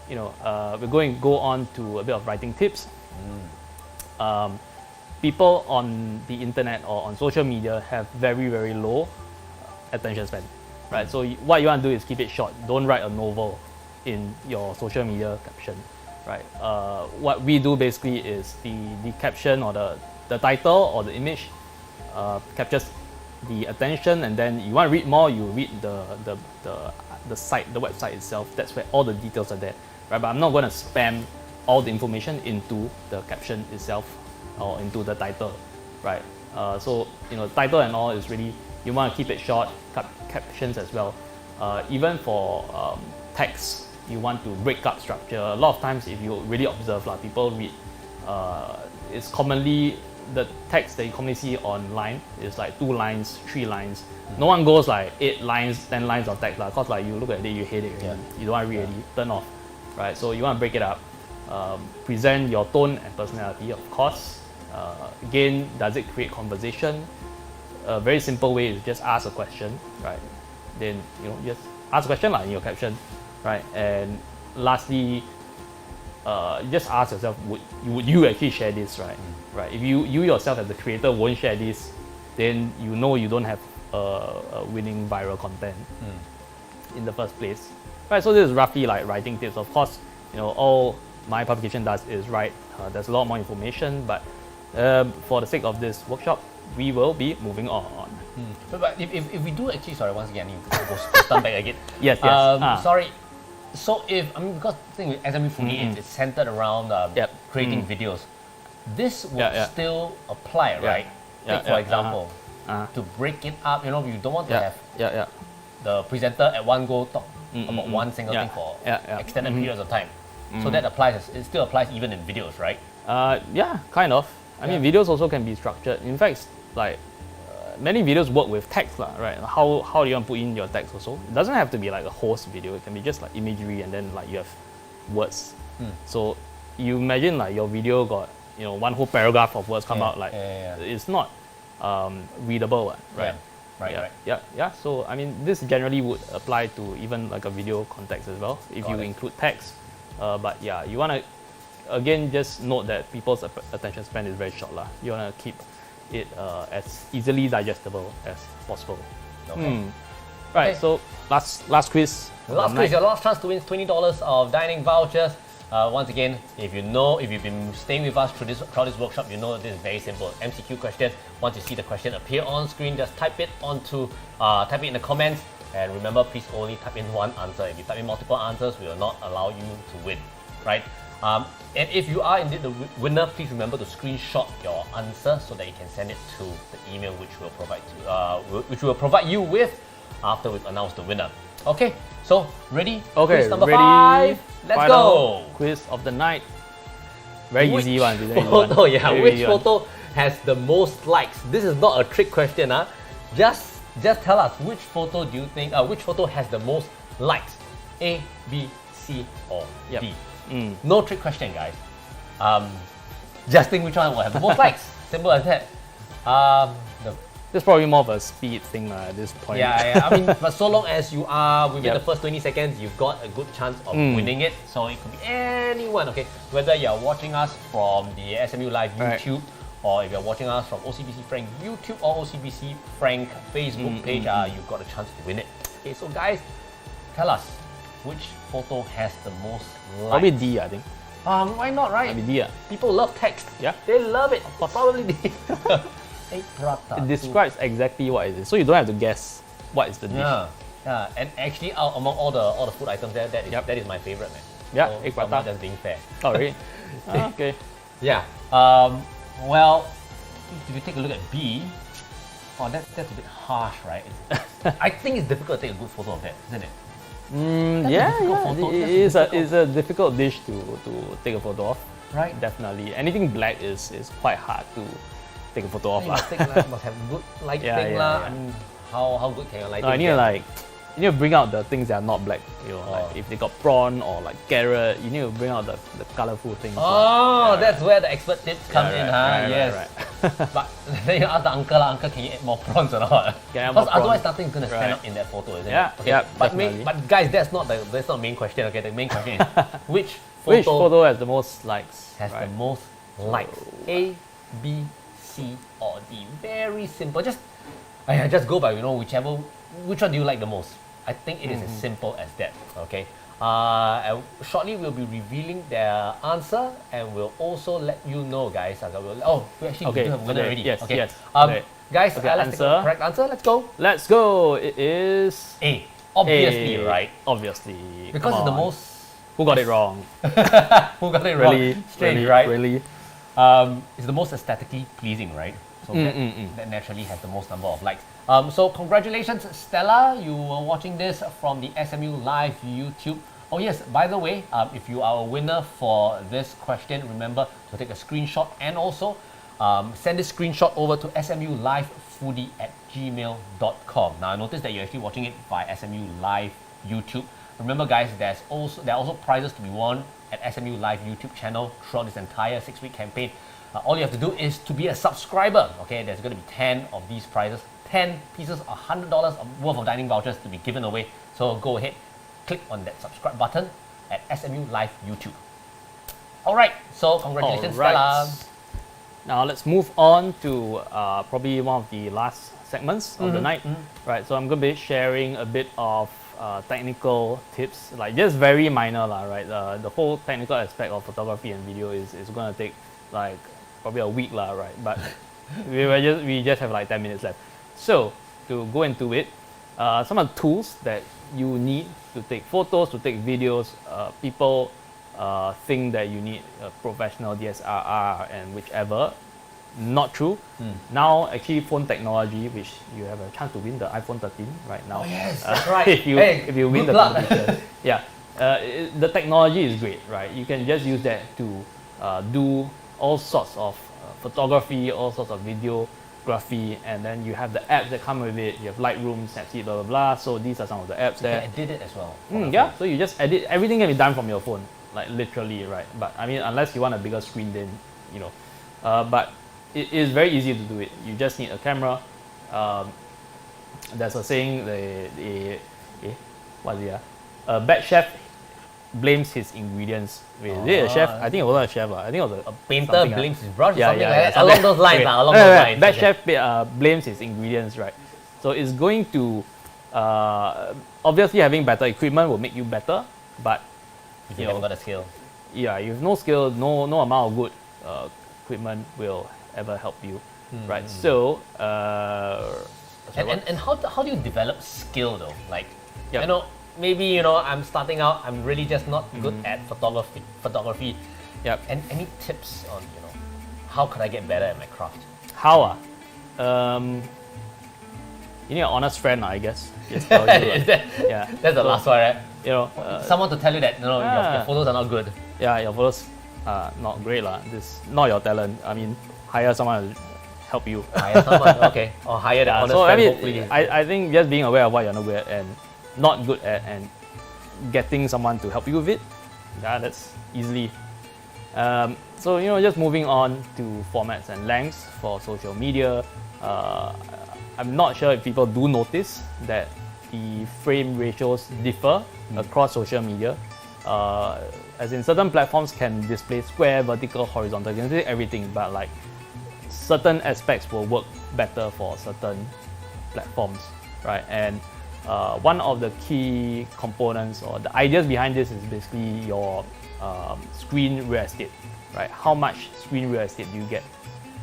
Speaker 2: We're going to go on to a bit of writing tips. People on the internet or on social media have very, very low attention span, right? So what you want to do is keep it short. Don't write a novel in your social media caption, right? What we do basically is the caption or the title or the image captures the attention, and then you want to read more, you read the site, the website itself. That's where all the details are there, right? But I'm not going to spam all the information into the caption itself or into the title, right? So title and all is really, you want to keep it short. Captions as well. Even for text, you want to break up structure. A lot of times, if you really observe, people read. It's commonly the text that you commonly see online is like 2 lines, 3 lines. No one goes like 8 lines, 10 lines of text, because like you look at it, you hate it. You don't want to read it, turn off, right? So you want to break it up. Present your tone and personality, of course. Again, does it create conversation? A very simple way is just ask a question, right? Then just ask a question in your caption, right? And lastly, just ask yourself, would you actually share this, right? Right. If you yourself as the creator won't share this, then you don't have a winning viral content. in the first place, right? So this is roughly like writing tips. Of course, all my publication does is write. There's a lot more information, but for the sake of this workshop, we will be moving on.
Speaker 1: But if we do actually, sorry, once again, I need to go stand back again.
Speaker 2: Yes.
Speaker 1: Sorry. So because the thing with SMU Foodie, it's centered around creating videos. This will still apply, right? Take, for example, to break it up, you don't want to have the presenter at one go talk about one single thing for extended periods of time. So that applies. It still applies even in videos, right?
Speaker 2: Yeah, kind of. I mean, videos also can be structured. In fact, like many videos work with text, right? How do you want to put in your text also? It doesn't have to be like a host video. It can be just like imagery and then like you have words. So you imagine like your video got one whole paragraph of words come out, like it's not readable, right?
Speaker 1: Right.
Speaker 2: Yeah. So I mean, this generally would apply to even like a video context as well if you include text. But yeah, you want to again just note that people's attention span is very short, lah. You want to keep it as easily digestible as possible.
Speaker 1: Okay.
Speaker 2: Right. So last quiz.
Speaker 1: Last quiz. Your last chance to win $20 of dining vouchers. Once again, if you've been staying with us throughout this workshop, you know this is very simple. MCQ question. Once you see the question appear on screen, just type it in the comments. And remember, please only type in one answer. If you type in multiple answers, we will not allow you to win, right? And if you are indeed the winner, please remember to screenshot your answer so that you can send it to the email which we'll provide you with after we've announced the winner. Okay, so ready?
Speaker 2: Okay,
Speaker 1: quiz number
Speaker 2: ready.
Speaker 1: 5. Let's go.
Speaker 2: Quiz of the night. Very easy one.
Speaker 1: Which photo has the most likes? This is not a trick question, huh? Just tell us which photo do you think? Which photo has the most likes? A, B, C, or D? No trick question, guys. Just think which one will have the most likes. Simple as that.
Speaker 2: That's probably more of a speed thing at this point.
Speaker 1: Yeah. I mean, but so long as you are within the first 20 seconds, you've got a good chance of winning it. So it could be anyone, okay? Whether you're watching us from the SMU Live YouTube, or if you're watching us from OCBC Frank YouTube or OCBC Frank Facebook page, you've got a chance to win it. Okay, so guys, tell us which photo has the most likes.
Speaker 2: Probably D, I think.
Speaker 1: Why not, right?
Speaker 2: Maybe D.
Speaker 1: People love text.
Speaker 2: Yeah.
Speaker 1: They love it. Probably D. Egg prata.
Speaker 2: It describes exactly what it is, so you don't have to guess what is the dish.
Speaker 1: Yeah. And actually, among all the food items there, that is my favorite, man.
Speaker 2: Yeah,
Speaker 1: so,
Speaker 2: egg prata.
Speaker 1: I'm not just being fair.
Speaker 2: Oh, really? Okay.
Speaker 1: Yeah. Well, if you take a look at B, that's a bit harsh, right? I think it's difficult to take a good photo of that, isn't it?
Speaker 2: It's a difficult dish to take a photo of.
Speaker 1: Right.
Speaker 2: Definitely. Anything black is quite hard to take a photo of.
Speaker 1: Must have good lighting. I mean, how good can your lighting
Speaker 2: be? You need to bring out the things that are not black. Like if they got prawn or like carrot, you need to bring out the colorful things.
Speaker 1: That's where the expert tips come in, huh?
Speaker 2: Yes.
Speaker 1: But then you ask the uncle, can you add more prawns or not? Because otherwise nothing's gonna stand up in that photo, isn't it? Okay. But guys, that's not the main question. Okay, the main question is which
Speaker 2: photo has the most likes?
Speaker 1: Has the most likes? A, B, C, or D? Very simple. Just go by which one do you like the most? I think it is as simple as that. Okay. And shortly we'll be revealing their answer, and we'll also let you know, guys. We do have a winner already.
Speaker 2: Yes.
Speaker 1: Okay.
Speaker 2: Yes.
Speaker 1: Guys, let's take the correct answer. Let's go.
Speaker 2: It is
Speaker 1: A. Obviously, right?
Speaker 2: Obviously.
Speaker 1: Because it's the most.
Speaker 2: Who got it wrong?
Speaker 1: Who got it wrong?
Speaker 2: Really?
Speaker 1: Strange, right?
Speaker 2: Really?
Speaker 1: It's the most aesthetically pleasing, right? So that naturally has the most number of likes. So congratulations, Stella. You were watching this from the SMU Live YouTube. Oh yes, by the way, if you are a winner for this question, remember to take a screenshot and also send this screenshot over to smulifefoodie@gmail.com. Now I noticed that you're actually watching it via SMU Live YouTube. Remember guys, there are also prizes to be won at SMU Live YouTube channel throughout this entire 6-week campaign. All you have to do is to be a subscriber. Okay, there's going to be 10 of these prizes, 10 pieces, $100 worth of dining vouchers to be given away. So go ahead, click on that subscribe button at SMU Live YouTube. All right, so congratulations, Stella.
Speaker 2: Now let's move on to probably one of the last segments of the night. Right, so I'm going to be sharing a bit of technical tips, like just very minor lah, right? The whole technical aspect of photography and video is going to take like probably a week lah, right? But we just have like 10 minutes left. So to go into it, some of the tools that you need to take photos, to take videos, people think that you need a professional DSLR and whichever. Not true. Now, actually, phone technology, which you have a chance to win the iPhone 13 right now.
Speaker 1: Oh yes, that's right.
Speaker 2: if you win the competition, yeah, the technology is great, right? You can just use that to do all sorts of photography, all sorts of videography, and then you have the apps that come with it. You have Lightroom, Snapseed, blah blah blah. So these are some of the apps there.
Speaker 1: You can edit it as well.
Speaker 2: Yeah, so you just edit. Everything can be done from your phone, like literally, right? But I mean, unless you want a bigger screen, then you know. But it is very easy to do it. You just need a camera. There's a saying, what is it? A bad chef blames his ingredients. Wait, is it a chef? I think it wasn't a chef. I think it was
Speaker 1: A painter blames his brush.
Speaker 2: Yeah,
Speaker 1: something
Speaker 2: yeah,
Speaker 1: like that.
Speaker 2: yeah,
Speaker 1: Along those lines.
Speaker 2: Wait,
Speaker 1: Along those lines.
Speaker 2: Bad
Speaker 1: Okay.
Speaker 2: chef blames his ingredients, right? So it's going to obviously having better equipment will make you better, but
Speaker 1: If you haven't got a skill.
Speaker 2: yeah, you have no skill, no amount of good equipment will ever help you, right? So
Speaker 1: And how do you develop skill though? Like,
Speaker 2: Yep.
Speaker 1: you know, maybe I'm starting out. I'm really just not good at photography.
Speaker 2: Yep.
Speaker 1: And any tips on how could I get better at my craft?
Speaker 2: How you need an honest friend, I guess. Just tell you,
Speaker 1: Is that,
Speaker 2: yeah,
Speaker 1: that's the last one, right?
Speaker 2: you know,
Speaker 1: Someone to tell you that your photos are not good.
Speaker 2: yeah, your photos are not great lah. This not your talent. I mean, hire someone to help you.
Speaker 1: Hire someone, okay, or hire the
Speaker 2: Yeah,
Speaker 1: honest
Speaker 2: so I
Speaker 1: friend.
Speaker 2: mean,
Speaker 1: Hopefully,
Speaker 2: I think just being aware of what you're not good at and not good at, and getting someone to help you with it, yeah, that's easily. So just moving on to formats and lengths for social media. I'm not sure if people do notice that the frame ratios differ across social media. As in, certain platforms can display square, vertical, horizontal, you can see everything, but like certain aspects will work better for certain platforms, right? And one of the key components or the ideas behind this is basically your screen real estate, right? How much screen real estate do you get,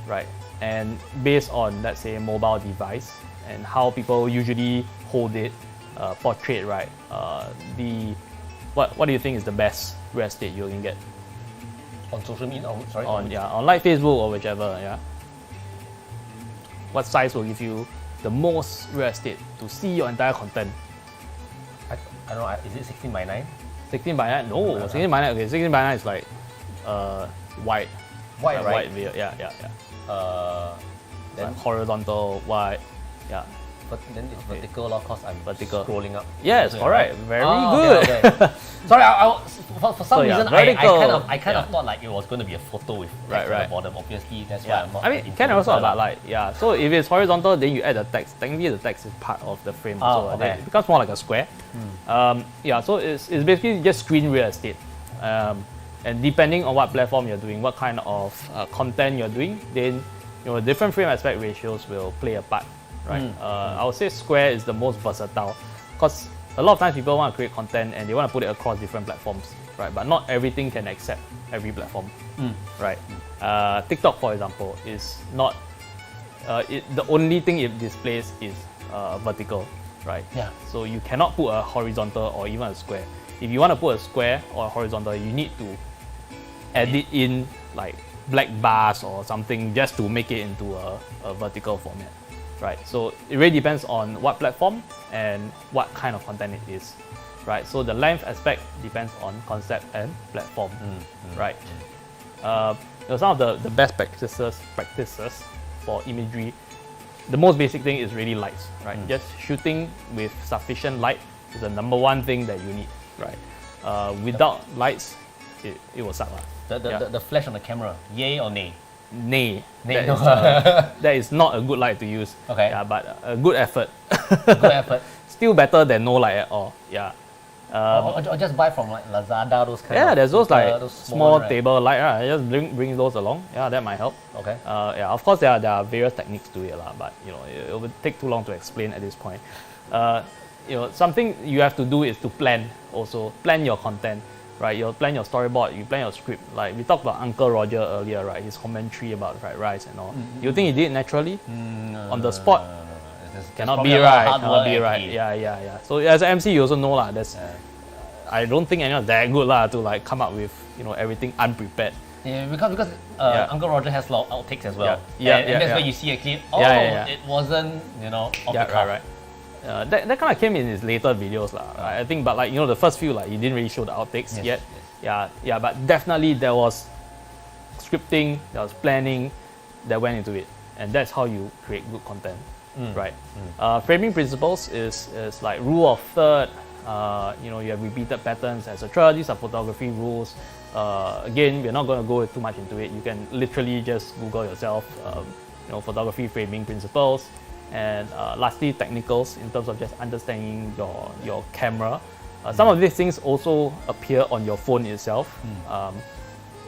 Speaker 2: right? And based on, let's say, mobile device and how people usually hold it, portrait, right? What do you think is the best real estate you can get
Speaker 1: on social media.
Speaker 2: on like Facebook or whichever, yeah? What size will give you the most real estate to see your entire content?
Speaker 1: I don't know. Is it 16 by 9?
Speaker 2: 16 by 9? No, 16 by 9. Okay, 16 by 9 is like wide.
Speaker 1: Wide,
Speaker 2: Like
Speaker 1: right?
Speaker 2: wide view. Yeah.
Speaker 1: Then
Speaker 2: Like horizontal, wide. Yeah.
Speaker 1: But then it's vertical, of course. I'm
Speaker 2: Vertical.
Speaker 1: scrolling up.
Speaker 2: Yes,
Speaker 1: Okay,
Speaker 2: correct.
Speaker 1: right?
Speaker 2: Very
Speaker 1: Ah,
Speaker 2: good.
Speaker 1: Okay. Sorry, for some
Speaker 2: So, yeah,
Speaker 1: reason
Speaker 2: vertical.
Speaker 1: I kind of
Speaker 2: Yeah.
Speaker 1: thought like it was going to be a photo with text
Speaker 2: Right,
Speaker 1: at
Speaker 2: right.
Speaker 1: the bottom. Obviously, that's why
Speaker 2: Yeah,
Speaker 1: I'm not.
Speaker 2: I mean,
Speaker 1: an
Speaker 2: can also,
Speaker 1: influencer
Speaker 2: but
Speaker 1: lah.
Speaker 2: like, yeah. So if it's horizontal, then you add the text. Technically, the text is part of the frame.
Speaker 1: Oh,
Speaker 2: So then
Speaker 1: okay.
Speaker 2: it becomes more like a square. Yeah, so it's basically just screen real estate. And depending on what platform you're doing, what kind of content you're doing, then different frame aspect ratios will play a part, right? I would say square is the most versatile, because a lot of times people want to create content and they want to put it across different platforms, right? But not everything can accept every platform, right? TikTok, for example, is not the only thing it displays is vertical, right?
Speaker 1: Yeah.
Speaker 2: So you cannot put a horizontal or even a square. If you want to put a square or a horizontal, you need to edit in like black bars or something just to make it into a vertical format, right? So it really depends on what platform and what kind of content it is, right? So the length aspect depends on concept and platform, right? Some of the best practices for imagery, the most basic thing is really lights, right? Just shooting with sufficient light is the number one thing that you need, right? Without lights, it will suck.
Speaker 1: The flash on the camera, yay or nay?
Speaker 2: Nay.
Speaker 1: Nay,
Speaker 2: That is not a good light to use.
Speaker 1: Okay.
Speaker 2: Yeah, but a good effort.
Speaker 1: Good effort.
Speaker 2: Still better than no light at all. Yeah.
Speaker 1: Or just buy from like Lazada, those kind of.
Speaker 2: Yeah, there's those like
Speaker 1: those
Speaker 2: small
Speaker 1: one, right?
Speaker 2: table light. Right? Just bring those along. Yeah, that might help.
Speaker 1: Okay.
Speaker 2: Yeah, of course there are various techniques to it, but it would take too long to explain at this point. something you have to do is to plan your content, right? You'll plan your storyboard, you plan your script. Like we talked about Uncle Roger earlier, right? His commentary about fried rice and all. You think he did it naturally? On the spot? Cannot be right. Cannot be right. Yeah. So as an MC, you also know lah. I don't think anyone's that good lah to like come up with everything unprepared.
Speaker 1: Yeah, because Uncle Roger has a lot of outtakes as well. And that's where you see actually, it wasn't off the cuff.
Speaker 2: Right. That kind of came in his later videos lah. Right? I think, but like the first few, like he didn't really show the outtakes yet. Yeah. But definitely there was scripting, there was planning that went into it, and that's how you create good content, right? Framing principles is like rule of third. You have repeated patterns, etc. These are photography rules. Again, we're not going to go too much into it. You can literally just Google yourself, photography framing principles. And lastly, technicals in terms of just understanding your camera. Some of these things also appear on your phone itself.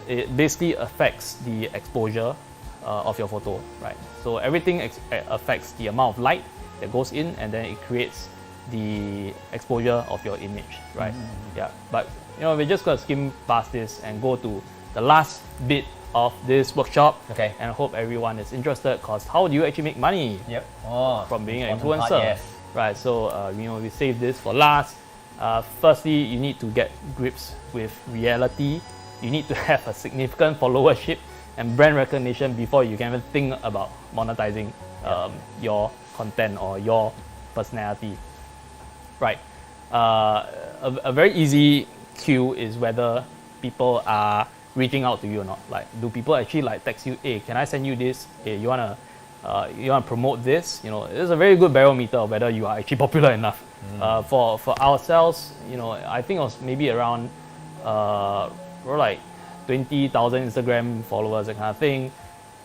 Speaker 2: It basically affects the exposure of your photo, right? So everything affects the amount of light that goes in, and then it creates the exposure of your image, right? Yeah, but we're just going to skim past this and go to the last bit of this workshop.
Speaker 1: Okay.
Speaker 2: And I hope everyone is interested, because how do you actually make money from being an influencer?
Speaker 1: Yes.
Speaker 2: Right, so we save this for last. Firstly, you need to get grips with reality. You need to have a significant followership and brand recognition before you can even think about monetizing your content or your personality. Right. A very easy cue is whether people are reaching out to you or not. Like, do people actually like text you, hey, can I send you this? Hey, you wanna promote this? It's a very good barometer of whether you are actually popular enough. For ourselves, I think it was maybe around we're like 20,000 Instagram followers, that kind of thing.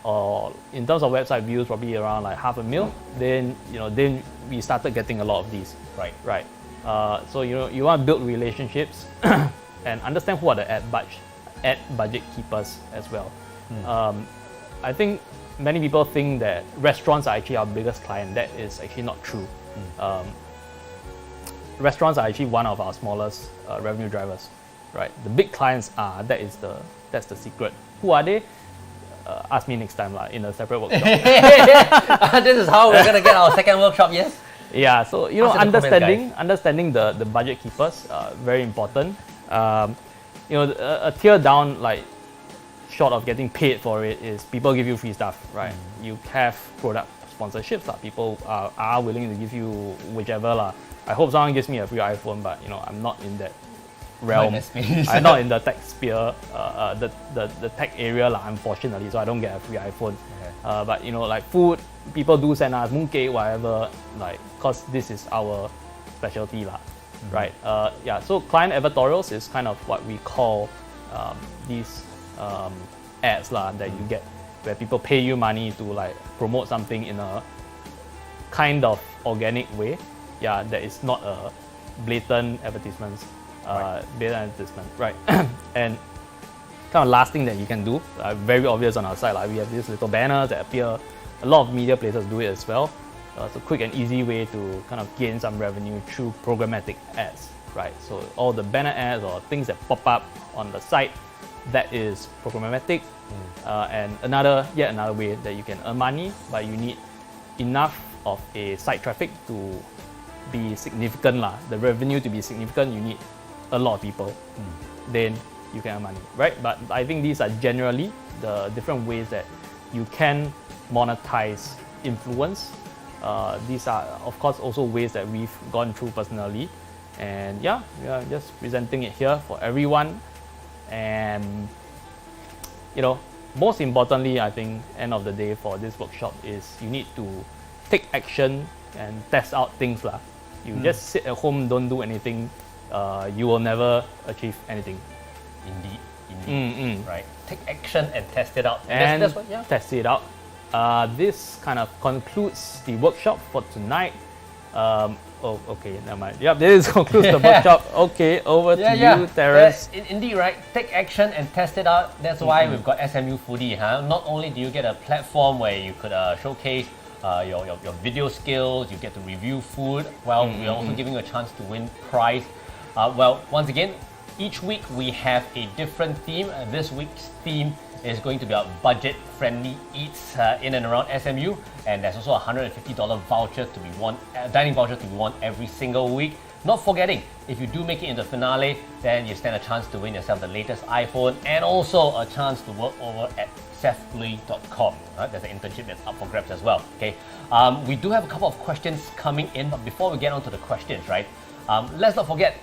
Speaker 2: Or in terms of website views, probably around like 500,000. Then we started getting a lot of these. Right. So you want to build relationships and understand who are the ad budget keepers as well. I think many people think that restaurants are actually our biggest client. That is actually not true. Restaurants are actually one of our smallest revenue drivers. Right. The big clients that's the secret. Who are they? Ask me next time in a separate workshop.
Speaker 1: This is how we're gonna get our second workshop. Yes.
Speaker 2: Yeah. So understanding the budget keepers very important. A tier down, like short of getting paid for it, is people give you free stuff, right? You have product sponsorships, people are willing to give you whichever lah. I hope someone gives me a free iPhone, but I'm not in that realm. I'm not in the tech sphere, the tech area lah, unfortunately, so I don't get a free iPhone. But like food, people do send us mooncake, whatever, cause this is our specialty lah. Right. So client advertorials is kind of what we call these ads lah, that you get, where people pay you money to promote something in a kind of organic way. Yeah, that is not a blatant advertisement. Right. And kind of last thing that you can do, very obvious on our side, we have these little banners that appear. A lot of media places do it as well. It's a quick and easy way to kind of gain some revenue through programmatic ads, right? So all the banner ads or things that pop up on the site, that is programmatic. And yet another way that you can earn money, but you need enough of a site traffic to be significant lah. The revenue to be significant, you need a lot of people. Then you can earn money, right? But I think these are generally the different ways that you can monetize influence. These are, of course, also ways that we've gone through personally. And we are just presenting it here for everyone. And, most importantly, I think, end of the day for this workshop is you need to take action and test out things lah. You just sit at home, don't do anything, you will never achieve anything.
Speaker 1: Indeed. Right. Take action and test it out.
Speaker 2: Test it out. This kind of concludes the workshop for tonight. Okay, never mind. Yep, this concludes the workshop. Okay, over to you, Terence.
Speaker 1: Indeed, right. Take action and test it out. That's why we've got SMU Foodie. Not only do you get a platform where you could showcase your video skills, you get to review food. Well, we are also giving you a chance to win prize. Well, once again, each week we have a different theme. This week's theme is going to be about budget-friendly eats in and around SMU, and there's also a $150 voucher to be won, dining voucher to be won every single week. Not forgetting, if you do make it into the finale, then you stand a chance to win yourself the latest iPhone and also a chance to work over at sethlui.com. There's an internship that's up for grabs as well. Okay, we do have a couple of questions coming in, but before we get on to the questions, right? Let's not forget,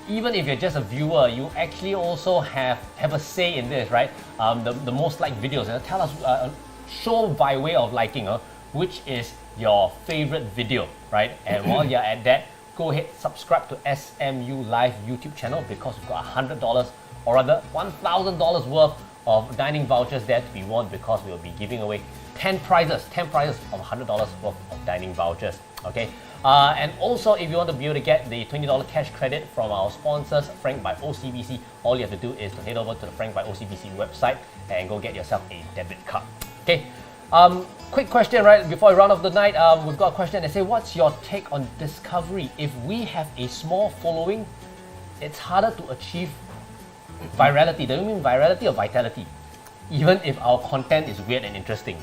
Speaker 1: even if you're just a viewer, you actually also have a say in this, right? The most liked videos. Tell us, show by way of liking, which is your favorite video, right? And while you're at that, go ahead, subscribe to SMU Life YouTube channel because we've got $100 or rather $1,000 worth of dining vouchers there to be won because we will be giving away 10 prizes of $100 worth of dining vouchers. Okay. And also, if you want to be able to get the $20 cash credit from our sponsors, Frank by OCBC, all you have to do is to head over to the Frank by OCBC website and go get yourself a debit card. Okay. Quick question, right? Before I round off the night, we've got a question that says, what's your take on discovery? If we have a small following, it's harder to achieve virality. Do you mean virality or vitality? Even if our content is weird and interesting.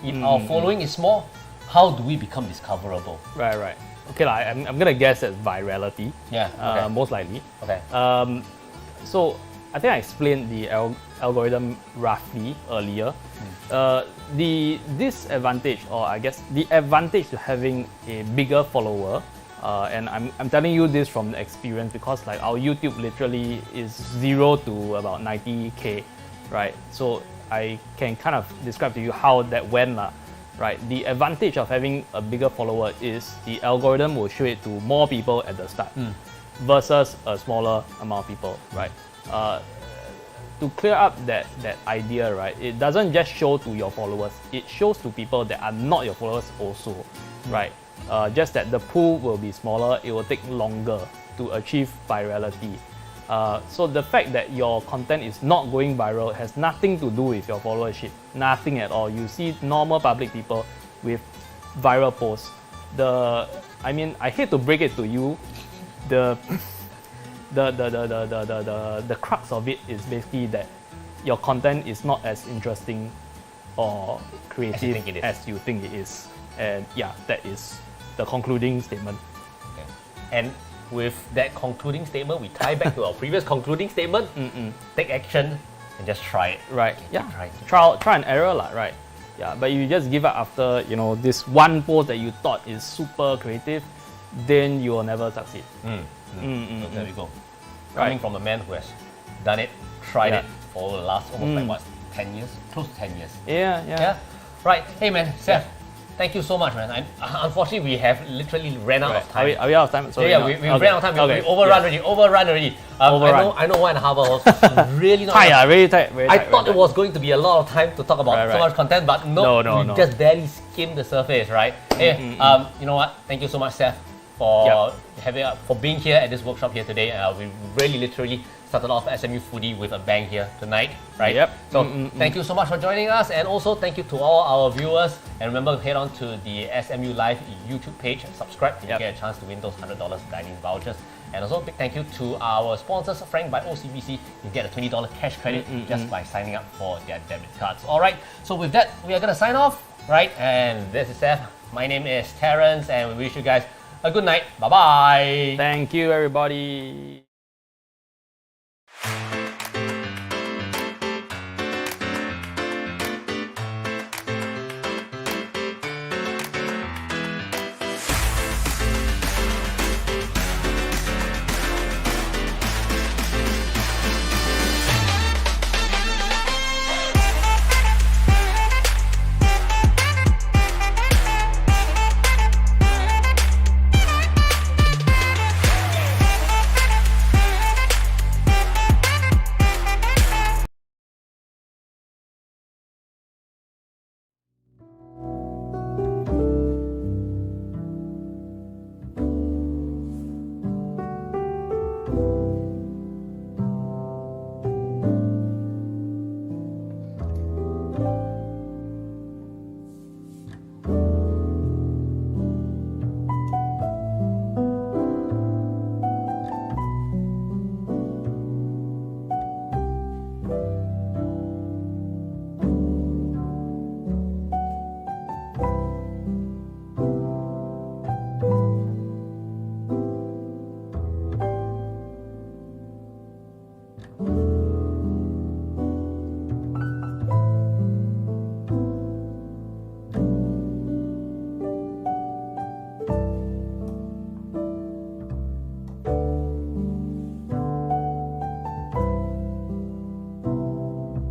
Speaker 1: If our following is small, how do we become discoverable?
Speaker 2: Right. Okay, I'm gonna guess that's virality.
Speaker 1: Yeah. Okay.
Speaker 2: Most likely.
Speaker 1: Okay.
Speaker 2: So I think I explained the algorithm roughly earlier. The disadvantage, or I guess the advantage to having a bigger follower, and I'm telling you this from the experience because like our YouTube literally is 0 to about 90K, right? So I can kind of describe to you how that went lah. Right, the advantage of having a bigger follower is the algorithm will show it to more people at the start versus a smaller amount of people, right? To clear up that idea, right, it doesn't just show to your followers, it shows to people that are not your followers also, right? Just that the pool will be smaller, it will take longer to achieve virality. So the fact that your content is not going viral has nothing to do with your followership, nothing at all. You see normal public people with viral posts. I hate to break it to you, the crux of it is basically that your content is not as interesting or creative as you think it is. And yeah, that is the concluding statement.
Speaker 1: Okay. And with that concluding statement, we tie back to our previous concluding statement. Take action and just try it.
Speaker 2: Right. Yeah. Trial and error, right? Yeah. But if you just give up after this one post that you thought is super creative, then you will never succeed.
Speaker 1: So there we go. Coming from a man who has done it, tried it for the last almost 10 years, close to 10 years.
Speaker 2: Yeah.
Speaker 1: Right. Hey man, Seth. Thank you so much, man. Unfortunately, we have literally ran out of time.
Speaker 2: Are we out of time? Sorry,
Speaker 1: we ran out of time. We overrun already. I know 1.5 hours. Really not.
Speaker 2: Really tight.
Speaker 1: I thought it was going to be a lot of time to talk about so much content, but no, we just barely skimmed the surface, right? Hey, you know what? Thank you so much, Seth, for for being here at this workshop here today. We really literally started off SMU Foodie with a bang here tonight, right?
Speaker 2: Yep.
Speaker 1: So thank you so much for joining us, and also thank you to all our viewers. And remember, head on to the SMU Life YouTube page, subscribe, and you get a chance to win those $100 dining vouchers. And also, big thank you to our sponsors, Frank by OCBC. You get a $20 cash credit just by signing up for their debit cards. All right. So with that, we are gonna sign off, right? And this is Seth. My name is Terrence, and we wish you guys a good night. Bye bye.
Speaker 2: Thank you, everybody.